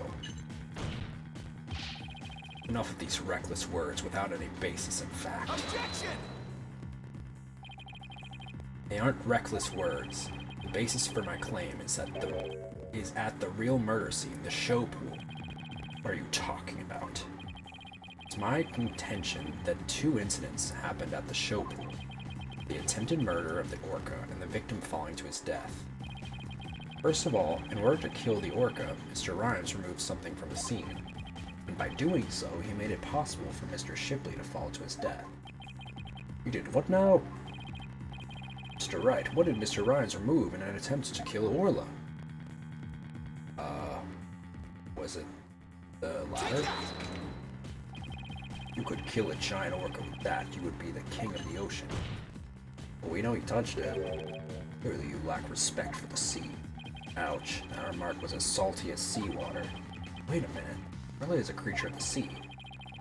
Enough of these reckless words without any basis in fact. Objection! They aren't reckless words. The basis for my claim is at the real murder scene, the show pool. What are you talking about? It's my contention that 2 incidents happened at the show pool. The attempted murder of the orca and the victim falling to his death. First of all, in order to kill the orca, Mr. Rhymes removed something from the scene. And by doing so, he made it possible for Mr. Shipley to fall to his death. You did what now? Mr. Wright, what did Mr. Rhymes remove in an attempt to kill Orla? Was it the latter? You could kill a giant orca with that, you would be the king of the ocean. Well, we know he touched it. Clearly you lack respect for the sea. Ouch, that remark was as salty as seawater. Wait a minute, Orla is a creature of the sea.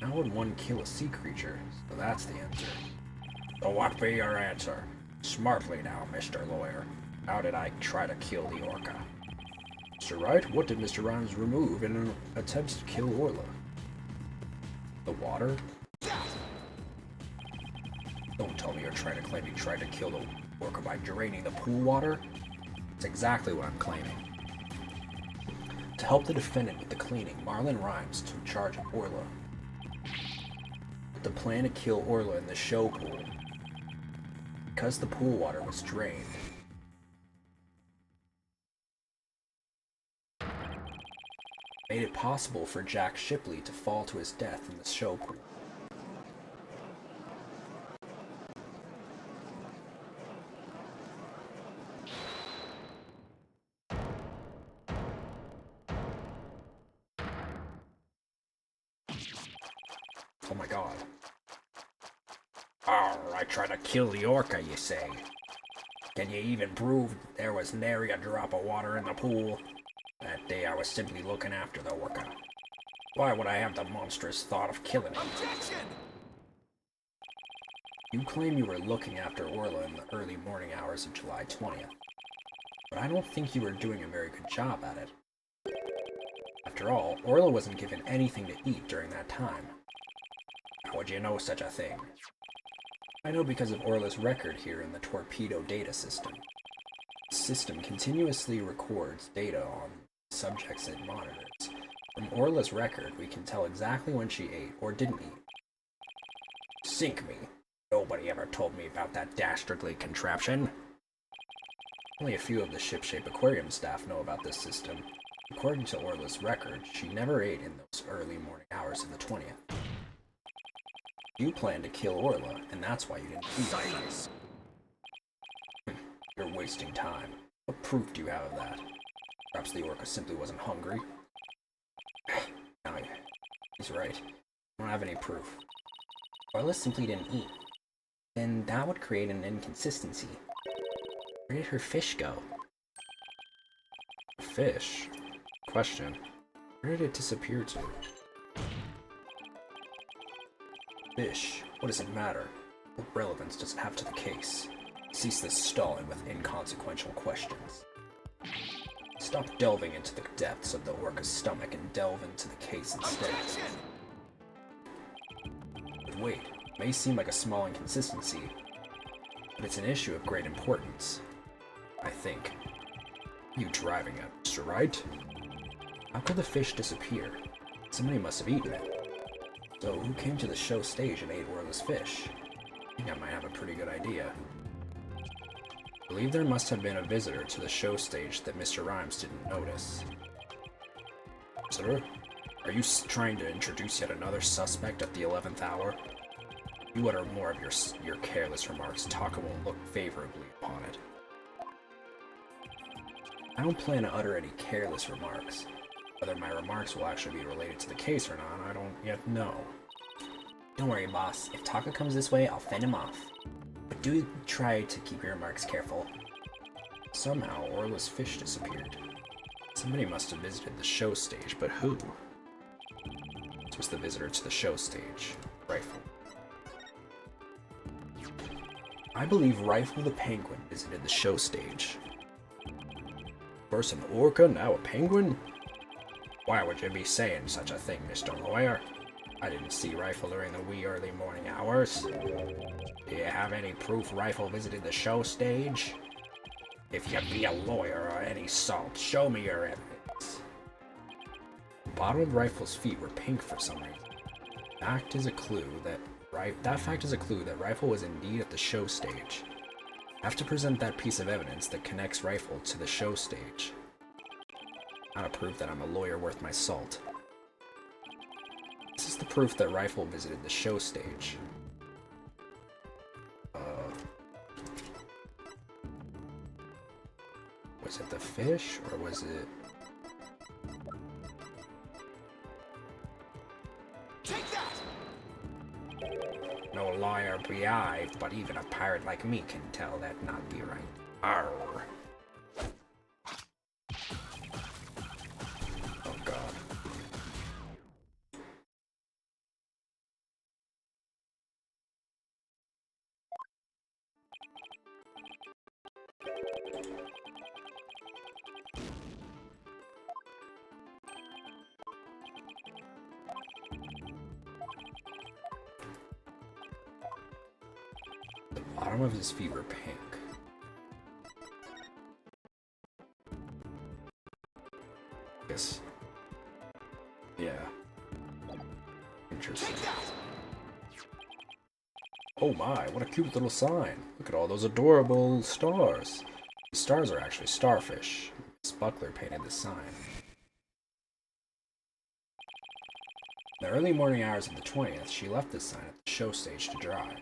How would one kill a sea creature? So that's the answer. So what be your answer? Smartly now, Mr. Lawyer. How did I try to kill the orca? Mr. Wright, what did Mr. Rhymes remove in an attempt to kill Orla? The water? Don't tell me you're trying to claim you tried to kill the orca by draining the pool water? That's exactly what I'm claiming. To help the defendant with the cleaning, Marlon Rhymes took charge of Orla. With the plan to kill Orla in the show pool, because the pool water was drained, made it possible for Jack Shipley to fall to his death in the show pool. Oh my god. Oh, I tried to kill the orca, you say? Can you even prove there was nary a drop of water in the pool? That day I was simply looking after the orca. Why would I have the monstrous thought of killing it? Objection! You claim you were looking after Orla in the early morning hours of July 20th. But I don't think you were doing a very good job at it. After all, Orla wasn't given anything to eat during that time. How would you know such a thing? I know because of Orla's record here in the torpedo data system. The system continuously records data on subjects it monitors. From Orla's record, we can tell exactly when she ate or didn't eat. Sink me. Nobody ever told me about that dastardly contraption. Only a few of the shipshape aquarium staff know about this system. According to Orla's record, she never ate in those early morning hours of the 20th. You planned to kill Orla, and that's why you didn't eat. Silence! You're wasting time. What proof do you have of that? Perhaps the orca simply wasn't hungry. No, he's right. I don't have any proof. Orla simply didn't eat. Then that would create an inconsistency. Where did her fish go? Fish? Question. Where did it disappear to? Fish. What does it matter? What relevance does it have to the case? Cease this stalling with inconsequential questions. Stop delving into the depths of the orca's stomach and delve into the case instead. Objection! But wait, it may seem like a small inconsistency, but it's an issue of great importance. I think. What are you driving at, Mr. Wright? How could the fish disappear? Somebody must have eaten it. So who came to the show stage and ate Orla's fish? I think I might have a pretty good idea. I believe there must have been a visitor to the show stage that Mr. Rhymes didn't notice. Visitor? Are you trying to introduce yet another suspect at the 11th hour? If you utter more of your careless remarks, Taka won't look favorably upon it. I don't plan to utter any careless remarks. Whether my remarks will actually be related to the case or not, I don't yet know. Don't worry, boss. If Taka comes this way, I'll fend him off. But do try to keep your remarks careful. Somehow, Orla's fish disappeared. Somebody must have visited the show stage, but who? This was the visitor to the show stage. Rifle. I believe Rifle the Penguin visited the show stage. First an orca, now a penguin? Why would you be saying such a thing, Mr. Lawyer? I didn't see Rifle during the wee early morning hours. Do you have any proof Rifle visited the show stage? If you be a lawyer or any salt, show me your evidence. The bottom of Rifle's feet were pink for some reason. That fact is a clue that Rifle was indeed at the show stage. I have to present that piece of evidence that connects Rifle to the show stage. Not a proof that I'm a lawyer worth my salt. This is the proof that Rifle visited the show stage. Was it the fish, or was it... Take that! No lawyer be I, but even a pirate like me can tell that not be right. Arr. Oh god. The bottom of his feet were pink. Yes. Yeah. Interesting. Oh my, what a cute little sign. Look at all those adorable stars. The stars are actually starfish. Miss Buckler painted the sign. In the early morning hours of the 20th, she left this sign at the show stage to dry.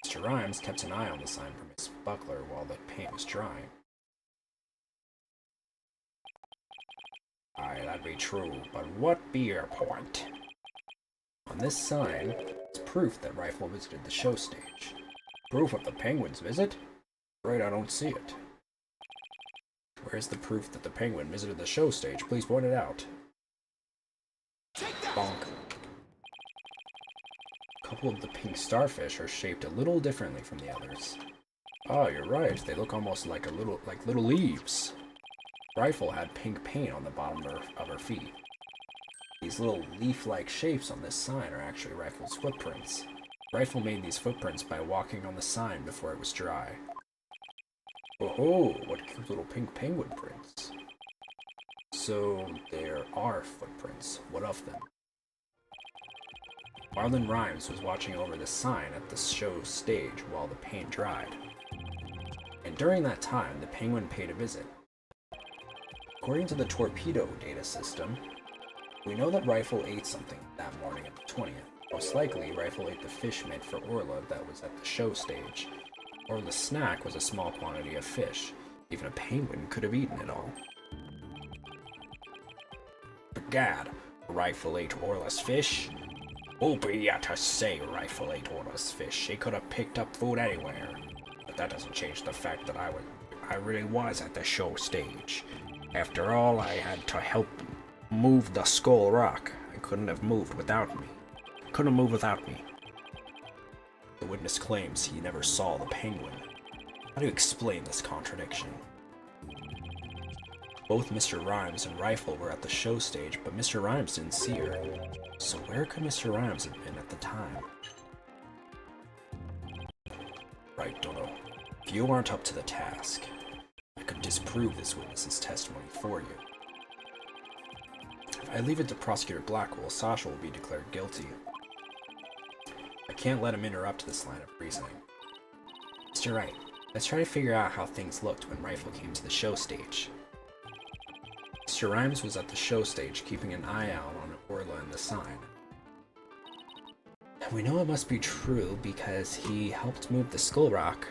Mr. Rhymes kept an eye on the sign for Miss Buckler while the paint was drying. Aye, that be true, but what be your point? On this sign, it's proof that Rifle visited the show stage. Proof of the penguin's visit? Right, I don't see it. Where's the proof that the penguin visited the show stage? Please point it out. Bonk. A couple of the pink starfish are shaped a little differently from the others. Oh, you're right. They look almost like little leaves. Rifle had pink paint on the bottom of her feet. These little leaf-like shapes on this sign are actually Rifle's footprints. Rifle made these footprints by walking on the sign before it was dry. Oh, what cute little pink penguin prints. So, there are footprints. What of them? Marlon Rhymes was watching over the sign at the show stage while the paint dried. And during that time, the penguin paid a visit. According to the torpedo data system, we know that Rifle ate something that morning of the 20th. Most likely, Rifle ate the fish meant for Orla that was at the show stage. Orla's snack was a small quantity of fish. Even a penguin could have eaten it all. Begad, Rifle ate Orla's fish? Who be ya to say Rifle ate Orla's fish? He could have picked up food anywhere. But that doesn't change the fact that I really was at the show stage. After all, I had to help move the Skull Rock. I couldn't have moved without me. Couldn't move without me. The witness claims he never saw the penguin. How do you explain this contradiction? Both Mr. Rhymes and Rifle were at the show stage, but Mr. Rhymes didn't see her. So where could Mr. Rhymes have been at the time? Right, Dono. If you aren't up to the task, I could disprove this witness's testimony for you. If I leave it to Prosecutor Blackwell, Sasha will be declared guilty. I can't let him interrupt this line of reasoning. Mr. Wright, let's try to figure out how things looked when Rifle came to the show stage. Mr. Rhymes was at the show stage, keeping an eye out on Orla and the sign. And we know it must be true because he helped move the Skull Rock.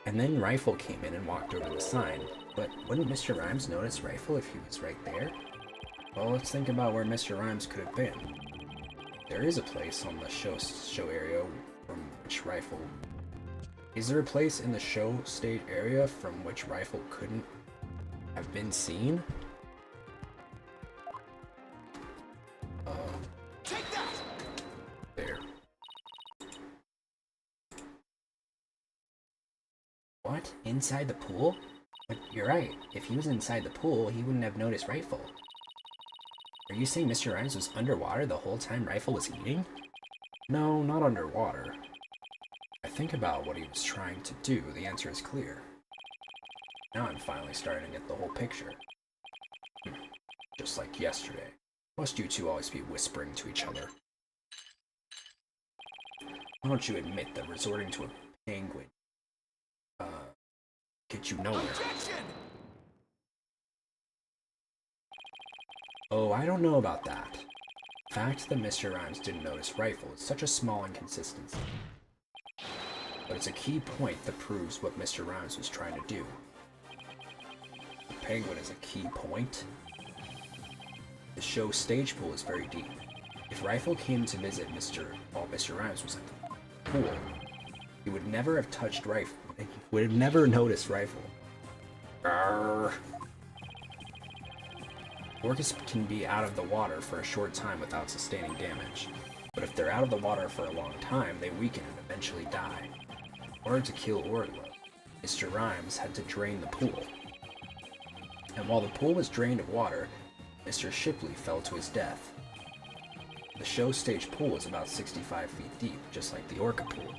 And then Rifle came in and walked over the sign. But wouldn't Mr. Rhymes notice Rifle if he was right there? Well, let's think about where Mr. Rhymes could have been. There is a place on the show area from which rifle... Is there a place in the show state area from which rifle couldn't have been seen? Take that! There. What? Inside the pool? But you're right. If he was inside the pool, he wouldn't have noticed Rifle. Are you saying Mr. Rhymes was underwater the whole time Rifle was eating? No, not underwater. I think about what he was trying to do, the answer is clear. Now I'm finally starting to get the whole picture. Just like yesterday. Must you two always be whispering to each other? Why don't you admit that resorting to a penguin get you nowhere? Objection! Oh, I don't know about that. The fact that Mr. Rhymes didn't notice Rifle is such a small inconsistency. But it's a key point that proves what Mr. Rhymes was trying to do. The penguin is a key point. The show stage pool is very deep. If Rifle came to visit while Mr. Rhymes was at the pool, he would never have touched Rifle. He would have never noticed Rifle. Arrgh. Orcas can be out of the water for a short time without sustaining damage, but if they're out of the water for a long time, they weaken and eventually die. In order to kill Orlo, Mr. Rhymes had to drain the pool. And while the pool was drained of water, Mr. Shipley fell to his death. The show stage pool is about 65 feet deep, just like the Orca pool.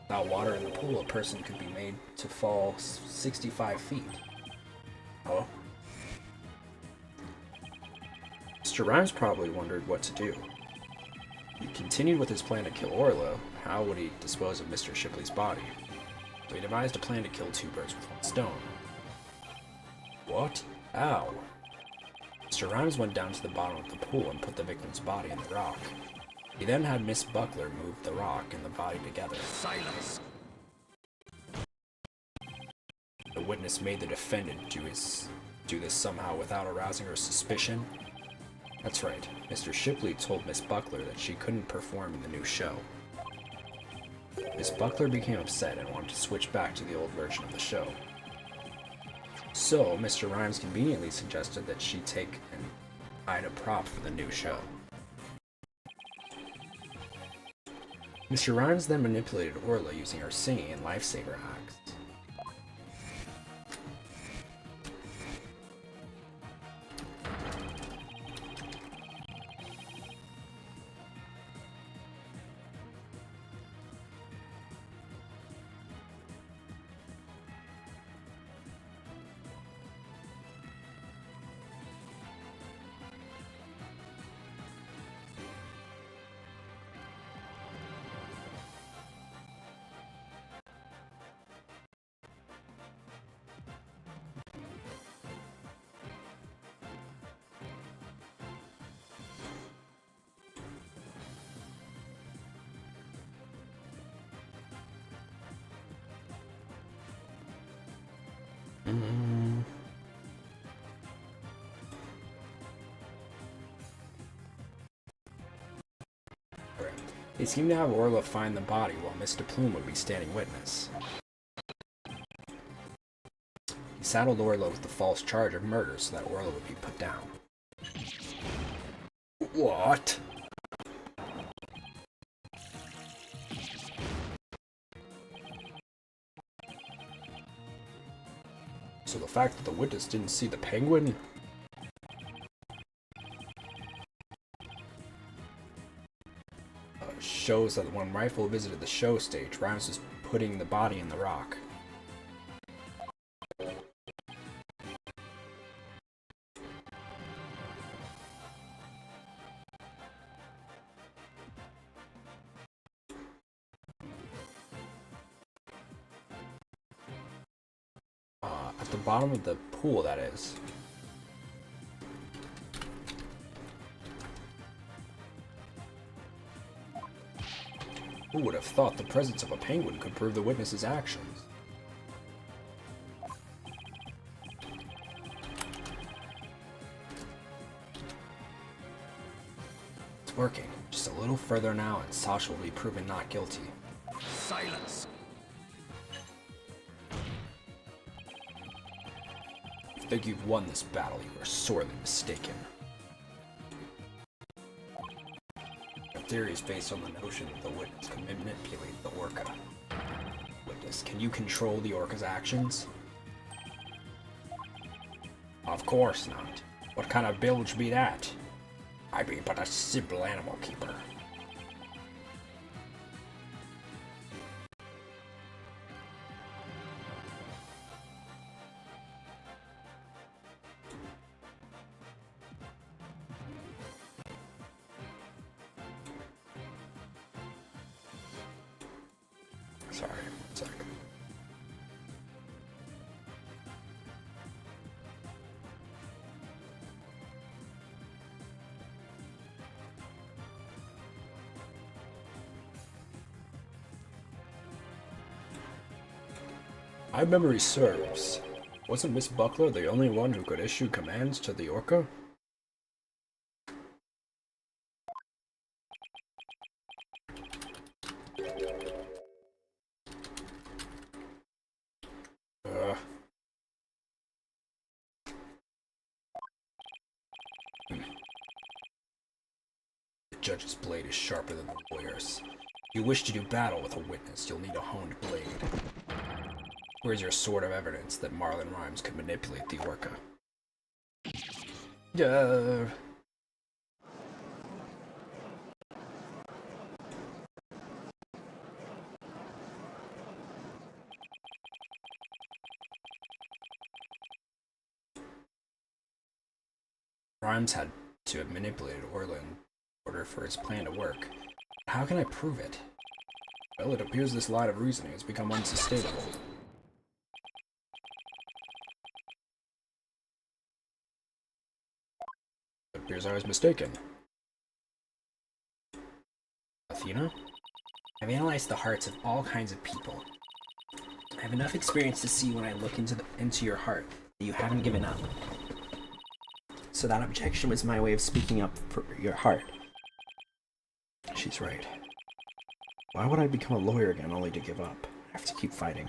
Without water in the pool, a person could be made to fall 65 feet. Oh? Mr. Rhymes probably wondered what to do. He continued with his plan to kill Orlo. How would he dispose of Mr. Shipley's body? So he devised a plan to kill two birds with one stone. What? How? Mr. Rhymes went down to the bottom of the pool and put the victim's body in the rock. He then had Miss Buckler move the rock and the body together. Silence! The witness made the defendant do this somehow without arousing her suspicion. That's right. Mr. Shipley told Miss Buckler that she couldn't perform in the new show. Miss Buckler became upset and wanted to switch back to the old version of the show. So, Mr. Rhymes conveniently suggested that she take and hide a prop for the new show. Mr. Rhymes then manipulated Orla using her singing and lifesaver acts. They seem to have Orla find the body while Mr. Plume would be standing witness. He saddled Orla with the false charge of murder so that Orla would be put down. What? So the fact that the witness didn't see the penguin shows that when Rifle visited the show stage, Rhymes was putting the body in the rock. At the bottom of the pool, that is. Who would have thought the presence of a penguin could prove the witness's actions? It's working. Just a little further now and Sasha will be proven not guilty. Silence. If you think you've won this battle, you are sorely mistaken. Your theory is based on the notion that the witness can manipulate the Orca. Witness, can you control the Orca's actions? Of course not. What kind of bilge be that? I be but a simple animal keeper. Sorry, one sec. My memory serves. Wasn't Miss Buckler the only one who could issue commands to the Orca? The judge's blade is sharper than the lawyer's. If you wish to do battle with a witness, you'll need a honed blade. Where's your sword of evidence that Marlon Rhymes could manipulate the Orca? Rhymes had to have manipulated Orla in order for his plan to work. How can I prove it? Well, it appears this line of reasoning has become unsustainable. It appears I was mistaken. Athena? I've analyzed the hearts of all kinds of people. I have enough experience to see when I look into your heart that you haven't given up. So that objection was my way of speaking up for your heart. She's right. Why would I become a lawyer again only to give up? I have to keep fighting.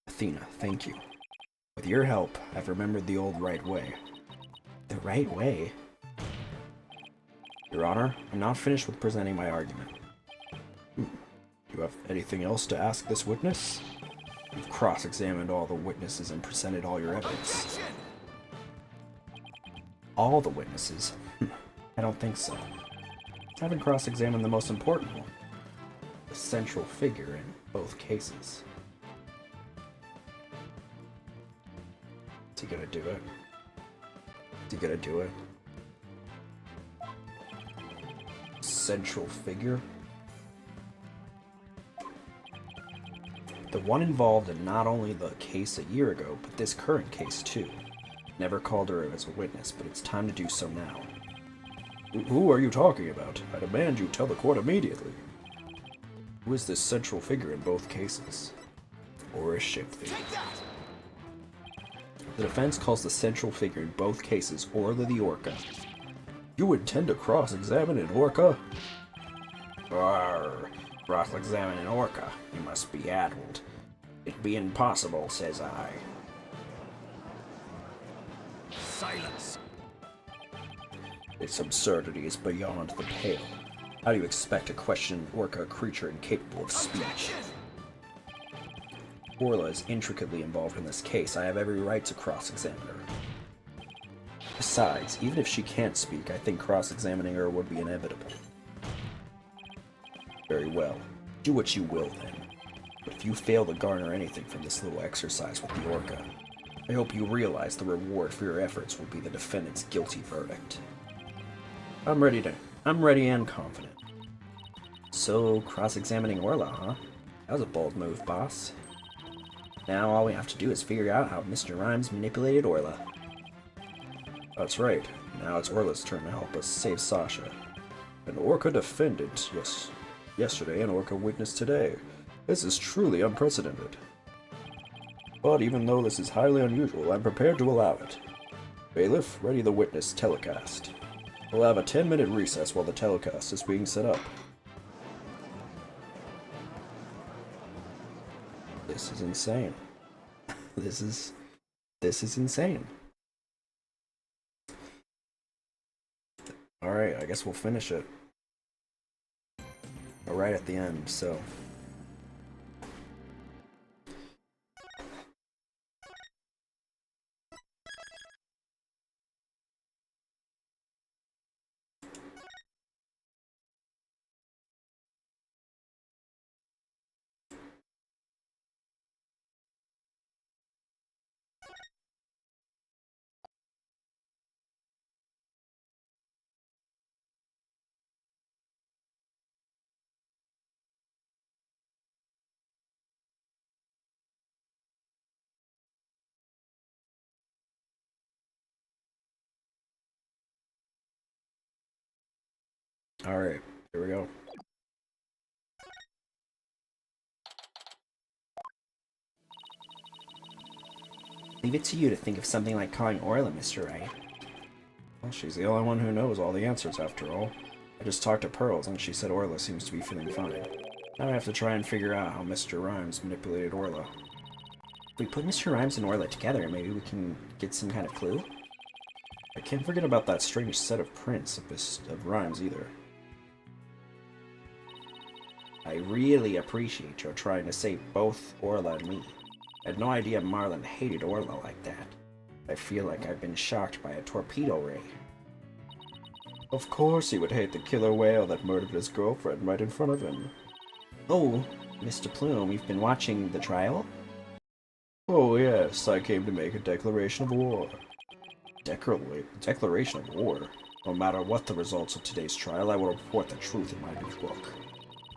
Athena, thank you. With your help, I've remembered the old right way. The right way? Your Honor, I'm not finished with presenting my argument. Do you have anything else to ask this witness? You've cross-examined all the witnesses and presented all your evidence. Objection! All the witnesses? I don't think so. I haven't cross-examined the most important one. The central figure in both cases. Is he gonna do it? Is he gonna do it? Central figure? The one involved in not only the case a year ago, but this current case too. Never called her as a witness, but it's time to do so now. Who are you talking about? I demand you tell the court immediately. Who is this central figure in both cases? Boris Shipley. Take that! The defense calls the central figure in both cases Orla the Orca. You intend to cross-examine an Orca? Arr, cross-examine an Orca. You must be addled. It be impossible, says I. Silence. Its absurdity is beyond the pale. How do you expect to question an Orca creature incapable of speech? Objection! Orla is intricately involved in this case. I have every right to cross-examine her. Besides, even if she can't speak, I think cross-examining her would be inevitable. Very well. Do what you will, then. But if you fail to garner anything from this little exercise with the Orca, I hope you realize the reward for your efforts will be the defendant's guilty verdict. I'm ready and confident. So, cross-examining Orla, huh? That was a bold move, boss. Now all we have to do is figure out how Mr. Rhymes manipulated Orla. That's right. Now it's Orla's turn to help us save Sasha. An Orca defendant, yes. Yesterday, an Orca witness today. This is truly unprecedented. But even though this is highly unusual, I'm prepared to allow it. Bailiff, ready the witness telecast. We'll have a 10-minute recess while the telecast is being set up. This is insane. This is insane. Alright, I guess we'll finish it. Right at the end, so. Alright, here we go. Leave it to you to think of something like calling Orla, Mr. Wright. Well, she's the only one who knows all the answers after all. I just talked to Pearls and she said Orla seems to be feeling fine. Now I have to try and figure out how Mr. Rhymes manipulated Orla. If we put Mr. Rhymes and Orla together, maybe we can get some kind of clue? I can't forget about that strange set of prints of Rhymes either. I really appreciate your trying to save both Orla and me. I had no idea Marlon hated Orla like that. I feel like I've been shocked by a torpedo ray. Of course he would hate the killer whale that murdered his girlfriend right in front of him. Oh, Mr. Plume, you've been watching the trial? Oh yes, I came to make a declaration of war. Declaration of war? No matter what the results of today's trial, I will report the truth in my new book.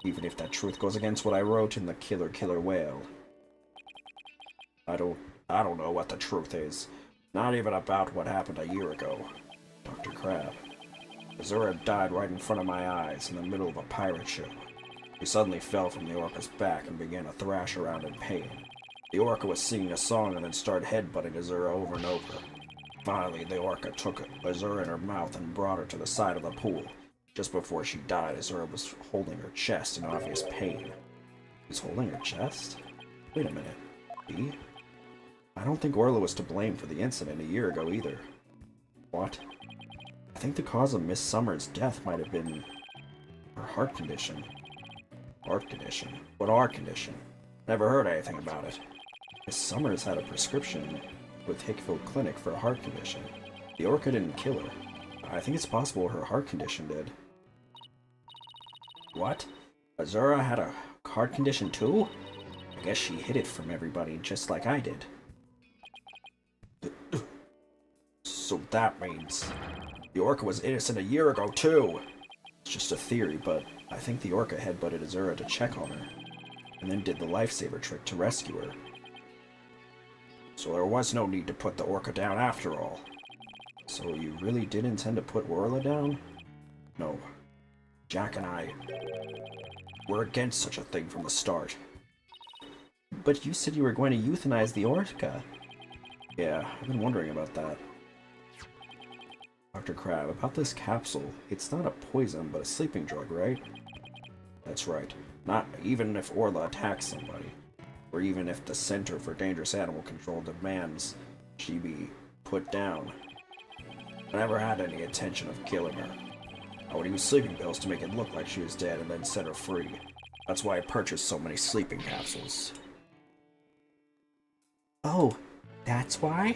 Even if that truth goes against what I wrote in the Killer Whale. I don't know what the truth is. Not even about what happened a year ago. Dr. Crab. Azura died right in front of my eyes in the middle of a pirate ship. He suddenly fell from the orca's back and began to thrash around in pain. The orca was singing a song and then started headbutting Azura over and over. Finally, the orca took Azura in her mouth and brought her to the side of the pool. Just before she died, Azura was holding her chest in obvious pain. He's holding her chest? Wait a minute. He? I don't think Orla was to blame for the incident a year ago either. What? I think the cause of Miss Summers' death might have been her heart condition. Heart condition? What heart condition? Never heard anything about it. Miss Summers had a prescription with Hickfield Clinic for a heart condition. The orca didn't kill her. I think it's possible her heart condition did. What? Azura had a heart condition too? I guess she hid it from everybody just like I did. So that means the orca was innocent a year ago too! It's just a theory, but I think the orca headbutted Azura to check on her, and then did the lifesaver trick to rescue her. So there was no need to put the orca down after all. So you really did intend to put Orla down? No. Jack and I were against such a thing from the start. But you said you were going to euthanize the orca. Yeah, I've been wondering about that. Dr. Crab, about this capsule, it's not a poison, but a sleeping drug, right? That's right. Not even if Orla attacks somebody, or even if the Center for Dangerous Animal Control demands she be put down. I never had any intention of killing her. I would use sleeping pills to make it look like she was dead and then set her free. That's why I purchased so many sleeping capsules. Oh, that's why?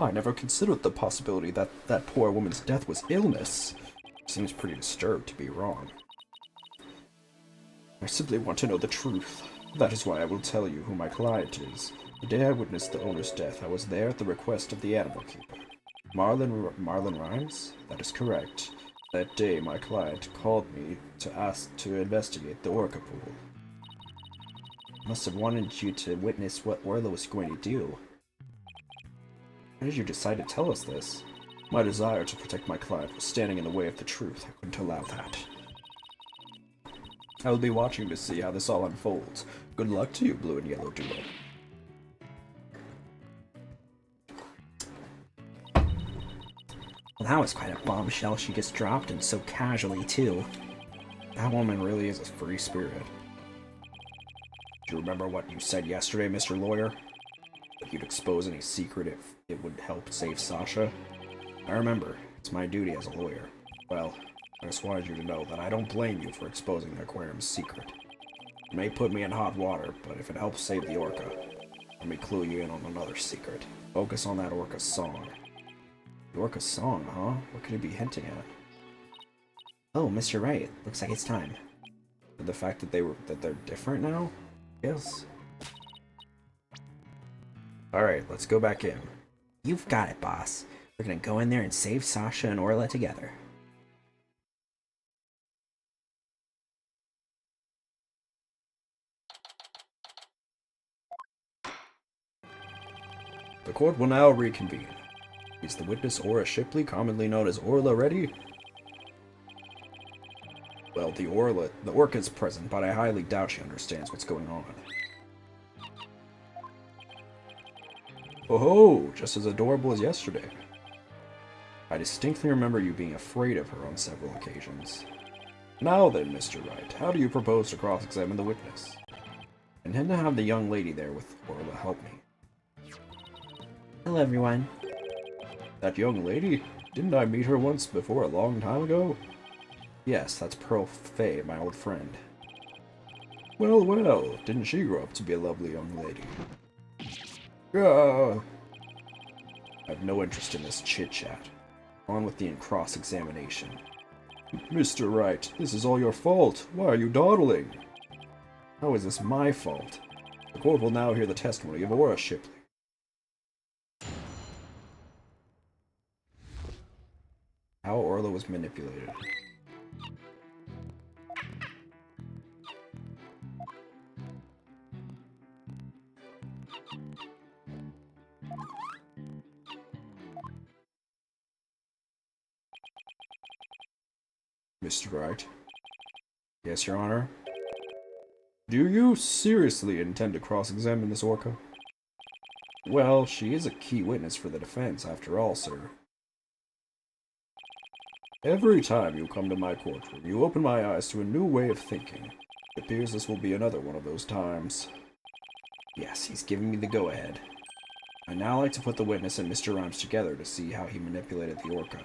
I never considered the possibility that that poor woman's death was illness. Seems pretty disturbed to be wrong. I simply want to know the truth. That is why I will tell you who my client is. The day I witnessed the owner's death, I was there at the request of the animal keeper. Marlon Rhymes? That is correct. That day, my client called me to ask to investigate the orca pool. Must have wanted you to witness what Orla was going to do. Why did you decide to tell us this? My desire to protect my client was standing in the way of the truth. I couldn't allow that. I will be watching to see how this all unfolds. Good luck to you, Blue and Yellow Duo. that was quite a bombshell she just dropped, and so casually, too. That woman really is a free spirit. Do you remember what you said yesterday, Mr. Lawyer? That you'd expose any secret if it would help save Sasha? I remember. It's my duty as a lawyer. Well, I just wanted you to know that I don't blame you for exposing the aquarium's secret. It may put me in hot water, but if it helps save the orca, let me clue you in on another secret. Focus on that orca's song. The orca's song, huh? What could it be hinting at? Oh, Mr. Wright, looks like it's time. The fact that they're different now? Yes. Alright, let's go back in. You've got it, boss. We're gonna go in there and save Sasha and Orla together. The court will now reconvene. Is the witness Aura Shipley, commonly known as Orla, ready? Well, the orca's present, but I highly doubt she understands what's going on. Oh, just as adorable as yesterday. I distinctly remember you being afraid of her on several occasions. Now then, Mr. Wright, how do you propose to cross-examine the witness? I intend to have the young lady there with Orla help me. Hello, everyone. That young lady? Didn't I meet her once before a long time ago? Yes, that's Pearl Fay, my old friend. Well, well, didn't she grow up to be a lovely young lady? I have no interest in this chit-chat. On with the cross-examination. Mr. Wright, this is all your fault. Why are you dawdling? How is this my fault? The court will now hear the testimony of Aura Shipley. How Orla was manipulated. Mr. Wright. Yes, Your Honor. Do you seriously intend to cross-examine this orca? Well, she is a key witness for the defense, after all, sir. Every time you come to my courtroom, you open my eyes to a new way of thinking. It appears this will be another one of those times. Yes, he's giving me the go-ahead. I'd now like to put the witness and Mr. Rhymes together to see how he manipulated the orca.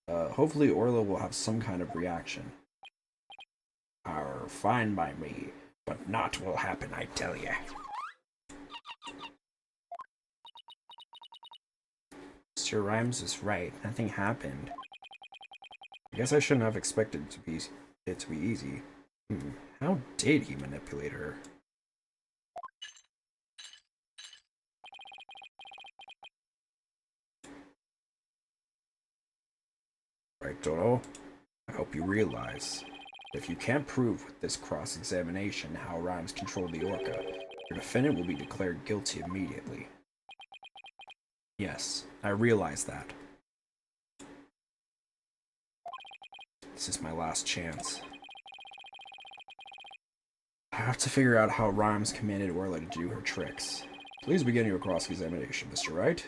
Hopefully Orla will have some kind of reaction. Fine by me, but naught will happen, I tell ya. Mr. Rhymes is right. Nothing happened. I guess I shouldn't have expected it to be easy. How did he manipulate her? Right, Dodo? I hope you realize that if you can't prove with this cross-examination how Rhymes controlled the orca, your defendant will be declared guilty immediately. Yes, I realize that. This is my last chance. I have to figure out how Rhymes commanded Orla to do her tricks. Please begin your cross-examination, Mr. Wright.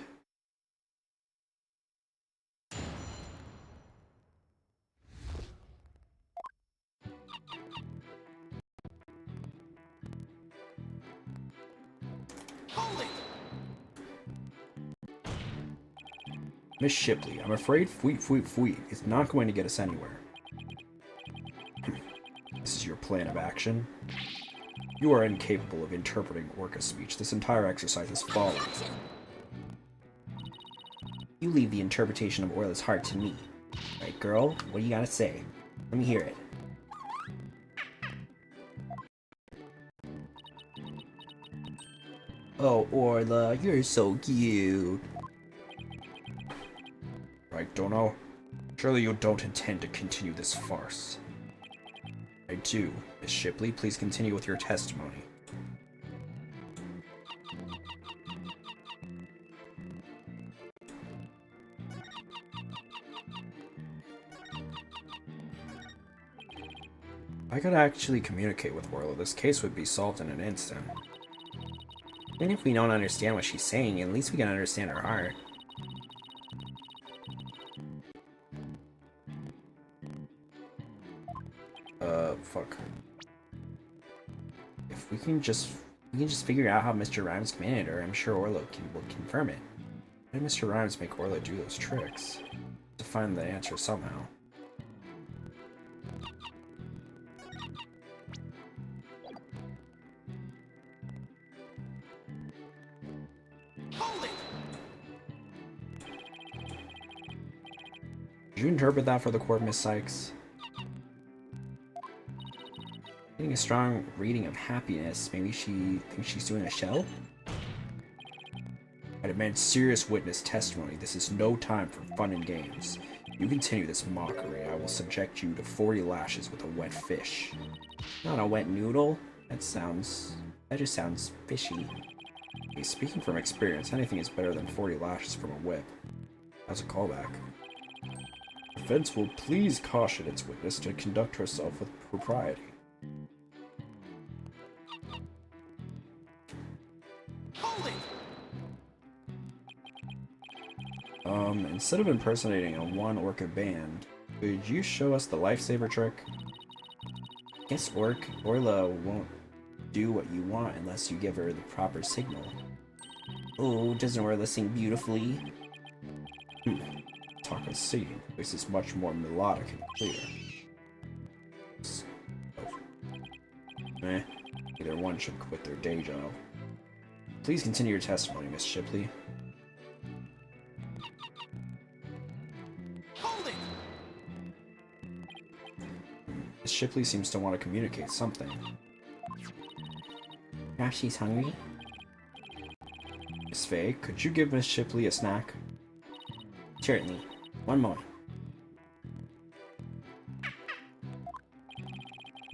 Miss Shipley, I'm afraid Fweet is not going to get us anywhere. This is your plan of action? You are incapable of interpreting orca speech. This entire exercise is folly. You leave the interpretation of Orla's heart to me. Right, girl? What do you gotta say? Let me hear it. Oh, Orla, you're so cute. Right, Dono? Surely you don't intend to continue this farce. I do. Miss Shipley, please continue with your testimony. If I could actually communicate with Orla, this case would be solved in an instant. Even if we don't understand what she's saying, at least we can understand her heart. Fuck. If we can just figure out how Mr. Rhymes commanded her, I'm sure Orlo will confirm it. Why did Mr. Rhymes make Orla do those tricks? To find the answer somehow. Hold it! Did you interpret that for the court, Miss Sykes? Getting a strong reading of happiness. Maybe she thinks she's doing a show? I demand serious witness testimony. This is no time for fun and games. If you continue this mockery, I will subject you to 40 lashes with a wet fish. Not a wet noodle? That just sounds fishy. Hey, speaking from experience, anything is better than 40 lashes from a whip. As a callback. Defense will please caution its witness to conduct herself with propriety. Hold it! Instead of impersonating a one-orca band, could you show us the lifesaver trick? Guess Orla won't do what you want unless you give her the proper signal. Oh, doesn't Orla sing beautifully? Talk of singing. This is much more melodic and clear. Either one should quit their day job. Please continue your testimony, Miss Shipley. Hold it! Miss Shipley seems to want to communicate something. Perhaps she's hungry? Miss Faye, could you give Miss Shipley a snack? Certainly. One more.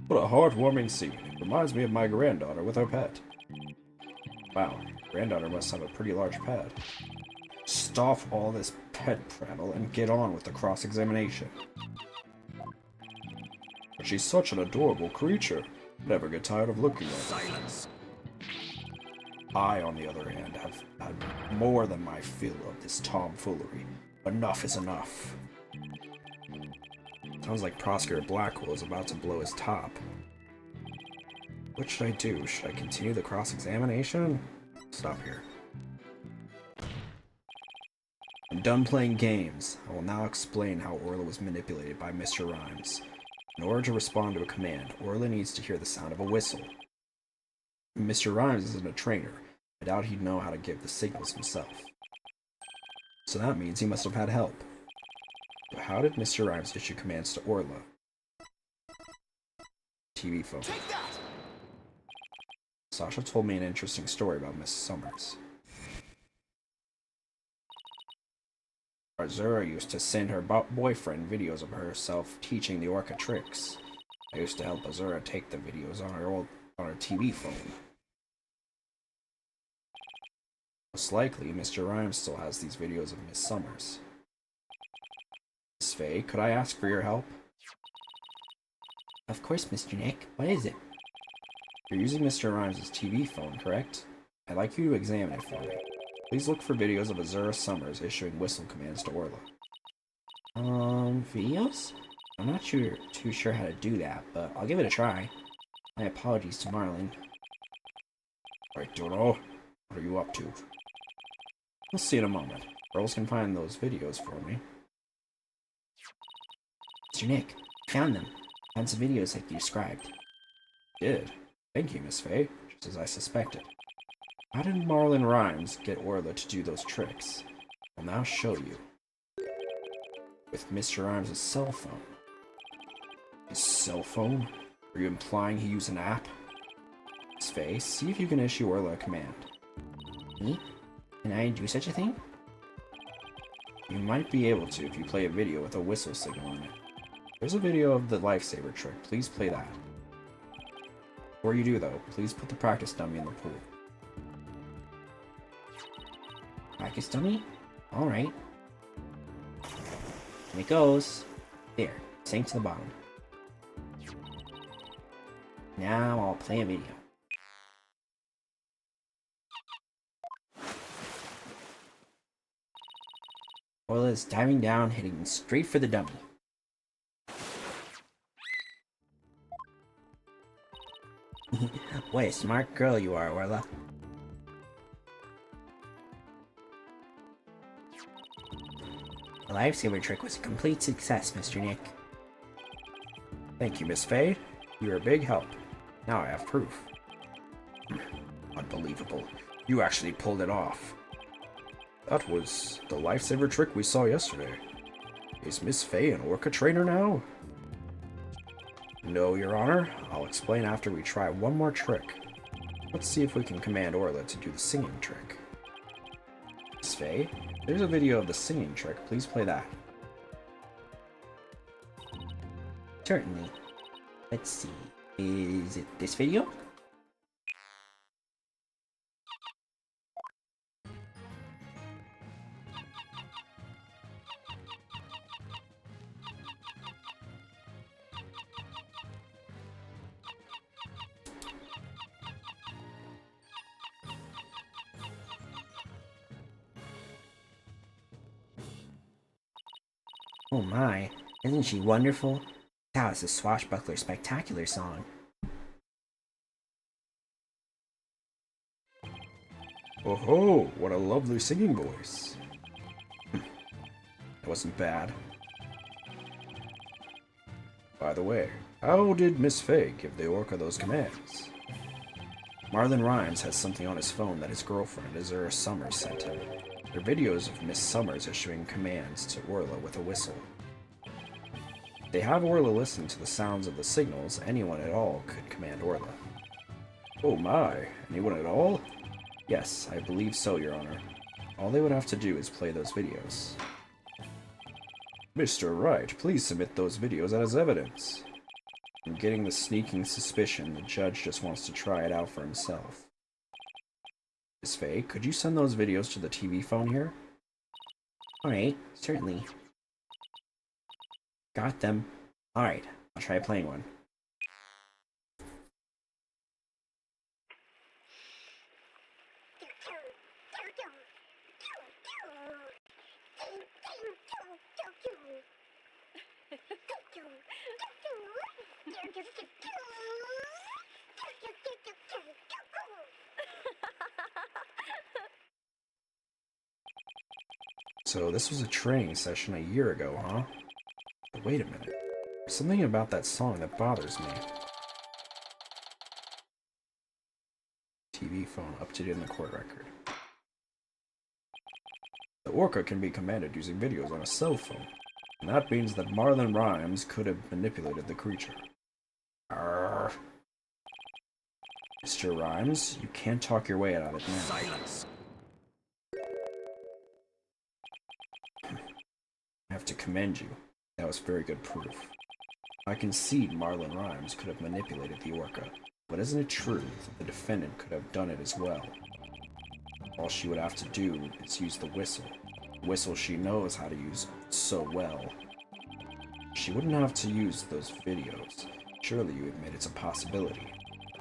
What a heartwarming scene. It reminds me of my granddaughter with her pet. Wow, granddaughter must have a pretty large pet. Stop all this pet prattle and get on with the cross-examination. But she's such an adorable creature. Never get tired of looking at her. Silence! I, on the other hand, have had more than my fill of this tomfoolery. Enough is enough. Sounds like Prosecutor Blackwell is about to blow his top. What should I do? Should I continue the cross-examination? Stop here. I'm done playing games. I will now explain how Orla was manipulated by Mr. Rhymes. In order to respond to a command, Orla needs to hear the sound of a whistle. Mr. Rhymes isn't a trainer. I doubt he'd know how to give the signals himself. So that means he must have had help. But how did Mr. Rhymes issue commands to Orla? TV phone. Take that! Sasha told me an interesting story about Miss Summers. Azura used to send her boyfriend videos of herself teaching the orca tricks. I used to help Azura take the videos on her TV phone. Most likely, Mr. Rhymes still has these videos of Miss Summers. Miss Faye, could I ask for your help? Of course, Mr. Nick. What is it? You're using Mr. Rhymes' TV phone, correct? I'd like you to examine it for me. Please look for videos of Azura Summers issuing whistle commands to Orla. Videos? I'm not too sure how to do that, but I'll give it a try. My apologies to Marlin. I don't know. What are you up to? We'll see in a moment. Girls can find those videos for me. Mr. Nick, I found them. Found some videos like you described. Did. Thank you, Miss Faye. Just as I suspected. How did Marlin Rhymes get Orla to do those tricks? I'll now show you. With Mr. Rhymes' cell phone. His cell phone? Are you implying he used an app? Miss Faye, see if you can issue Orla a command. Me? Can I do such a thing? You might be able to if you play a video with a whistle signal in it. There's a video of the lifesaver trick. Please play that. Before you do, though, please put the practice dummy in the pool. Practice dummy? Alright. Here it goes. There. Sank to the bottom. Now I'll play a video. Orla is diving down, hitting straight for the dummy. What a smart girl you are, Orla. The lifesaver trick was a complete success, Mr. Nick. Thank you, Miss Faye. You're a big help. Now I have proof. Unbelievable. You actually pulled it off. That was the lifesaver trick we saw yesterday. Is Miss Faye an orca trainer now? No, Your Honor. I'll explain after we try one more trick. Let's see if we can command Orla to do the singing trick. Miss Faye, there's a video of the singing trick. Please play that. Certainly. Let's see. Is it this video? Oh my, isn't she wonderful? That was a Swashbuckler Spectacular song. Oh ho, what a lovely singing voice. That wasn't bad. By the way, how did Miss Faye give the orca those commands? Marlon Rhymes has something on his phone that his girlfriend, Azura Summers, sent him. They're videos of Miss Summers issuing commands to Orla with a whistle. If they have Orla listen to the sounds of the signals, anyone at all could command Orla. Oh my, anyone at all? Yes, I believe so, Your Honor. All they would have to do is play those videos. Mr. Wright, please submit those videos as evidence. I'm getting the sneaking suspicion the judge just wants to try it out for himself. Miss Faye, could you send those videos to the TV phone here? Alright, certainly. Got them. Alright, I'll try playing one. So this was a training session a year ago, huh? But wait a minute. There's something about that song that bothers me. TV phone updated in the court record. The orca can be commanded using videos on a cell phone, and that means that Marlon Rhymes could have manipulated the creature. Arrgh. Mr. Rhymes, you can't talk your way out of it now. Silence. I have to commend you. That was very good proof. I concede Marlon Rhymes could have manipulated the orca, but isn't it true that the defendant could have done it as well? All she would have to do is use the whistle she knows how to use so well. She wouldn't have to use those videos. Surely you admit it's a possibility.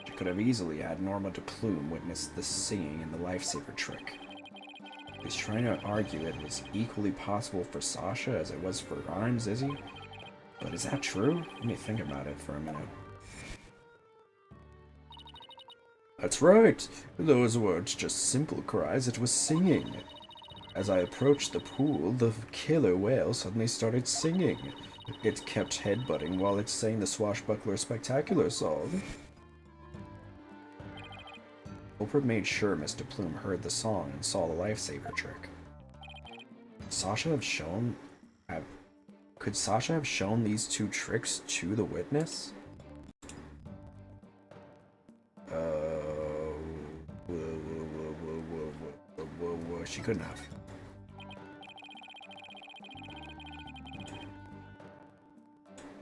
She could have easily had Norma de Plume witness the singing in the lifesaver trick. He's trying to argue it was equally possible for Sasha as it was for Rhymes, is he? But is that true? Let me think about it for a minute. That's right! Those weren't just simple cries, it was singing. As I approached the pool, the killer whale suddenly started singing. It kept headbutting while it sang the Swashbuckler Spectacular song. Culprit made sure Miss de Plume heard the song and saw the lifesaver trick. Could Sasha have shown these two tricks to the witness? She couldn't have.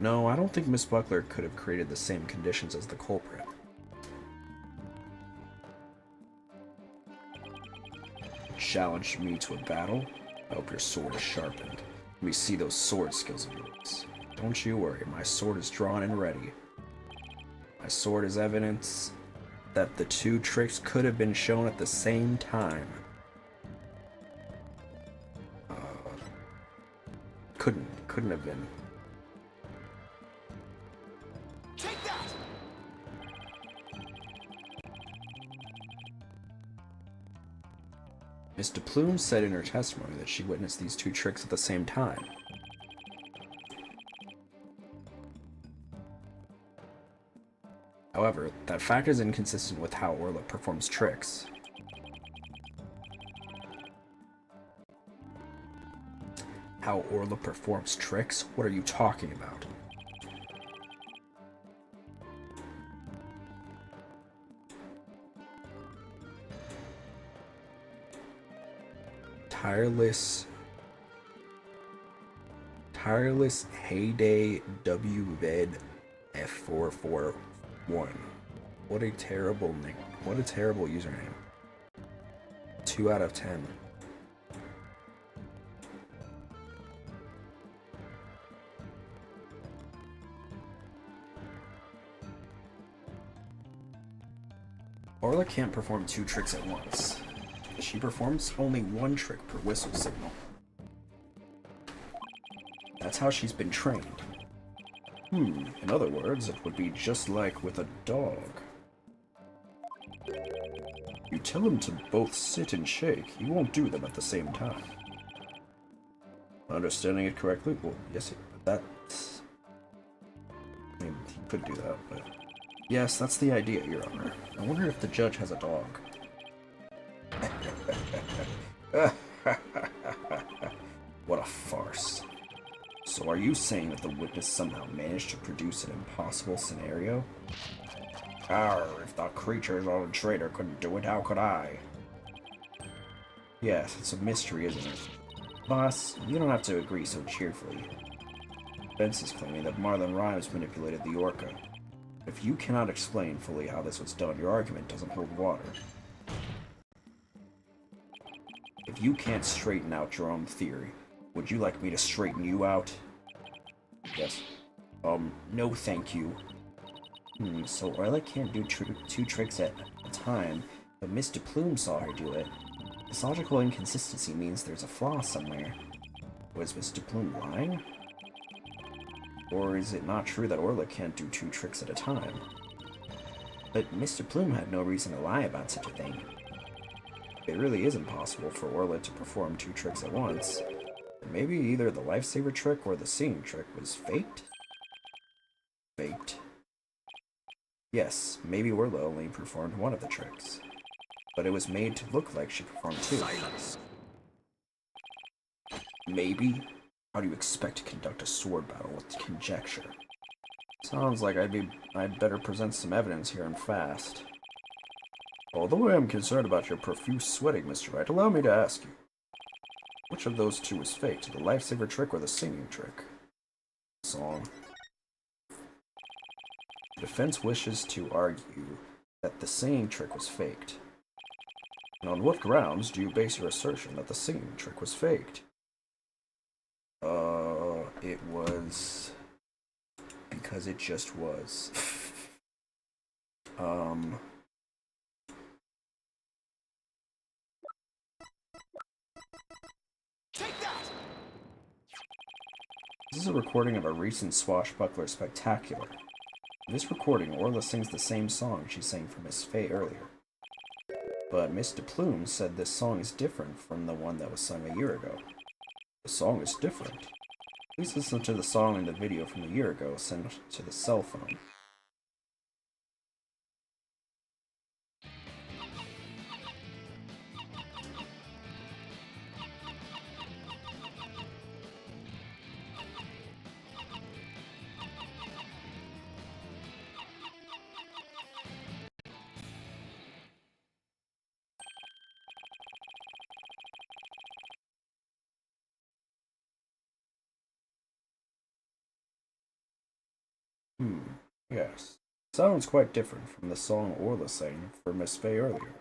No, I don't think Miss Buckler could have created the same conditions as the culprit. Challenged me to a battle? I hope your sword is sharpened. Let me see those sword skills of yours. Don't you worry, my sword is drawn and ready. My sword is evidence that the two tricks could have been shown at the same time. couldn't have been. Take that! Mr. Plume said in her testimony that she witnessed these two tricks at the same time. However, that fact is inconsistent with how Orla performs tricks. How Orla performs tricks? What are you talking about? Tireless Heyday WVED F441. What a terrible name. What a terrible username. 2 out of 10. Orla can't perform 2 tricks at once. She performs only 1 trick per whistle signal. That's how she's been trained. In other words, it would be just like with a dog. You tell him to both sit and shake, he won't do them at the same time. Understanding it correctly? Well, yes, that's... I mean, he could do that, but... Yes, that's the idea, Your Honor. I wonder if the judge has a dog. What a farce. So are you saying that the witness somehow managed to produce an impossible scenario? Arr, if the creatures or the traitor couldn't do it, how could I? Yes, it's a mystery, isn't it? Boss, you don't have to agree so cheerfully. Vince is claiming that Marlon Rhymes manipulated the Orca. If you cannot explain fully how this was done, your argument doesn't hold water. If you can't straighten out your own theory, would you like me to straighten you out? Yes. No thank you. So Orla can't do 2 tricks at a time, but Mr. Plume saw her do it. This logical inconsistency means there's a flaw somewhere. Was Mr. Plume lying? Or is it not true that Orla can't do 2 tricks at a time? But Mr. Plume had no reason to lie about such a thing. It really is impossible for Orla to perform 2 tricks at once. Maybe either the lifesaver trick or the singing trick was faked? Faked. Yes, maybe Orla only performed 1 of the tricks. But it was made to look like she performed 2. Silence! Maybe? How do you expect to conduct a sword battle with conjecture? Sounds like I'd better present some evidence here and fast. Although I am concerned about your profuse sweating, Mr. Wright, allow me to ask you. Which of those 2 is faked, the lifesaver trick or the singing trick? Song. The defense wishes to argue that the singing trick was faked. And on what grounds do you base your assertion that the singing trick was faked? It was... because it just was. Take that! This is a recording of a recent Swashbuckler Spectacular. In this recording, Orla sings the same song she sang for Miss Fay earlier. But Mr. Plume said this song is different from the one that was sung a year ago. The song is different. Please listen to the song in the video from a year ago sent to the cell phone. Yes. Sounds quite different from the song Orla sang for Miss Fay earlier.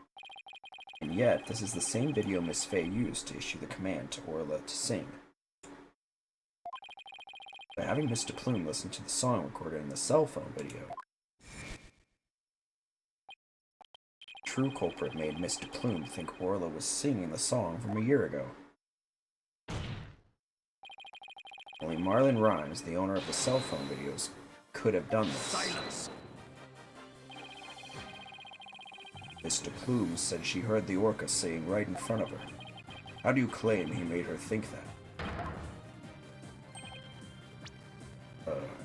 And yet, this is the same video Miss Fay used to issue the command to Orla to sing. By having Mr. Plume listen to the song recorded in the cell phone video, the true culprit made Mr. Plume think Orla was singing the song from a year ago. Marlon Rhymes, the owner of the cell phone videos, could have done this. Silence. Mr. Plume said she heard the orca saying right in front of her. How do you claim he made her think that?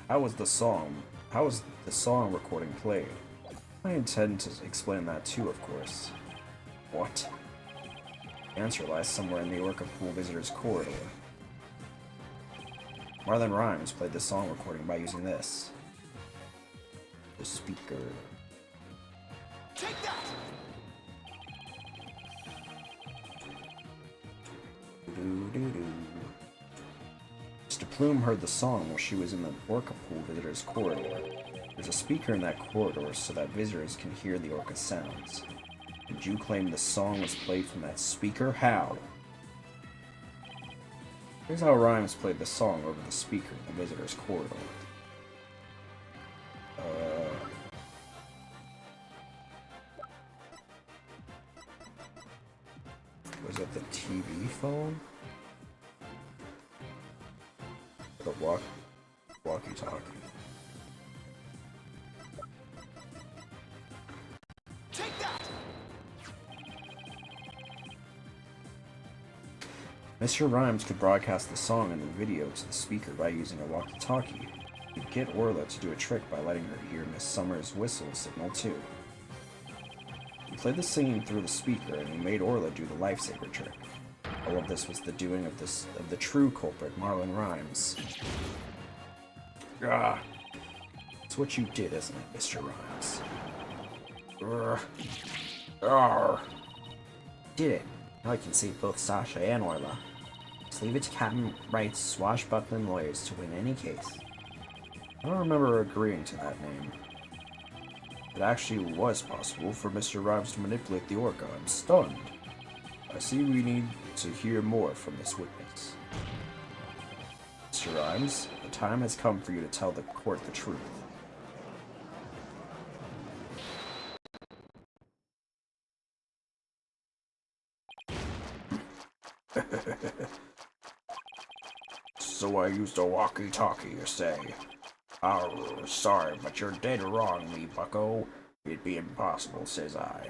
How was the song recording played? I intend to explain that too, of course. What? The answer lies somewhere in the Orca Pool Visitors Corridor. Marlon Rhymes played the song recording by using this. The speaker. Take that! Doo-doo-doo. Mr. Plume heard the song while she was in the Orca Pool Visitors Corridor. There's a speaker in that corridor so that visitors can hear the orca sounds. Did you claim the song was played from that speaker? How? Here's how Rhymes played the song over the speaker in the visitors corridor. Was it the TV phone? The walkie-talkie. Take that! Mr. Rhymes could broadcast the song and the video to the speaker by using a walkie-talkie. He'd get Orla to do a trick by letting her hear Miss Summer's whistle signal too. He played the singing through the speaker and he made Orla do the lifesaver trick. All of this was the doing of the true culprit, Marlon Rhymes. Ah, it's what you did, isn't it, Mr. Rhymes? Did it. Now I can save both Sasha and Orla. Just leave it to Captain Wright's swashbuckling lawyers to win any case. I don't remember agreeing to that name. It actually was possible for Mr. Rhymes to manipulate the orca. I'm stunned. I see we need to hear more from this witness. Mr. Rhymes, the time has come for you to tell the court the truth. So I used a walkie-talkie, you say? Oh, sorry, but you're dead wrong, me bucko. It'd be impossible, says I.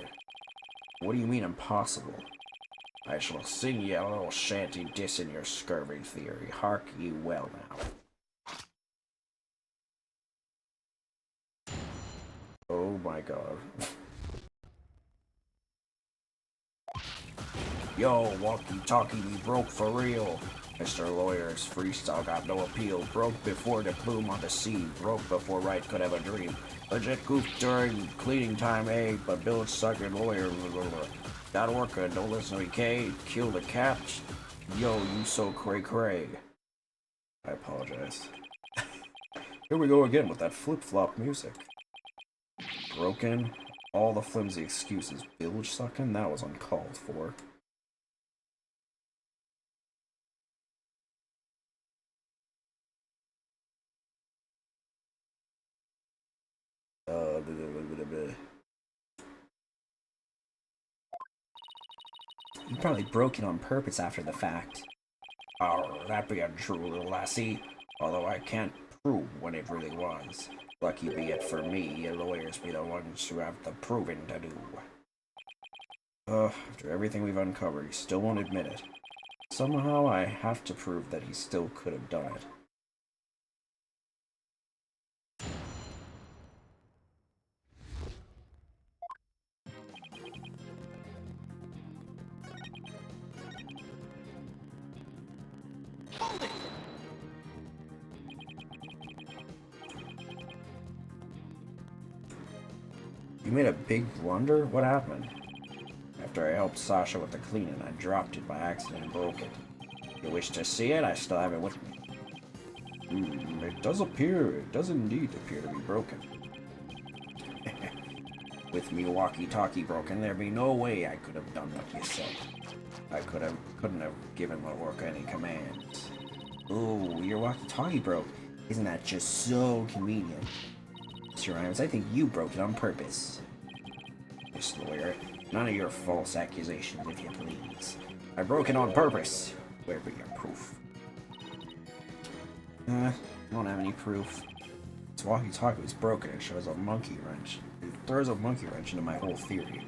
What do you mean impossible? I shall sing ye a little shanty dissing your scurvy theory. Hark ye well now. Oh my god. Yo, walkie-talkie, we broke for real. Mr. Lawyer's freestyle got no appeal. Broke before the plume on the scene. Broke before Wright could have a dream. Legit goof during cleaning time, eh? But Bill's sucking lawyer. That orca, don't listen to me, K. Kill the cat. Yo, you so cray-cray. I apologize. Here we go again with that flip-flop music. Broken. All the flimsy excuses. Bilge sucking? That was uncalled for. You probably broke it on purpose after the fact. Oh, that be untrue, little lassie. Although I can't prove what it really was. Lucky be it for me, your lawyers be the ones who have the proving to do. After everything we've uncovered, he still won't admit it. Somehow I have to prove that he still could have done it. Hold it! You made a big blunder? What happened? After I helped Sasha with the cleaning, I dropped it by accident and broke it. You wish to see it? I still have it with me. It does indeed appear to be broken. With me walkie-talkie broken, there'd be no way I could have done what you said. I couldn't have given the orca any commands. Oh, your walkie-talkie broke. Isn't that just so convenient? Mr. Rhymes, I think you broke it on purpose. Miss Lawyer, none of your false accusations, if you please. I broke it on purpose. Where be your proof? I don't have any proof. This walkie-talkie was broken and shows a monkey wrench. It throws a monkey wrench into my whole theory.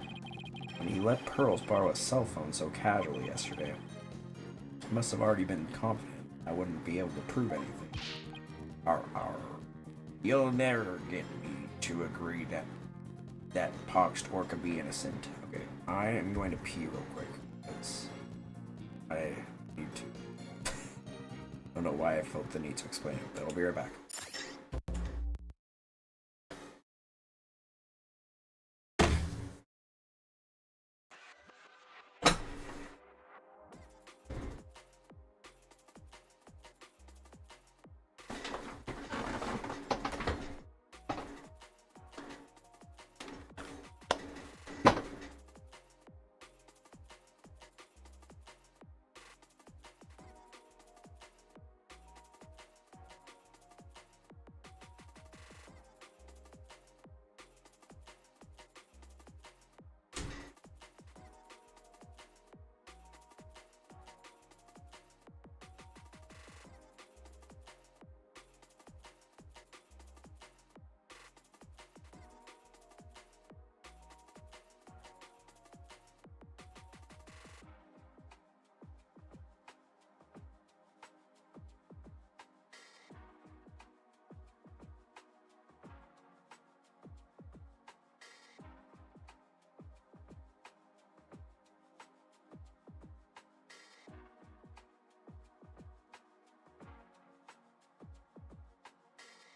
And he let Pearls borrow a cell phone so casually yesterday. He must have already been confident I wouldn't be able to prove anything. Arr. You'll never get me to agree that poxed orca be innocent. Okay, I am going to pee real quick because I need to. I don't know why I felt the need to explain it, but I'll be right back.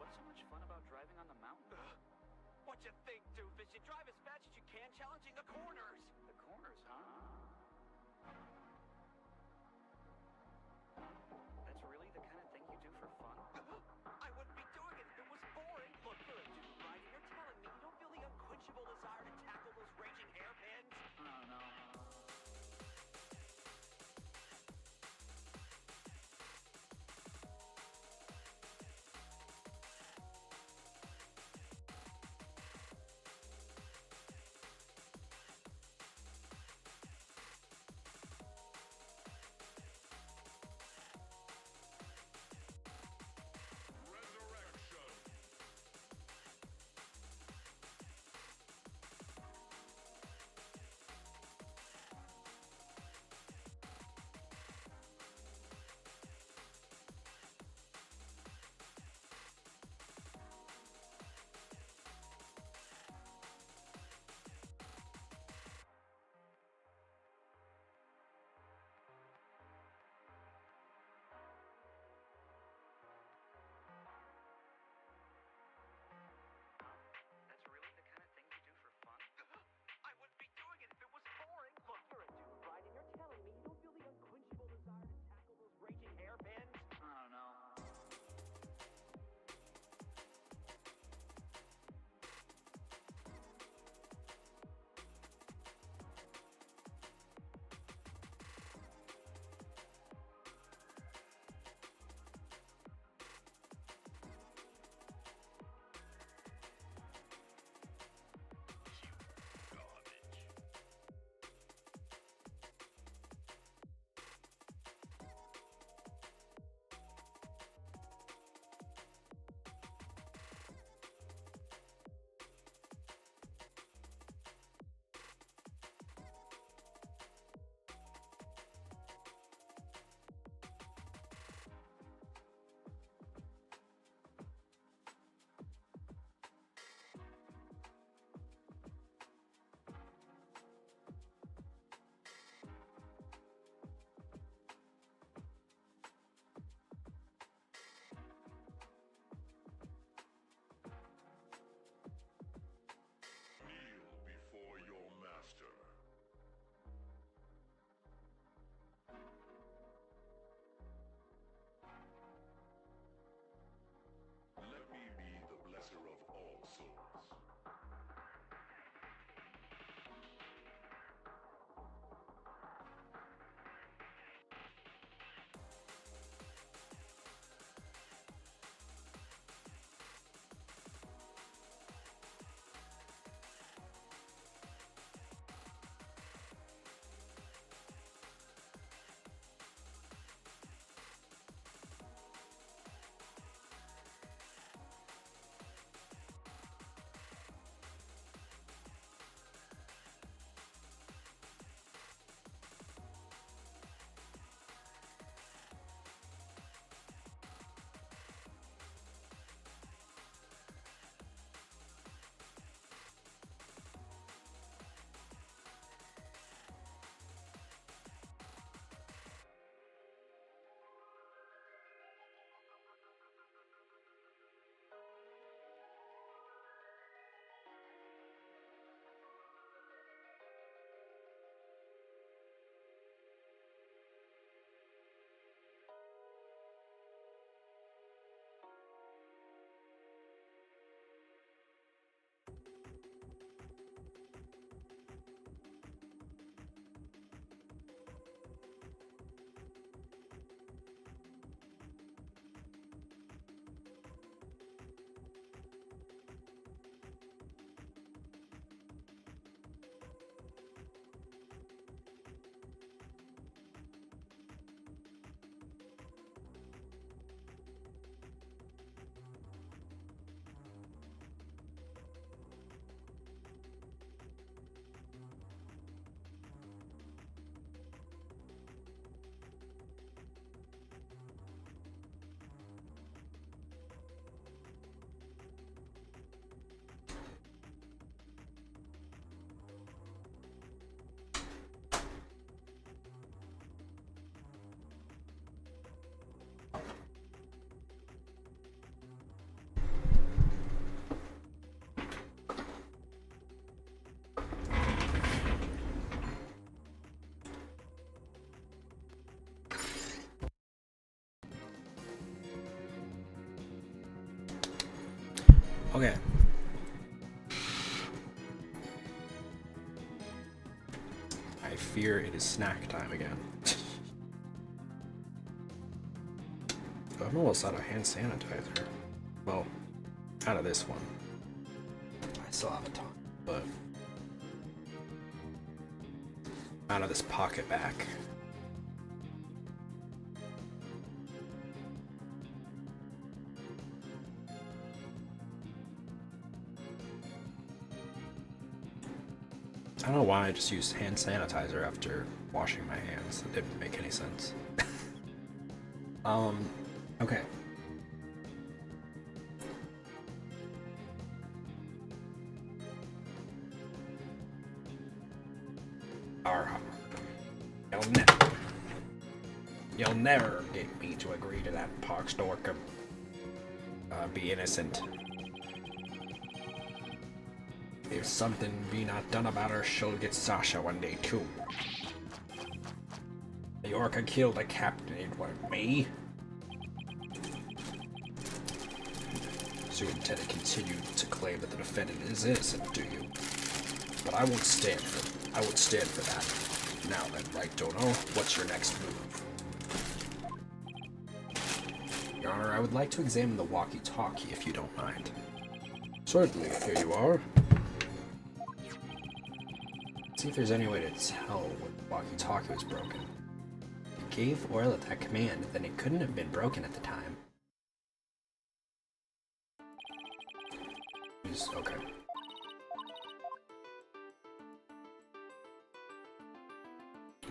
What's so much fun about driving on the mountain? What you think, doofus? You drive as fast as you can, challenging the corners. The corners, huh? That's really the kind of thing you do for fun? I wouldn't be doing it if it was boring. Look, you're a dude, right? And you're telling me you don't feel the unquenchable desire to tackle those raging hairpins? Oh, no. Okay. I fear it is snack time again. I'm almost out of hand sanitizer. Well, out of this one. I still have a ton, but out of this pocket back. I don't know why I just used hand sanitizer after washing my hands. It didn't make any sense. Okay. You'll never get me to agree to that poxdork be innocent. If something be not done about her, she'll get Sasha one day too. The orca killed a captain, it wasn't me. Superintendent continued to claim that the defendant is innocent, do you? But I won't stand for that. Now then, right, Dono, what's your next move? Your Honor, I would like to examine the walkie-talkie if you don't mind. Certainly, here you are. See if there's any way to tell when the walkie-talkie was broken. It gave Orla that command, then it couldn't have been broken at the time. Okay.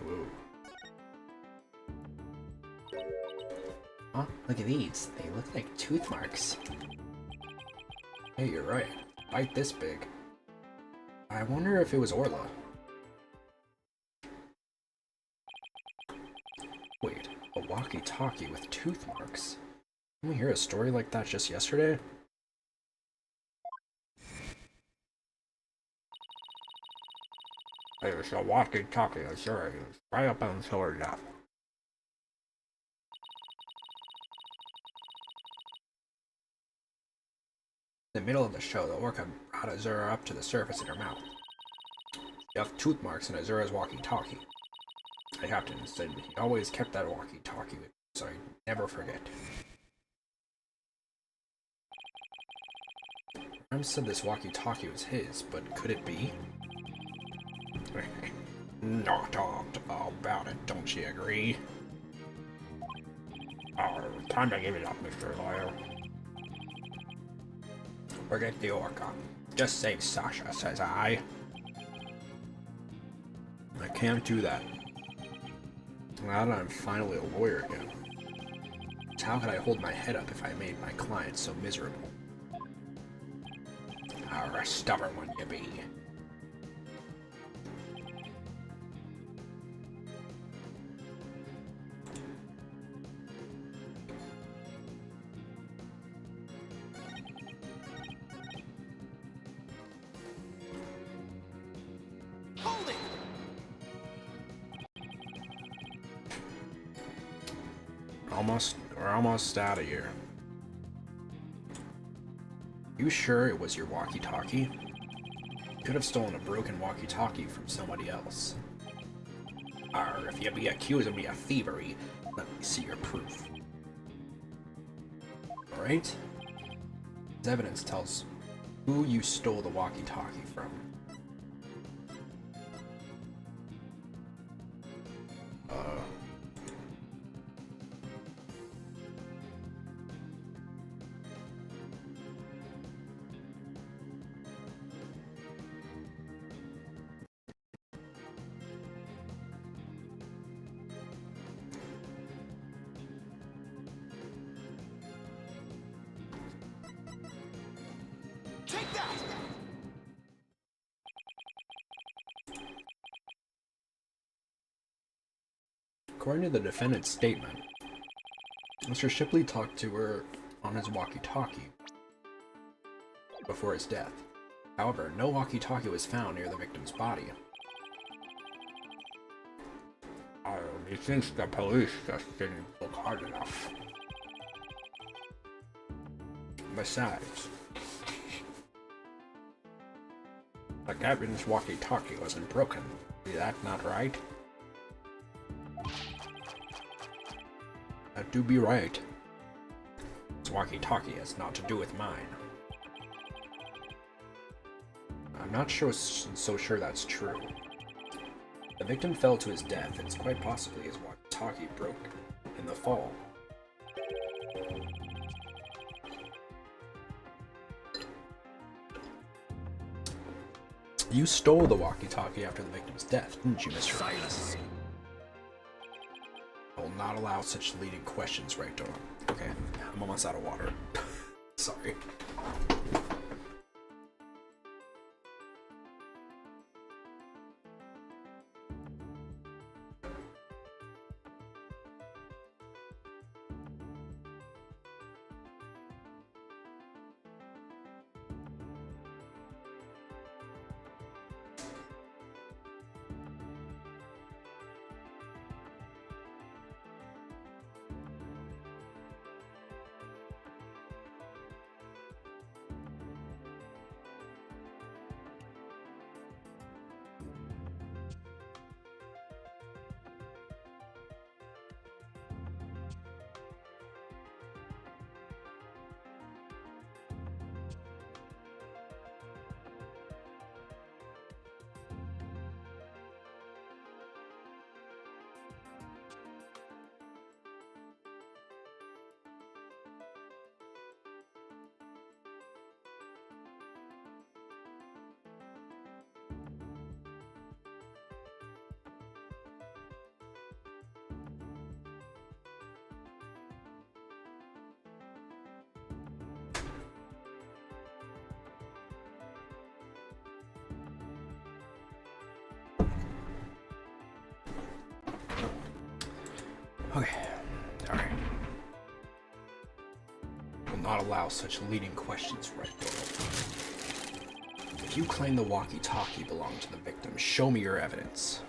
Whoa. Oh, look at these. They look like tooth marks. Hey, you're right. Bite this big. I wonder if it was Orla. Wait, a walkie-talkie with tooth marks? Didn't we hear a story like that just yesterday? There's a walkie-talkie, sure is. Right up on sword now. In the middle of the show, the orca brought Azura up to the surface in her mouth. She left tooth marks in Azura's walkie-talkie. The captain said he always kept that walkie-talkie with him, so I'd never forget. Ram said this walkie-talkie was his, but could it be? Not all about it, don't you agree? Oh, time to give it up, Mr. Lawyer. Forget the orca. Just save Sasha, says I. I can't do that. Now that I'm finally a lawyer again. How could I hold my head up if I made my client so miserable? You're a stubborn one you be. Hold it! We're almost out of here. You sure it was your walkie-talkie? You could have stolen a broken walkie-talkie from somebody else. If you be accusing me of thievery, let me see your proof. Alright? This evidence tells who you stole the walkie-talkie from. Take that! According to the defendant's statement, Mr. Shipley talked to her on his walkie-talkie before his death. However, no walkie-talkie was found near the victim's body. He thinks the police just didn't look hard enough. Besides, The captain's walkie-talkie wasn't broken. Is that not right? That do be right. This walkie-talkie has naught to do with mine. I'm not so sure that's true. The victim fell to his death, and it's quite possibly his walkie-talkie broke in the fall. You stole the walkie-talkie after the victim's death, didn't you, Mr. Silas? I will not allow such leading questions, right, Dora? Okay, I'm almost out of water. Sorry. Okay, alright. Will not allow such leading questions, right, Doyle? If you claim the walkie-talkie belonged to the victim, show me your evidence.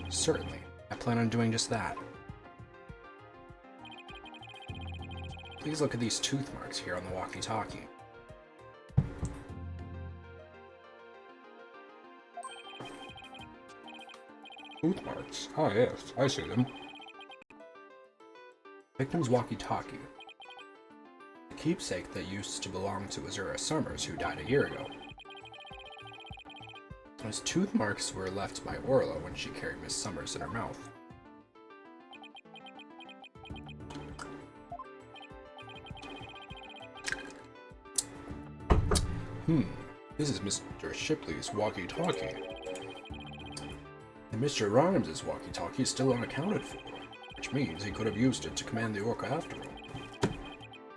Certainly. I plan on doing just that. Please look at these tooth marks here on the walkie-talkie. Tooth marks? Ah, yes, I see them. Victim's walkie-talkie. The keepsake that used to belong to Azura Summers, who died a year ago. Those tooth marks were left by Orla when she carried Miss Summers in her mouth. This is Mr. Shipley's walkie-talkie. And Mr. Rhymes' walkie-talkie is still unaccounted for, which means he could have used it to command the Orca after all.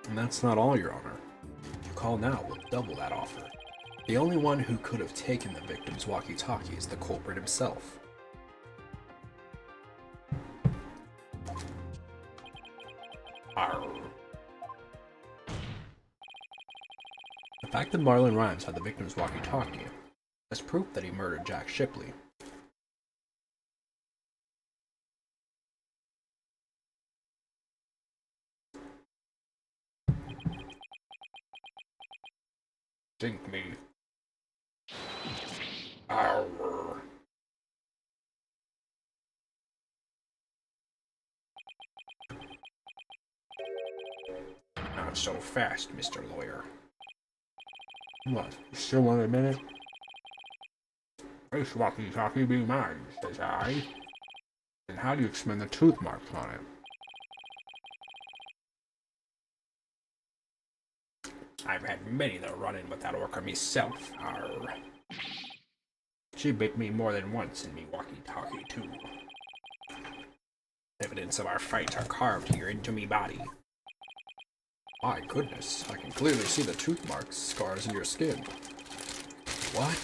And that's not all, Your Honor. If you call now, we'll double that offer. The only one who could have taken the victim's walkie-talkie is the culprit himself. Arr. The fact that Marlon Rhymes had the victim's walkie-talkie is proof that he murdered Jack Shipley. Sink me. Arr. Not so fast, Mr. Lawyer. What? You still want a minute? This walkie-talkie be mine, says I. And how do you explain the tooth marks on it? I've had many that run in with that orca myself. Arr. She bit me more than once in me walkie-talkie too. Evidence of our fight are carved here into me body. My goodness, I can clearly see the tooth marks, scars in your skin. What?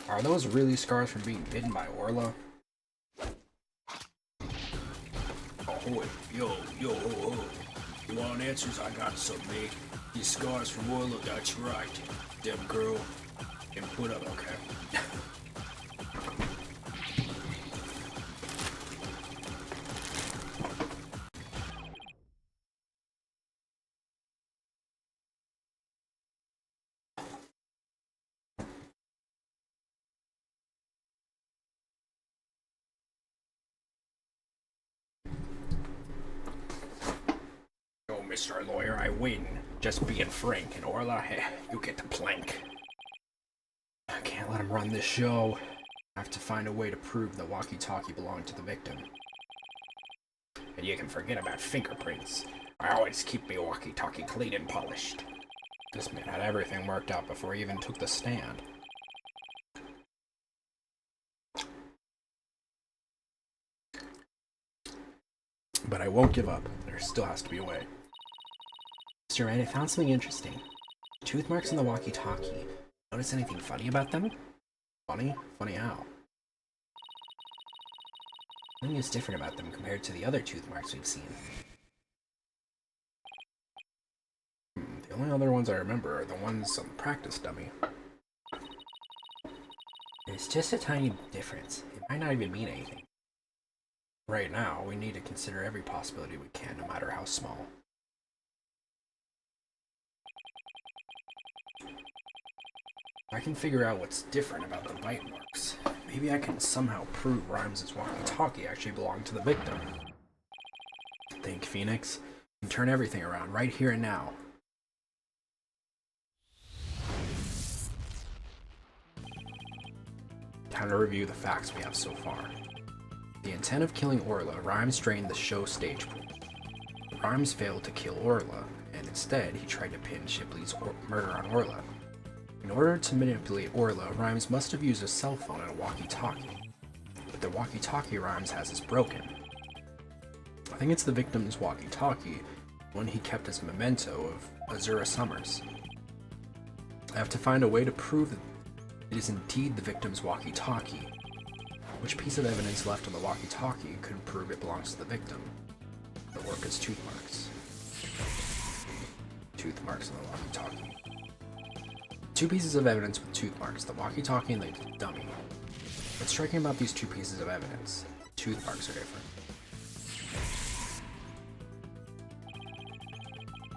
Are those really scars from being bitten by Orla? Oh, yo, oh. You want answers? I got some, mate. These scars from Orla, that's right. Them girl, can put up, okay. Mr. Lawyer, I win. Just being frank, and Orla, you get the plank. I can't let him run this show. I have to find a way to prove the walkie-talkie belonged to the victim. And you can forget about fingerprints. I always keep my walkie-talkie clean and polished. This man had everything worked out before he even took the stand. But I won't give up. There still has to be a way. Mr. Wright, I found something interesting. Tooth marks on the walkie-talkie. Notice anything funny about them? Funny? Funny how? Something is different about them compared to the other tooth marks we've seen. The only other ones I remember are the ones on the practice dummy. There's just a tiny difference. It might not even mean anything. Right now, we need to consider every possibility we can, no matter how small. I can figure out what's different about the bite marks. Maybe I can somehow prove Rhymes' walkie-talkie actually belonged to the victim. Think, Phoenix. You can turn everything around right here and now. Time to review the facts we have so far. The intent of killing Orla, Rhymes drained the show stage pool. Rhymes failed to kill Orla, and instead he tried to pin Shipley's murder on Orla. In order to manipulate Orla, Rhymes must have used a cell phone and a walkie-talkie. But the walkie-talkie Rhymes has is broken. I think it's the victim's walkie-talkie, one he kept as a memento of Azura Summers. I have to find a way to prove that it is indeed the victim's walkie-talkie. Which piece of evidence left on the walkie-talkie could prove it belongs to the victim? The orca's tooth marks. Tooth marks on the walkie-talkie. Two pieces of evidence with tooth marks, the walkie-talkie and the dummy. What's striking about these two pieces of evidence? Tooth marks are different.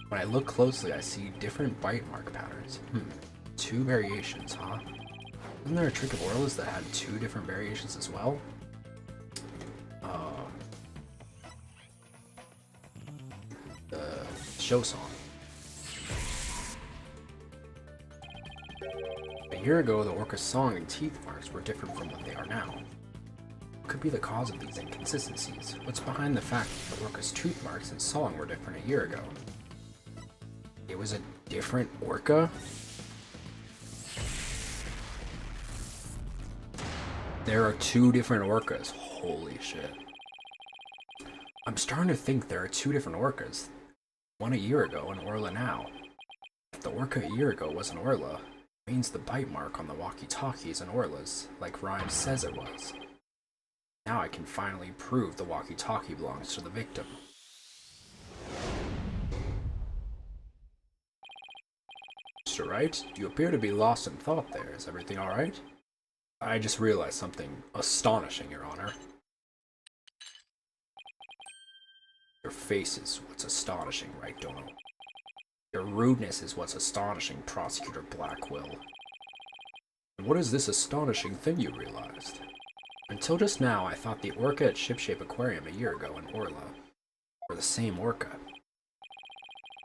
When I look closely, I see different bite mark patterns. Two variations, huh? Wasn't there a trick of Orla's that had two different variations as well? The show song. A year ago, the orca's song and teeth marks were different from what they are now. What could be the cause of these inconsistencies? What's behind the fact that the orca's tooth marks and song were different a year ago? It was a different orca? There are two different orcas. Holy shit. I'm starting to think there are two different orcas. One a year ago and Orla now. If the orca a year ago was an Orla, it means the bite mark on the walkie-talkie is an Orla's, like Rhymes says it was. Now I can finally prove the walkie-talkie belongs to the victim. Mr. Wright, you appear to be lost in thought there. Is everything alright? I just realized something astonishing, Your Honor. Your face is what's astonishing, right, Dono? Your rudeness is what's astonishing, Prosecutor Blackwill. And what is this astonishing thing you realized? Until just now, I thought the orca at Shipshape Aquarium a year ago and Orla were the same orca.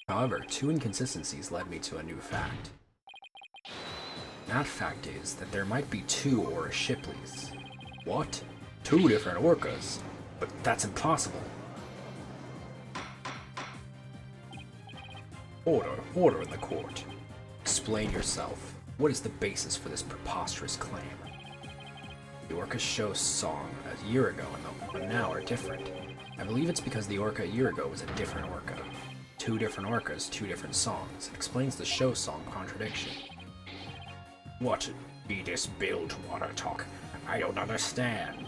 However, two inconsistencies led me to a new fact. That fact is that there might be two Aura Shipleys. What? Two different orcas? But that's impossible. Order in the court. Explain yourself. What is the basis for this preposterous claim? The orca show song a year ago and the one now are different. I believe it's because the orca a year ago was a different orca. Two different orcas, two different songs. It explains the show song contradiction. What be this build water talk? I don't understand.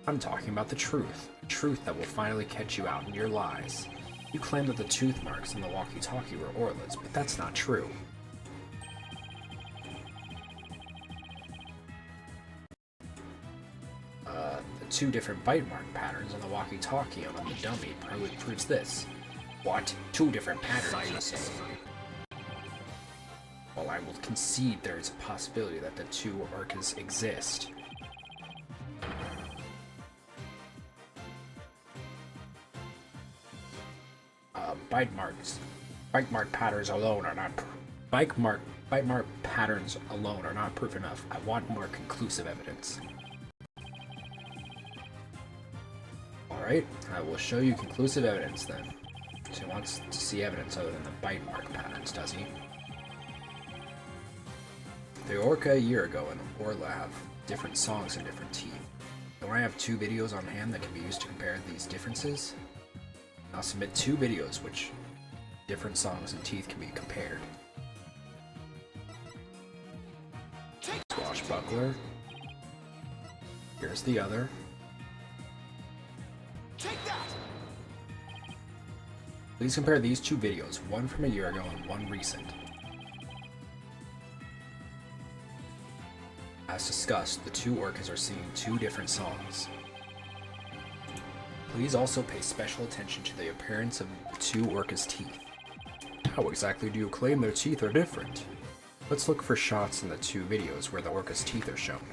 I'm talking about the truth. The truth that will finally catch you out in your lies. You claim that the tooth marks in the walkie-talkie were Orla's, but that's not true. The two different bite mark patterns on the walkie-talkie and on the dummy proves this. What? Two different patterns? Well, I will concede there is a possibility that the two orcas exist. bite mark patterns alone are not bite mark patterns alone are not proof enough. I want more conclusive evidence. Alright, I will show you conclusive evidence then. So he wants to see evidence other than the bite mark patterns, does he? The Orca a year ago and Orla have different songs and different teeth. Don't I have 2 videos on hand that can be used to compare these differences? I'll submit 2 videos which different songs and teeth can be compared. Swashbuckler. Here's the other. Take that! Please compare these 2 videos, one from a year ago and one recent. As discussed, the 2 orcas are singing 2 different songs. Please also pay special attention to the appearance of the 2 orcas' teeth. How exactly do you claim their teeth are different? Let's look for shots in the 2 videos where the orca's teeth are shown.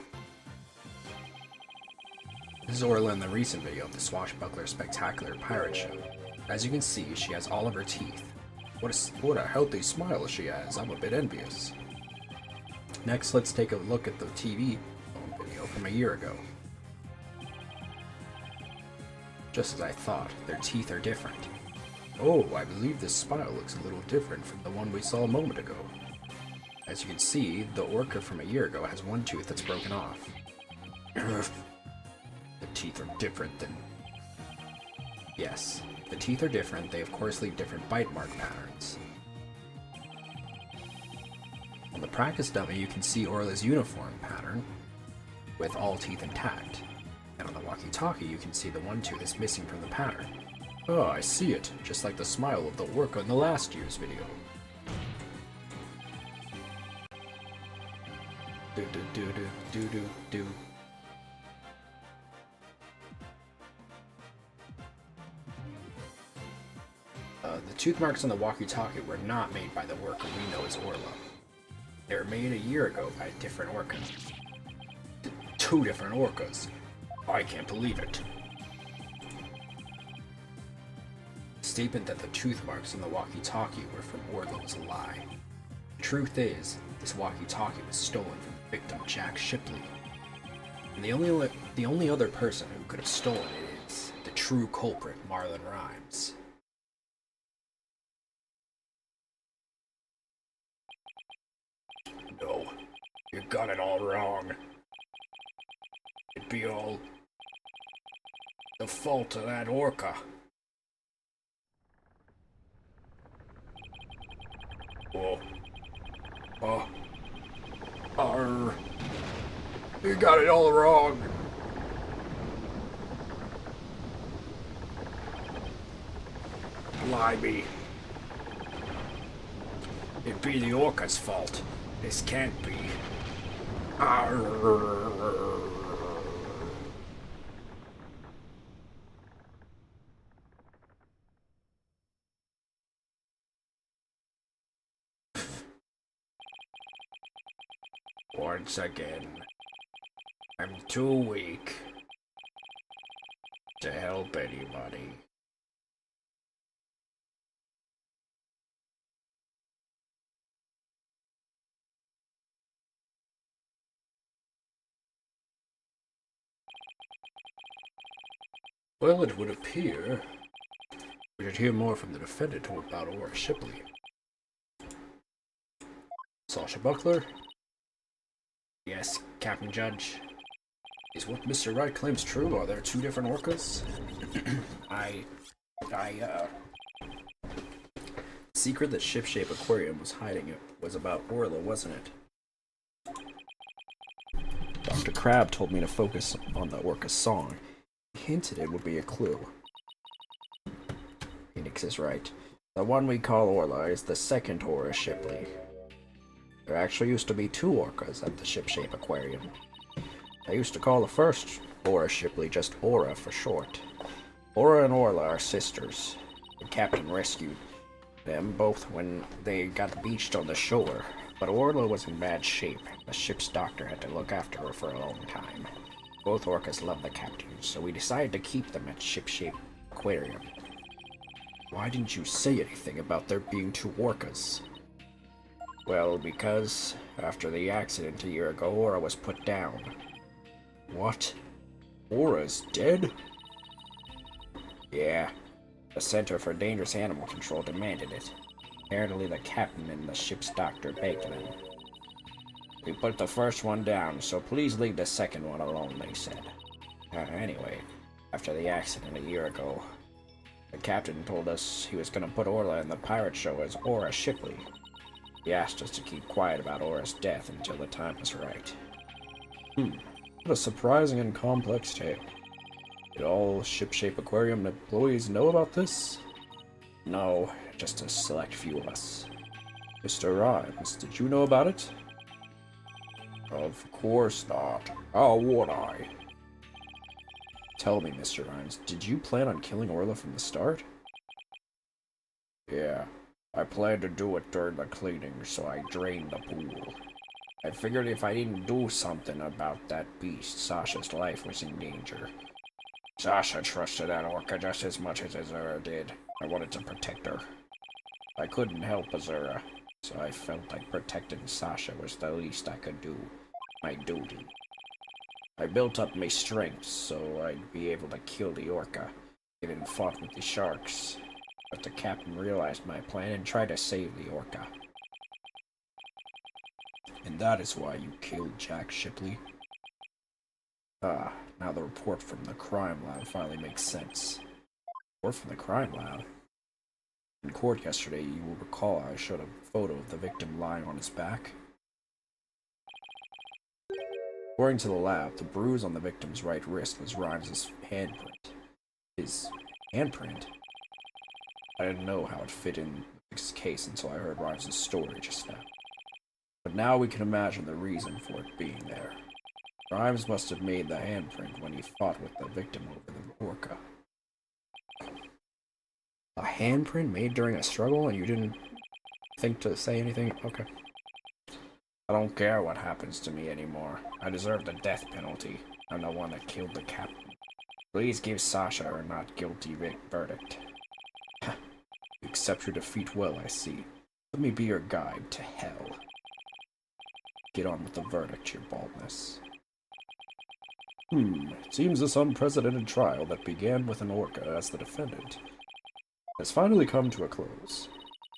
This is Orla in the recent video of the Swashbuckler Spectacular Pirate Show. As you can see, she has all of her teeth. What a healthy smile she has, I'm a bit envious. Next, let's take a look at the TV video from a year ago. Just as I thought, their teeth are different. Oh, I believe this smile looks a little different from the one we saw a moment ago. As you can see, the orca from a year ago has one tooth that's broken off. The teeth are different than... Yes, the teeth are different, they of course leave different bite mark patterns. On the practice dummy, you can see Orla's uniform pattern, with all teeth intact. And on the walkie-talkie, you can see the one tooth is missing from the pattern. Oh, I see it, just like the smile of the orca in the last year's video. Do. The tooth marks on the walkie-talkie were not made by the orca we know as Orla. They were made a year ago by a different orca. 2 different orcas. I can't believe it. The statement that the tooth marks on the walkie-talkie were from Orla was a lie. The truth is, this walkie-talkie was stolen from the victim Jack Shipley. And the only other person who could have stolen it is the true culprit, Marlon Rhymes. No, you got it all wrong. It'd be all the fault of that orca. Whoa. Arr. You got it all wrong. Blimey. It'd be the orca's fault. This can't be. Arr. Once again, I'm too weak to help anybody. Well, it would appear we should hear more from the defendant about Orla Shipley. Swashbuckler? Yes, Captain Judge. Is what Mr. Wright claims true? Are there 2 different orcas? Secret that Ship-Shape Aquarium was hiding it was about Orla, wasn't it? Dr. Crab told me to focus on the orca's song. He hinted it would be a clue. Phoenix is right. The one we call Orla is the second Orla Shipley. There actually used to be 2 orcas at the Ship-Shape Aquarium. I used to call the first Orla Shipley just Aura for short. Aura and Orla are sisters. The captain rescued them both when they got beached on the shore, but Orla was in bad shape. The ship's doctor had to look after her for a long time. Both orcas loved the captain, so we decided to keep them at Ship-Shape Aquarium. Why didn't you say anything about there being 2 orcas? Well, because after the accident a year ago, Aura was put down. What? Aura's dead? Yeah. The Center for Dangerous Animal Control demanded it. Apparently the captain and the ship's doctor begged them. We put the first one down, so please leave the second one alone, they said. Anyway, after the accident a year ago, the captain told us he was going to put Orla in the pirate show as Aura Shipley. He asked us to keep quiet about Aura's death until the time was right. What a surprising and complex tale. Did all Shipshape Aquarium employees know about this? No, just a select few of us. Mr. Rhymes, did you know about it? Of course not. How would I? Tell me, Mr. Rhymes, did you plan on killing Orla from the start? Yeah, I planned to do it during the cleaning, so I drained the pool. I figured if I didn't do something about that beast, Sasha's life was in danger. Sasha trusted that orca just as much as Azura did. I wanted to protect her. I couldn't help Azura, so I felt like protecting Sasha was the least I could do. My duty. I built up my strength so I'd be able to kill the orca, get in fought with the sharks. But the captain realized my plan and tried to save the orca. And that is why you killed Jack Shipley? Ah, now the report from the crime lab finally makes sense. Report from the crime lab? In court yesterday, you will recall I showed a photo of the victim lying on his back. According to the lab, the bruise on the victim's right wrist was Rhymes' handprint. His handprint? I didn't know how it fit in this case until I heard Rhymes' story just now. But now we can imagine the reason for it being there. Rhymes must have made the handprint when he fought with the victim over the orca. A handprint made during a struggle and you didn't think to say anything? Okay. I don't care what happens to me anymore. I deserve the death penalty. I'm the one that killed the captain. Please give Sasha her not guilty verdict. You accept your defeat well, I see. Let me be your guide to hell. Get on with the verdict, your baldness. It seems this unprecedented trial that began with an orca as the defendant has finally come to a close.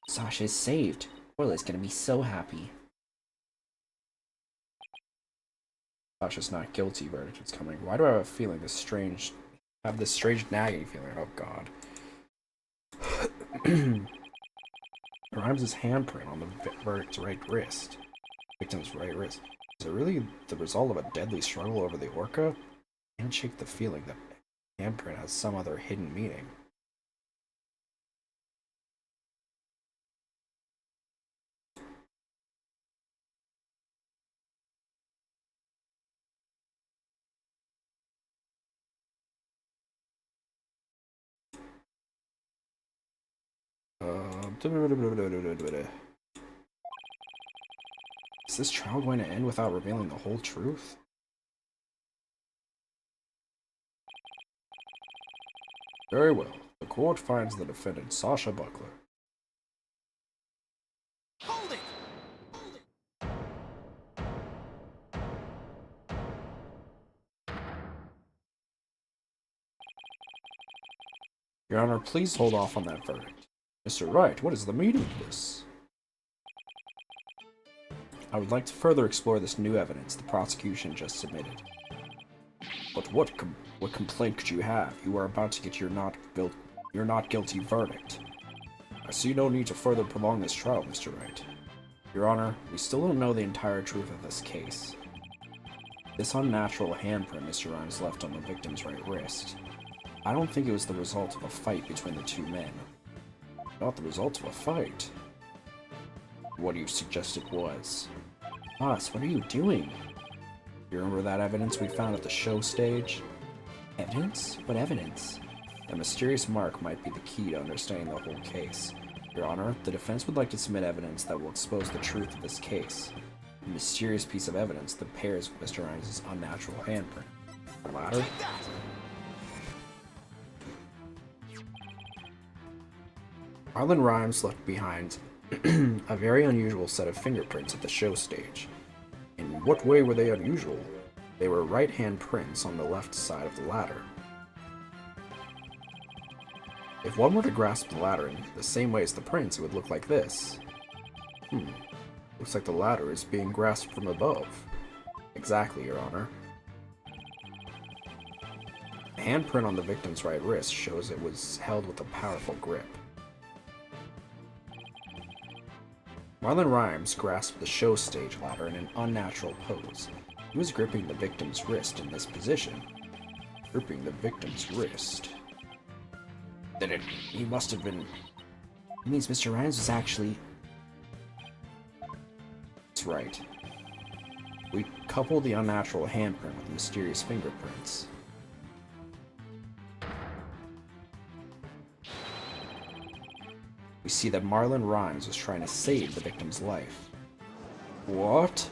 Sasha's saved. Orla's gonna be so happy. Sasha's not guilty verdict is coming. Why do I have a feeling this strange nagging feeling? Oh god. Rhymes' handprint on the verdict's right wrist. Victim's right wrist. Is it really the result of a deadly struggle over the orca? I can't shake the feeling that handprint has some other hidden meaning. Is this trial going to end without revealing the whole truth? Very well. The court finds the defendant Sasha Buckler. Hold it! Your Honor, please hold off on that verdict. Mr. Wright, what is the meaning of this? I would like to further explore this new evidence the prosecution just submitted. But what complaint could you have? You are about to get your not guilty verdict. I see no need to further prolong this trial, Mr. Wright. Your Honor, we still don't know the entire truth of this case. This unnatural handprint Mr. Rhymes left on the victim's right wrist. I don't think it was the result of a fight between the two men. Not the result of a fight. What do you suggest it was? Boss, what are you doing? You remember that evidence we found at the show stage? Evidence? What evidence? The mysterious mark might be the key to understanding the whole case. Your Honor, the defense would like to submit evidence that will expose the truth of this case. A mysterious piece of evidence that pairs with Mr. Rhymes' unnatural handprint. The latter? Marlon Rhymes left behind a very unusual set of fingerprints at the show stage. In what way were they unusual? They were right-hand prints on the left side of the ladder. If one were to grasp the ladder in the same way as the prints, it would look like this. Looks like the ladder is being grasped from above. Exactly, Your Honor. The handprint on the victim's right wrist shows it was held with a powerful grip. Marlon Rhymes grasped the show stage ladder in an unnatural pose. He was gripping the victim's wrist in this position. Gripping the victim's wrist. Then he must have been... It means Mr. Rhymes was actually... That's right. We coupled the unnatural handprint with the mysterious fingerprints. We see that Marlon Rhymes was trying to save the victim's life. What?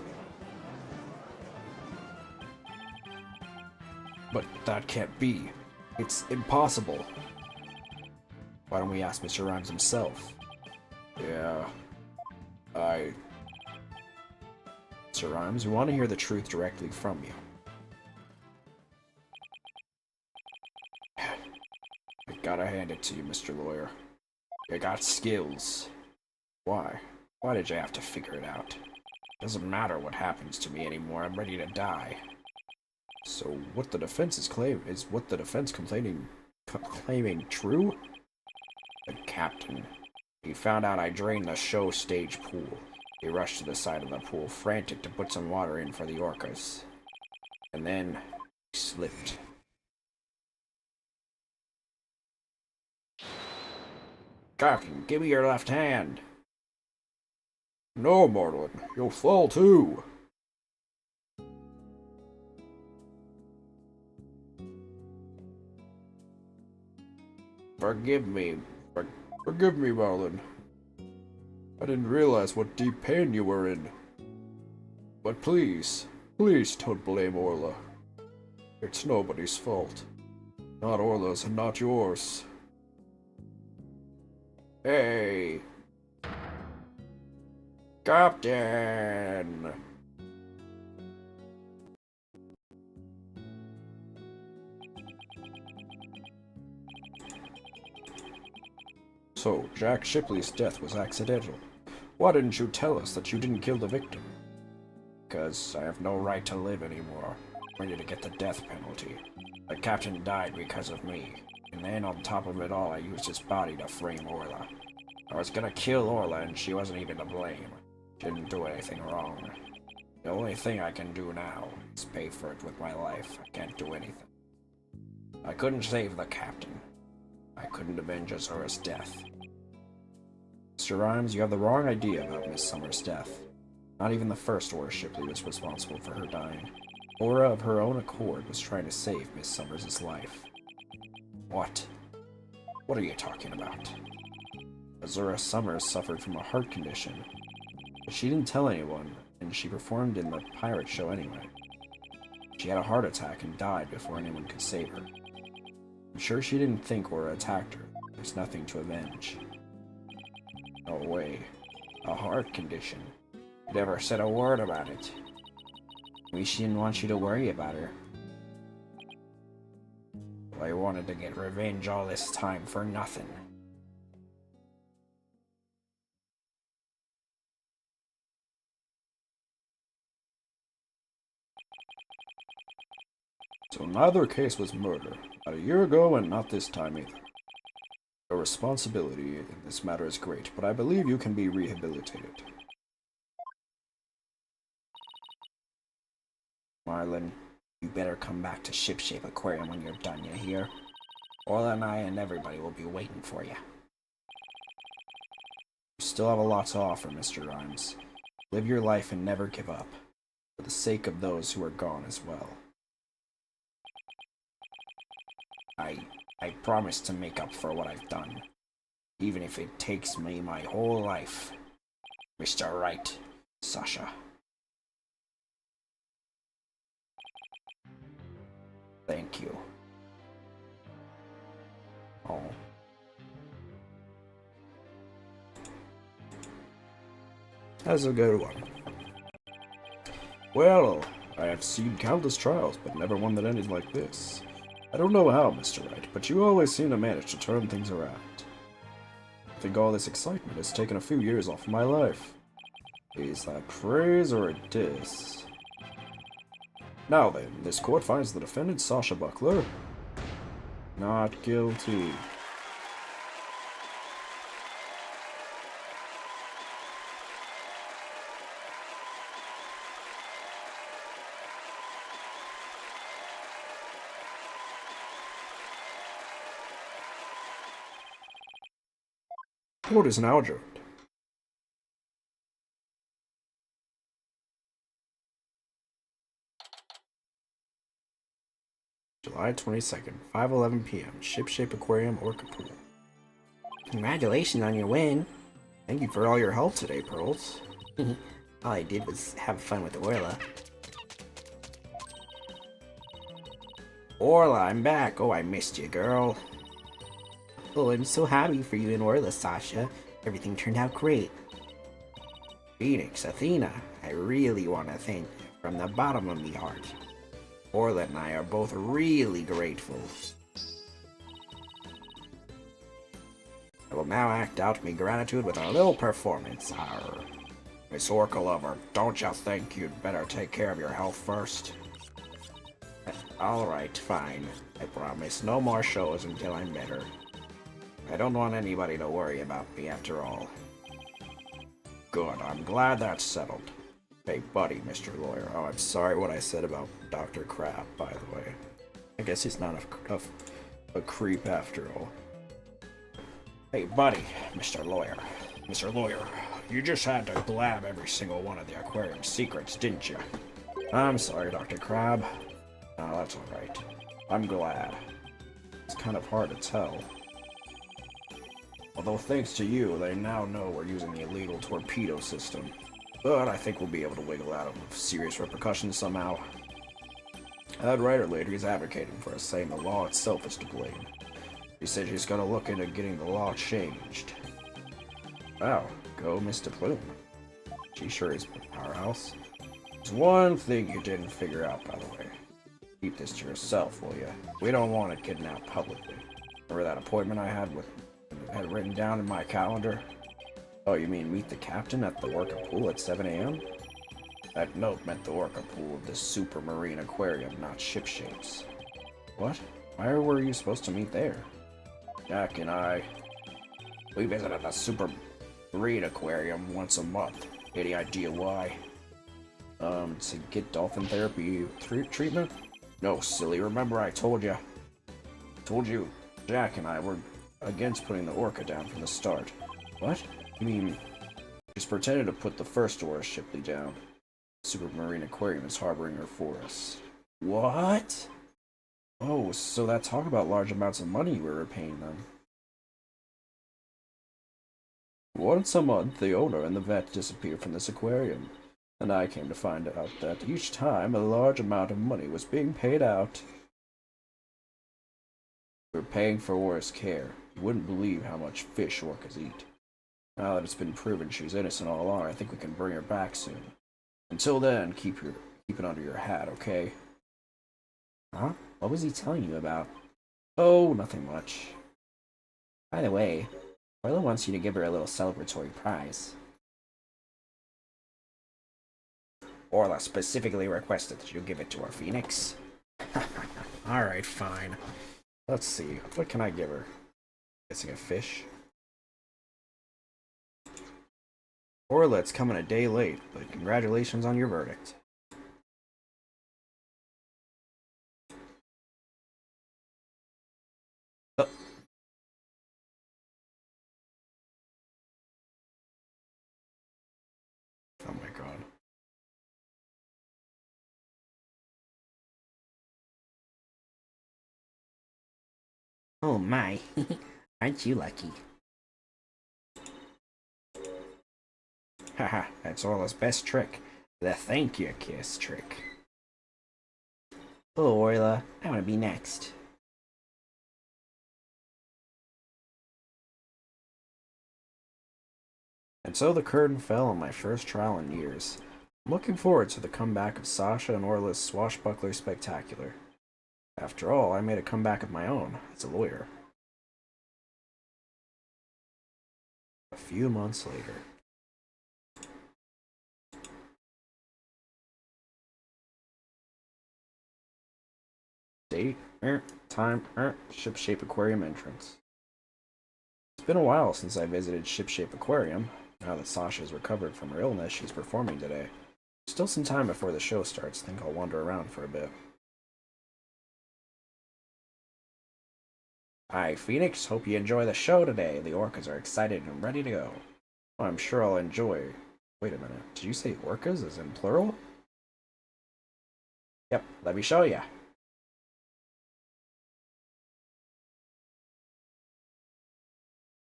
But that can't be. It's impossible. Why don't we ask Mr. Rhymes himself? Yeah. Mr. Rhymes, we want to hear the truth directly from you. I gotta hand it to you, Mr. Lawyer. You got skills. Why? Why did you have to figure it out? Doesn't matter what happens to me anymore, I'm ready to die. So what the defense is claiming true? The captain. He found out I drained the show stage pool. He rushed to the side of the pool, frantic to put some water in for the orcas. And then he slipped. Captain, give me your left hand. No, Marlon, you'll fall too. Forgive me. Forgive me, Marlon. I didn't realize what deep pain you were in. But please don't blame Orla. It's nobody's fault. Not Orla's and not yours. Hey! Captain! So, Jack Shipley's death was accidental. Why didn't you tell us that you didn't kill the victim? Because I have no right to live anymore. I'm ready to get the death penalty. The captain died because of me. And then on top of it all, I used his body to frame Orla. I was gonna kill Orla and she wasn't even to blame. She didn't do anything wrong. The only thing I can do now is pay for it with my life. I can't do anything. I couldn't save the captain. I couldn't avenge Azura's death. Mr. Rhymes, you have the wrong idea about Miss Summer's death. Not even the first Aura Shipley was responsible for her dying. Aura, of her own accord, was trying to save Miss Summers' life. What? What are you talking about? Azura Summers suffered from a heart condition, but she didn't tell anyone, and she performed in the pirate show anyway. She had a heart attack and died before anyone could save her. I'm sure she didn't think Aura attacked her. There's nothing to avenge. No way. A heart condition. You never said a word about it. We didn't want you to worry about her. Well, I wanted to get revenge all this time for nothing. So neither case was murder. Not a year ago and not this time either. Your responsibility in this matter is great, but I believe you can be rehabilitated. Marlon, you better come back to Shipshape Aquarium when you're done, you hear? Orla and I and everybody will be waiting for you. You still have a lot to offer, Mr. Rhymes. Live your life and never give up, for the sake of those who are gone as well. I promise to make up for what I've done, even if it takes me my whole life. Mr. Right, Sasha. Thank you. Oh. That's a good one. Well, I have seen countless trials, but never one that ended like this. I don't know how, Mr. Wright, but you always seem to manage to turn things around. I think all this excitement has taken a few years off of my life. Is that praise or a diss? Now then, this court finds the defendant, Sasha Buckler, not guilty. Court is now adjourned. July 22nd, 5:11 p.m. Shipshape Aquarium, Orca Pool. Congratulations on your win. Thank you for all your help today, Pearls. All I did was have fun with Orla. Orla, I'm back. Oh, I missed you, girl. Oh, I'm so happy for you and Orla, Sasha. Everything turned out great. Phoenix, Athena, I really want to thank you from the bottom of my heart. Orla and I are both really grateful. I will now act out my gratitude with a little performance. Arr. Miss Orca Lover, don't you think you'd better take care of your health first? Alright, fine. I promise no more shows until I'm better. I don't want anybody to worry about me after all. Good, I'm glad that's settled. Hey, buddy, Mr. Lawyer. Oh, I'm sorry what I said about Dr. Crab, by the way. I guess he's not a creep after all. Hey, buddy, Mr. Lawyer. Mr. Lawyer, you just had to blab every single one of the aquarium secrets, didn't you? I'm sorry, Dr. Crab. No, that's alright. I'm glad. It's kind of hard to tell. Although thanks to you, they now know we're using the illegal torpedo system. But I think we'll be able to wiggle out of serious repercussions somehow. That writer lady is advocating for us, saying the law itself is to blame. She said she's gonna look into getting the law changed. Wow, go Mr. Plume. She sure is a powerhouse. There's one thing you didn't figure out, by the way. Keep this to yourself, will ya? We don't want it getting out publicly. Remember that appointment I had written down in my calendar? Oh, you mean meet the captain at the Orca Pool at 7 a.m.? That note meant the Orca Pool of the Super Marine Aquarium, not Shipshape's. What? Why were you supposed to meet there? Jack and I... we visited the Super Marine Aquarium once a month. Any idea why? To get dolphin therapy treatment? No, silly. Remember I told you. Jack and I were against putting the Orca down from the start. What? You mean, just pretended to put the first Aura Shipley down. Super Marine Aquarium is harboring her for us. What? Oh, so that talk about large amounts of money we were paying them. Once a month, the owner and the vet disappeared from this aquarium, and I came to find out that each time a large amount of money was being paid out. We were paying for Aura's care. You wouldn't believe how much fish orcas eat. Now that it's been proven she's innocent all along, I think we can bring her back soon. Until then, keep it under your hat, okay? Huh? What was he telling you about? Oh, nothing much. By the way, Orla wants you to give her a little celebratory prize. Orla specifically requested that you give it to her, Phoenix. Alright, fine. Let's see, what can I give her? Guessing a fish? Orla, it's coming a day late, but congratulations on your verdict. Oh. Oh my god. Oh my, aren't you lucky? Haha, that's Orla's best trick. The thank you kiss trick. Oh, Orla, I want to be next. And so the curtain fell on my first trial in years. I'm looking forward to the comeback of Sasha and Orla's swashbuckler spectacular. After all, I made a comeback of my own as a lawyer. A few months later. Date, time, Shipshape Aquarium entrance. It's been a while since I visited Shipshape Aquarium. Now that Sasha's recovered from her illness, she's performing today. Still some time before the show starts. Think I'll wander around for a bit. Hi, Phoenix. Hope you enjoy the show today. The orcas are excited and ready to go. Oh, I'm sure I'll enjoy. Wait a minute. Did you say orcas as in plural? Yep, let me show ya.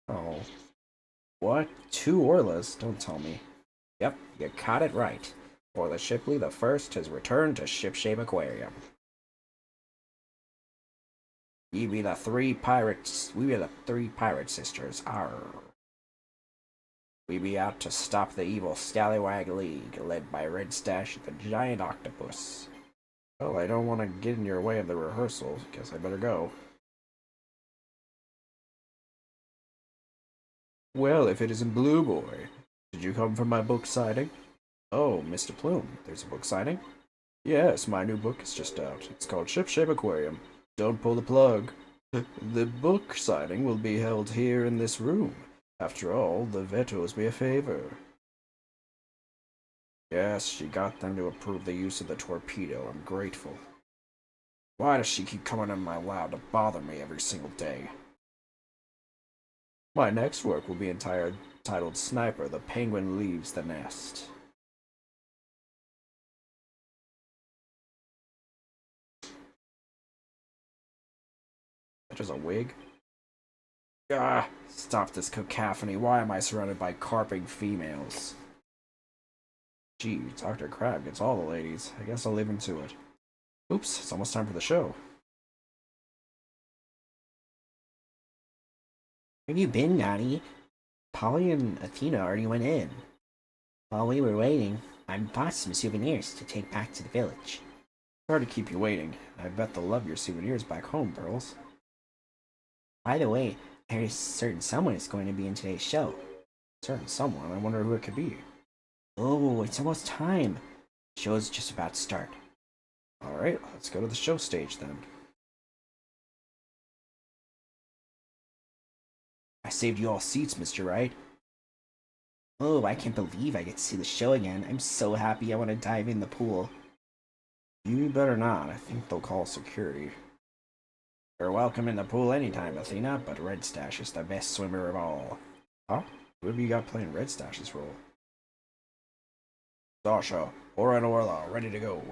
Oh. What? 2 Orlas? Don't tell me. Yep, you caught it right. Orla Shipley the First has returned to Shipshape Aquarium. We be the 3 pirates. We be the 3 pirate sisters. Arr. We be out to stop the evil Scallywag League, led by Red Stash the giant octopus. Well, I don't want to get in your way of the rehearsals. Guess I better go. Well, if it isn't Blue Boy. Did you come for my book signing? Oh, Mr. Plume, there's a book signing? Yes, my new book is just out. It's called Shipshape Aquarium. Don't pull the plug. The book signing will be held here in this room. After all, the vetoes me a favor. Yes, she got them to approve the use of the torpedo. I'm grateful. Why does she keep coming in my lab to bother me every single day? My next work will be titled Sniper, the Penguin Leaves the Nest. That is a wig? Ah, stop this cacophony. Why am I surrounded by carping females? Gee, Dr. Crab gets all the ladies. I guess I'll leave him to it. Oops, it's almost time for the show. Where have you been, Nani? Polly and Athena already went in. While we were waiting, I bought some souvenirs to take back to the village. Sorry to keep you waiting. I bet they'll love your souvenirs back home, girls. By the way, I heard a certain someone is going to be in today's show. Certain someone? I wonder who it could be. Oh, it's almost time. The show's just about to start. Alright, let's go to the show stage then. I saved you all seats, Mr. Wright. Oh, I can't believe I get to see the show again. I'm so happy I want to dive in the pool. You better not. I think they'll call security. You're welcome in the pool anytime, Athena, but Red Stash is the best swimmer of all. Huh? Who have you got playing Red Stash's role? Sasha, Ora and Orla, ready to go.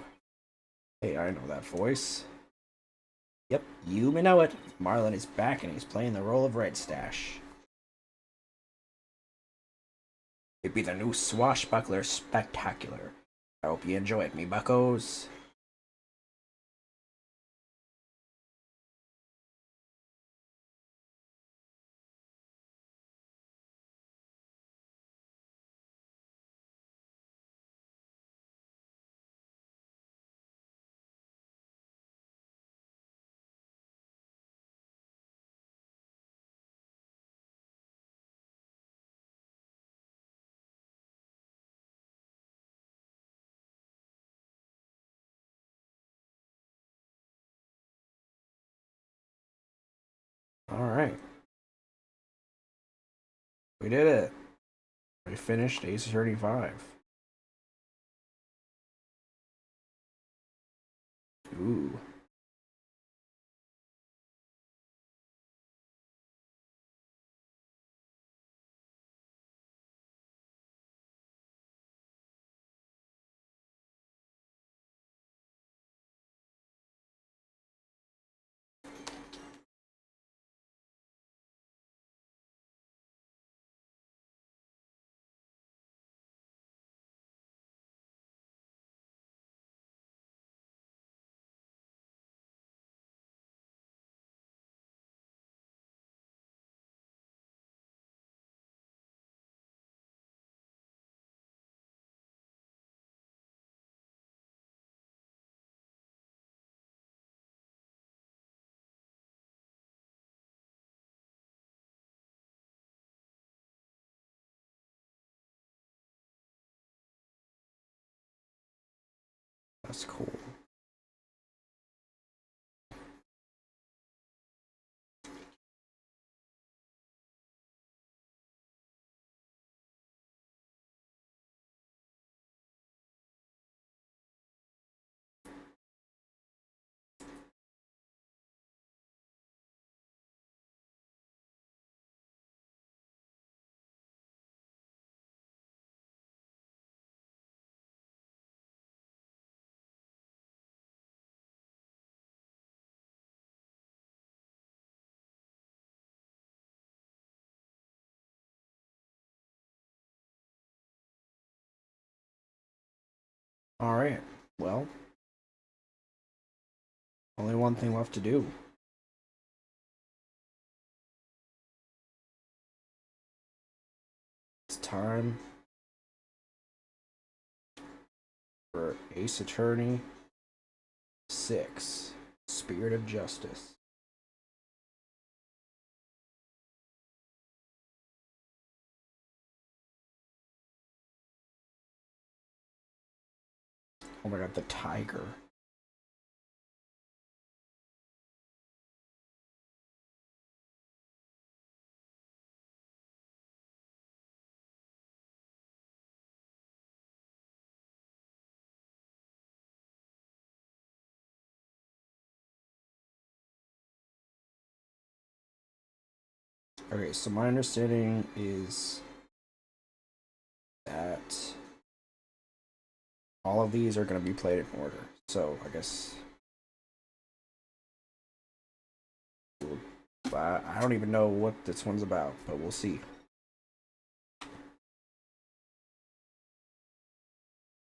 Hey, I know that voice. Yep, you may know it. Marlon is back and he's playing the role of Red Stash. It be the new Swashbuckler Spectacular. I hope you enjoy it, me buckos. Alright. We did it. We finished Ace Attorney 5. Ooh. That's cool. Alright, well, only one thing left to do. It's time for Ace Attorney 6, Spirit of Justice. Oh my god, the tiger. Okay, so my understanding is that all of these are going to be played in order. So I guess I don't even know what this one's about, but we'll see.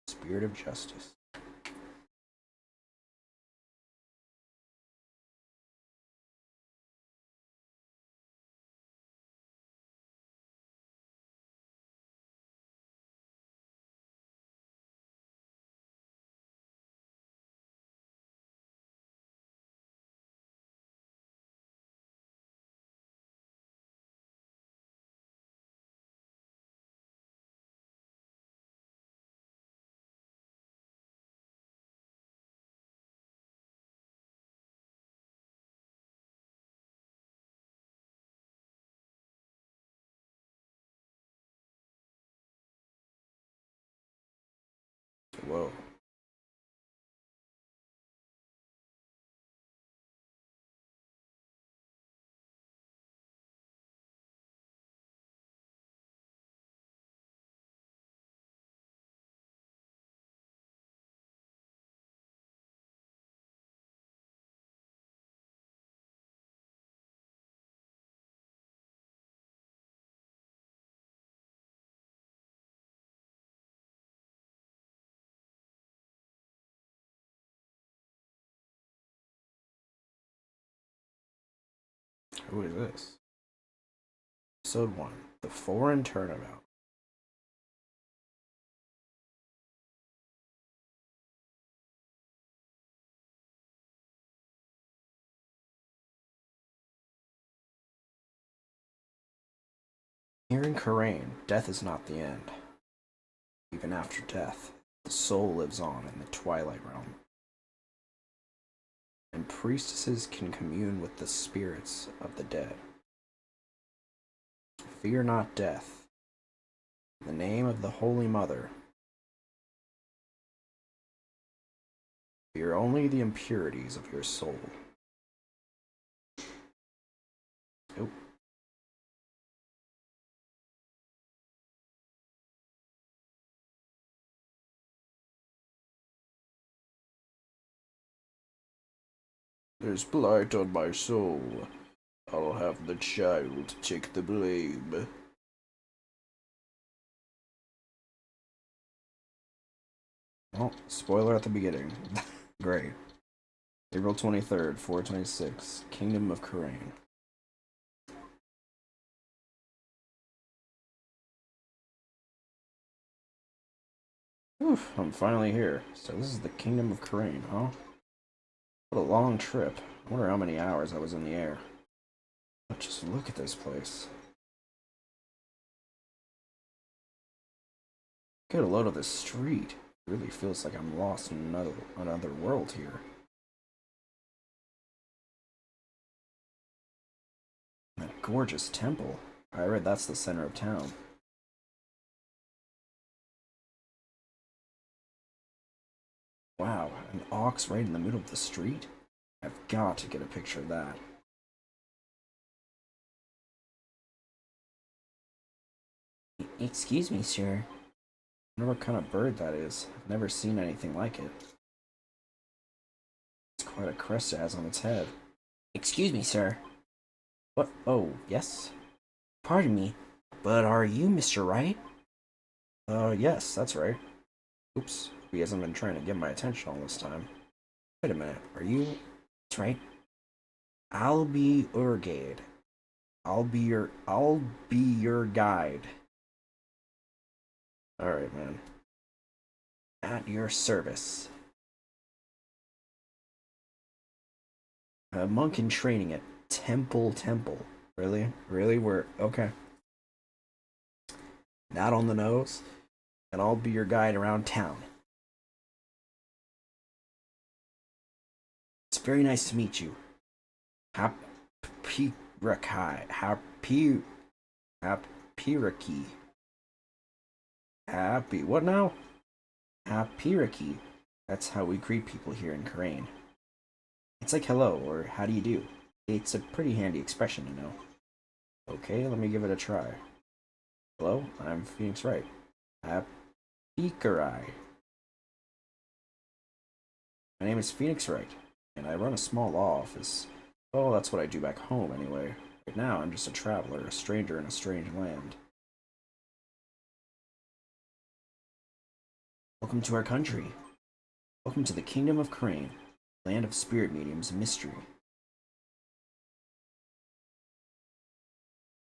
Spirit of Justice. Whoa. Who is this? Episode 1, The Foreign Turnabout. Here in Karain, death is not the end. Even after death, the soul lives on in the Twilight Realm. And priestesses can commune with the spirits of the dead. Fear not death. In the name of the Holy Mother, fear only the impurities of your soul. Oh. There's blight on my soul. I'll have the child take the blame. Oh, spoiler at the beginning. Great. April 23rd, 426, Kingdom of Karain. Oof, I'm finally here. So this is the Kingdom of Karain, huh? What a long trip. I wonder how many hours I was in the air. But just look at this place. Get a load of this street. Really feels like I'm lost in another world here. That gorgeous temple. I read that's the center of town. Wow, an ox right in the middle of the street? I've got to get a picture of that. Excuse me, sir. I wonder what kind of bird that is. I've never seen anything like it. It's quite a crest it has on its head. Excuse me, sir. What? Oh, yes? Pardon me, but are you Mr. Wright? Yes, that's right. Oops, he hasn't been trying to get my attention all this time. Wait a minute, are you... That's right. I'll be your guide. I'll be your guide. Alright, man. At your service. A monk in training at Temple. Really? Really? We're... Okay. Not on the nose. And I'll be your guide around town. It's very nice to meet you. Happiraki. Happy. What now? Happiraki. That's how we greet people here in Crane. It's like hello, or how do you do? It's a pretty handy expression to know. Okay, let me give it a try. Hello, I'm Phoenix Wright. Happikarai. My name is Phoenix Wright, and I run a small law office. Oh, that's what I do back home anyway. Right now, I'm just a traveler, a stranger in a strange land. Welcome to our country. Welcome to the Kingdom of Crane, land of spirit mediums and mystery.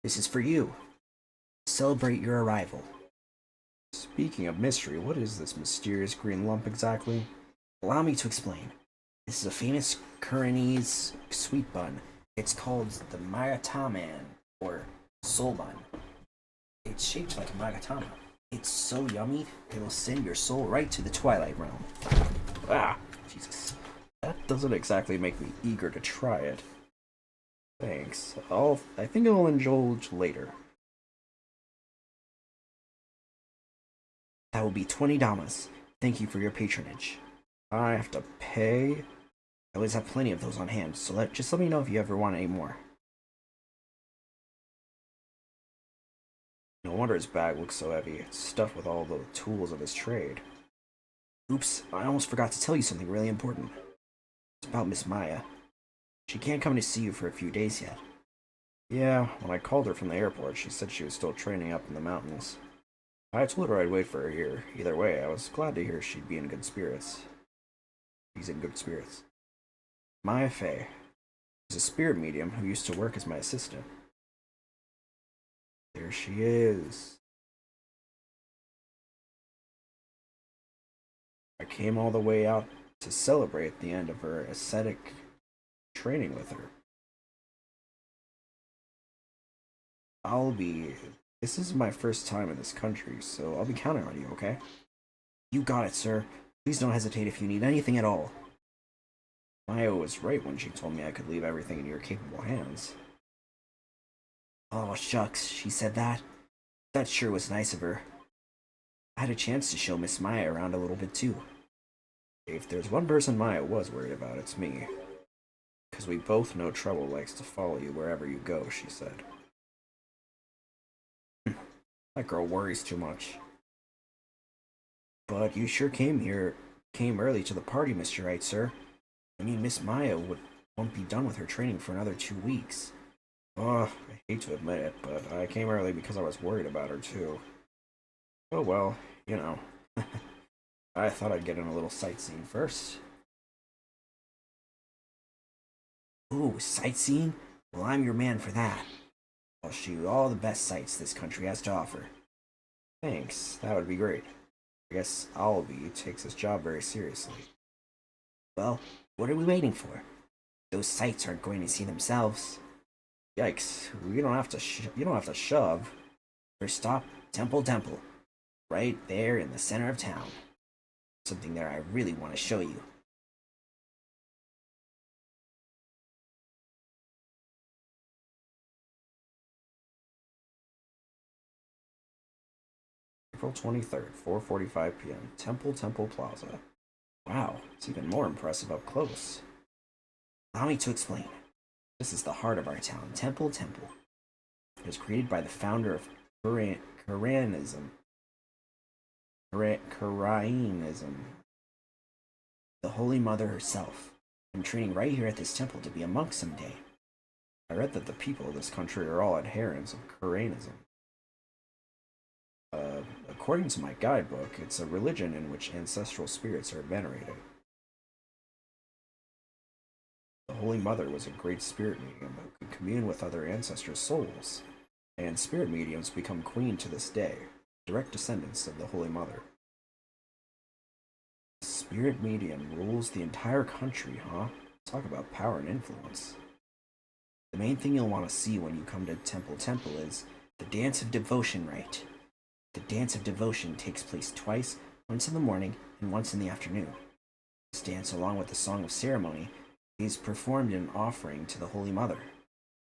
This is for you. Celebrate your arrival. Speaking of mystery, what is this mysterious green lump exactly? Allow me to explain. This is a famous Kuranese sweet bun. It's called the Magataman, or soul bun. It's shaped like a Magatama. It's so yummy, it will send your soul right to the Twilight Realm. Ah, Jesus. That doesn't exactly make me eager to try it. Thanks. I think I'll indulge later. That will be 20 damas. Thank you for your patronage. I have to pay? I always have plenty of those on hand, so just let me know if you ever want any more. No wonder his bag looks so heavy. It's stuffed with all the tools of his trade. Oops, I almost forgot to tell you something really important. It's about Miss Maya. She can't come to see you for a few days yet. Yeah, when I called her from the airport, she said she was still training up in the mountains. I told her I'd wait for her here. Either way, I was glad to hear she'd be in good spirits. She's in good spirits. Maya Fey is a spirit medium who used to work as my assistant. There she is. I came all the way out to celebrate the end of her ascetic training with her. This is my first time in this country, so I'll be counting on you, okay? You got it, sir. Please don't hesitate if you need anything at all. Maya was right when she told me I could leave everything in your capable hands. Oh, shucks, she said that. That sure was nice of her. I had a chance to show Miss Maya around a little bit, too. If there's one person Maya was worried about, it's me. Because we both know trouble likes to follow you wherever you go, she said. That girl worries too much. But you sure came early to the party, Mr. Wright, sir. I mean, Miss Maya won't be done with her training for another 2 weeks. Oh, I hate to admit it, but I came early because I was worried about her, too. Oh well, you know. I thought I'd get in a little sightseeing first. Ooh, sightseeing? Well, I'm your man for that. I'll show you all the best sights this country has to offer. Thanks, that would be great. I guess Albie takes his job very seriously. Well, what are we waiting for? Those sights aren't going to see themselves. Yikes, you don't have to shove. First stop, Temple. Right there in the center of town. something there I really want to show you. April 23rd, 4:45 p.m. Temple Plaza. Wow, it's even more impressive up close. Allow me to explain. This is the heart of our town, Temple. It was created by the founder of Koreanism. The Holy Mother herself. I'm training right here at this temple to be a monk someday. I read that the people of this country are all adherents of Koreanism. According to my guidebook, it's a religion in which ancestral spirits are venerated. The Holy Mother was a great spirit medium who could commune with other ancestors' souls, and spirit mediums become queen to this day, direct descendants of the Holy Mother. Spirit medium rules the entire country, huh? Talk about power and influence. The main thing you'll want to see when you come to Temple is the Dance of Devotion rite. The Dance of Devotion takes place twice, once in the morning and once in the afternoon. This dance, along with the Song of Ceremony, is performed in offering to the Holy Mother.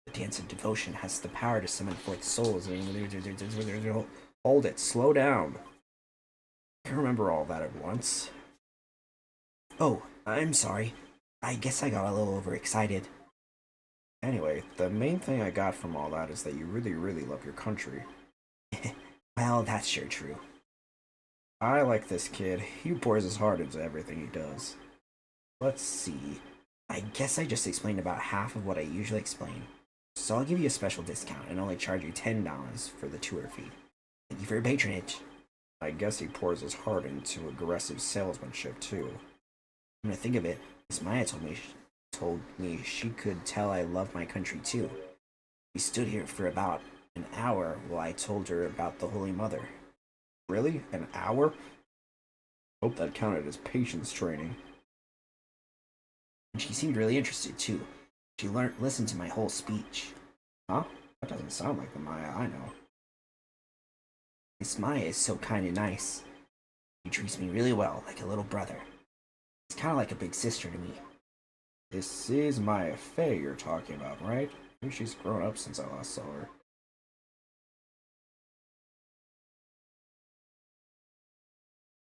The Dance of Devotion has the power to summon forth souls. Hold it, slow down. I can't remember all that at once. Oh, I'm sorry. I guess I got a little overexcited. Anyway, the main thing I got from all that is that you really, really love your country. Well, that's sure true. I like this kid. He pours his heart into everything he does. Let's see. I guess I just explained about half of what I usually explain. So I'll give you a special discount and only charge you $10 for the tour fee. Thank you for your patronage. I guess he pours his heart into aggressive salesmanship, too. Come to think of it, Miss Maya told me she could tell I love my country, too. We stood here for about an hour while I told her about the Holy Mother. Really? An hour? Hope that counted as patience training. And she seemed really interested, too. She listened to my whole speech. Huh? That doesn't sound like the Maya I know. Miss Maya is so kind and nice. She treats me really well, like a little brother. It's kind of like a big sister to me. This is Maya Fey you're talking about, right? I think she's grown up since I last saw her.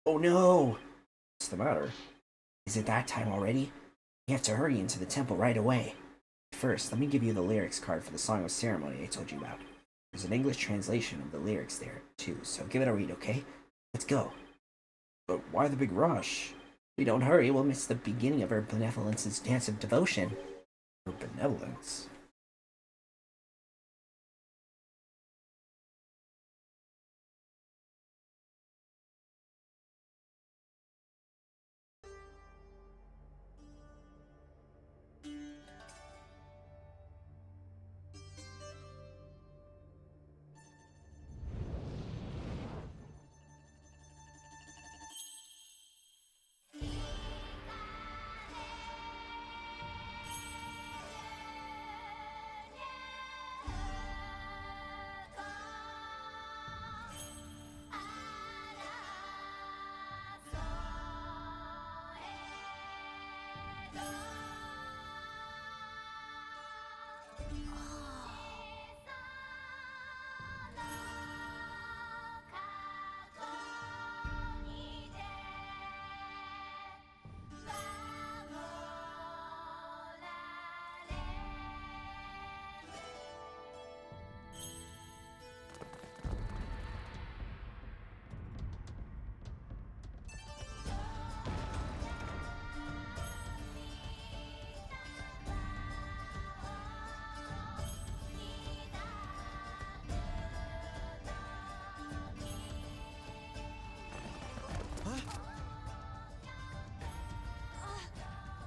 Oh no! What's the matter? Is it that time already? We have to hurry into the temple right away. First, let me give you the lyrics card for the Song of Ceremony I told you about. There's an English translation of the lyrics there, too, so give it a read, okay? Let's go. But why the big rush? If we don't hurry, we'll miss the beginning of her benevolence's dance of devotion. Her benevolence?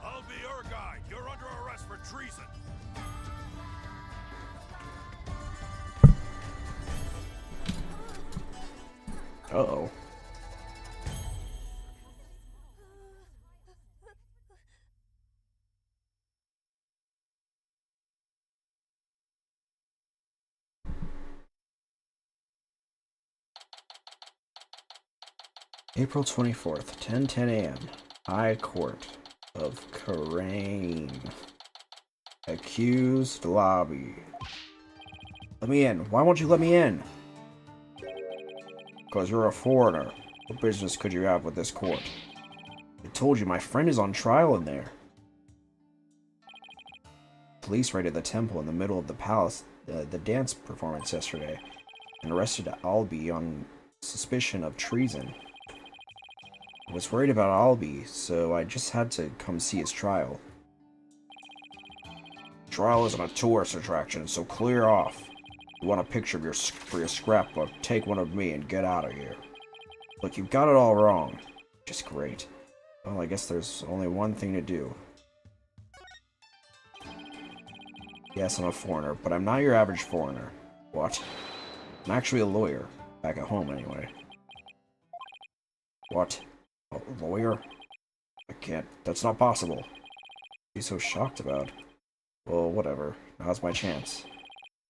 I'll be your guide. You're under arrest for treason. Uh-oh. April 24th, 10:10 a.m. High Court of Crane. Accused lobby. Let me in. Why won't you let me in? Because you're a foreigner. What business could you have with this court? I told you my friend is on trial in there. Police raided the temple in the middle of the palace, the dance performance yesterday, and arrested Albie on suspicion of treason. I was worried about Albie, so I just had to come see his trial. Trial isn't a tourist attraction, so clear off. You want a picture of for your scrapbook, take one of me and get out of here. Look, you got it all wrong. Just great. Well, I guess there's only one thing to do. Yes, I'm a foreigner, but I'm not your average foreigner. What? I'm actually a lawyer. Back at home, anyway. What? A lawyer? I can't. That's not possible. What are you so shocked about? Well, whatever. Now's my chance.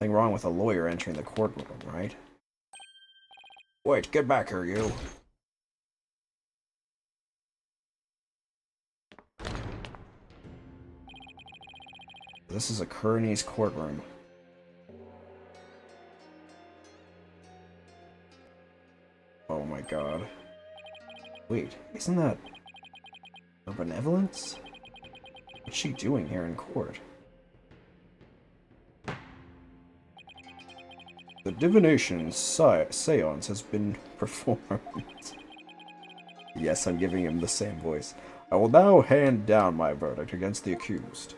Nothing wrong with a lawyer entering the courtroom, right? Wait, get back here, you! This is a Kearney's courtroom. Oh my god. Wait, isn't that her benevolence? What's she doing here in court? The divination seance has been performed. Yes, I'm giving him the same voice. I will now hand down my verdict against the accused.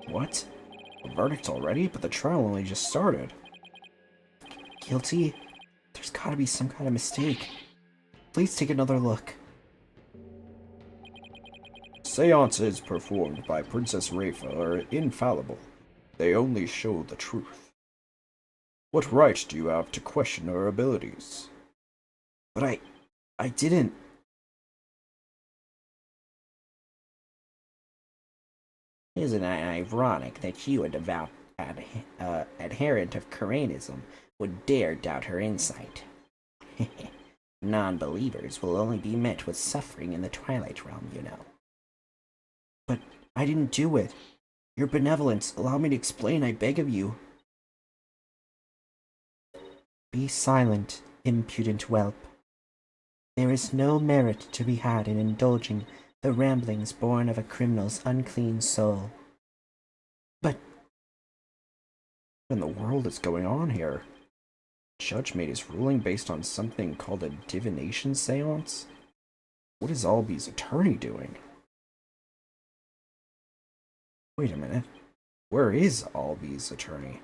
What? A verdict already? But the trial only just started. Guilty? There's gotta be some kind of mistake. Please take another look. Seances performed by Princess Rafa are infallible. They only show the truth. What right do you have to question her abilities? But I didn't. Isn't it ironic that you, a devout adherent of Koreanism, would dare doubt her insight? Non-believers will only be met with suffering in the Twilight Realm, you know. But I didn't do it. Your benevolence, allow me to explain, I beg of you. Be silent, impudent whelp. There is no merit to be had in indulging the ramblings born of a criminal's unclean soul. But what in the world is going on here? The judge made his ruling based on something called a divination seance? What is Albie's attorney doing? Wait a minute. Where is Albie's attorney?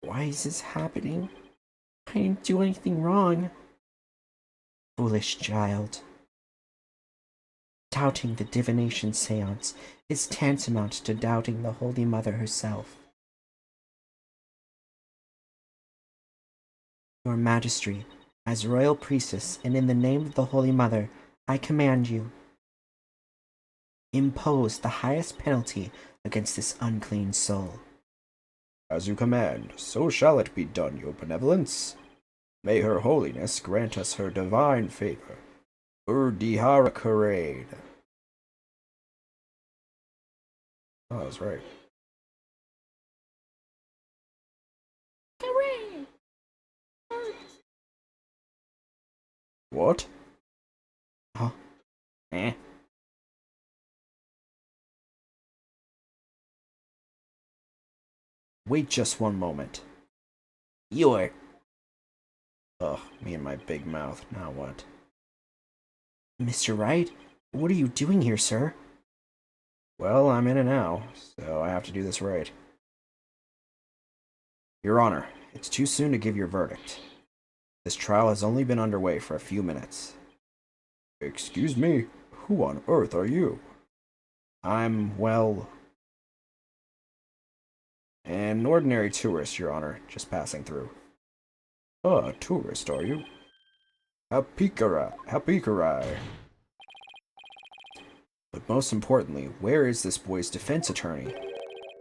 Why is this happening? I didn't do anything wrong. Foolish child. Doubting the divination seance is tantamount to doubting the Holy Mother herself. Your Majesty, as royal priestess and in the name of the Holy Mother, I command you, impose the highest penalty against this unclean soul. As you command, so shall it be done, your benevolence. May her holiness grant us her divine favor. Urdihara Karain. Oh, that's right. Hooray! What? Huh? Eh? Wait just one moment. You're... Ugh, me and my big mouth. Now what? Mr. Wright? What are you doing here, sir? Well, I'm in it now, so I have to do this right. Your Honor, it's too soon to give your verdict. This trial has only been underway for a few minutes. Excuse me, who on earth are you? I'm, well... an ordinary tourist, Your Honor, just passing through. Ah, a tourist, are you? Hapikarai. But most importantly, where is this boy's defense attorney?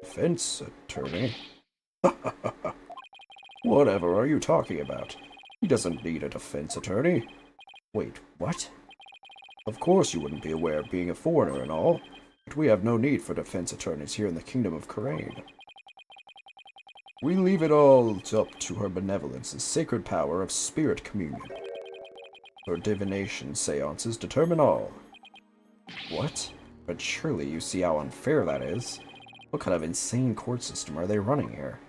Defense attorney? Whatever are you talking about? He doesn't need a defense attorney. Wait, what? Of course you wouldn't be aware, being a foreigner and all, but we have no need for defense attorneys here in the Kingdom of Kharain. We leave it all up to her benevolence's sacred power of spirit communion. Her divination seances determine all. What? But surely you see how unfair that is. What kind of insane court system are they running here?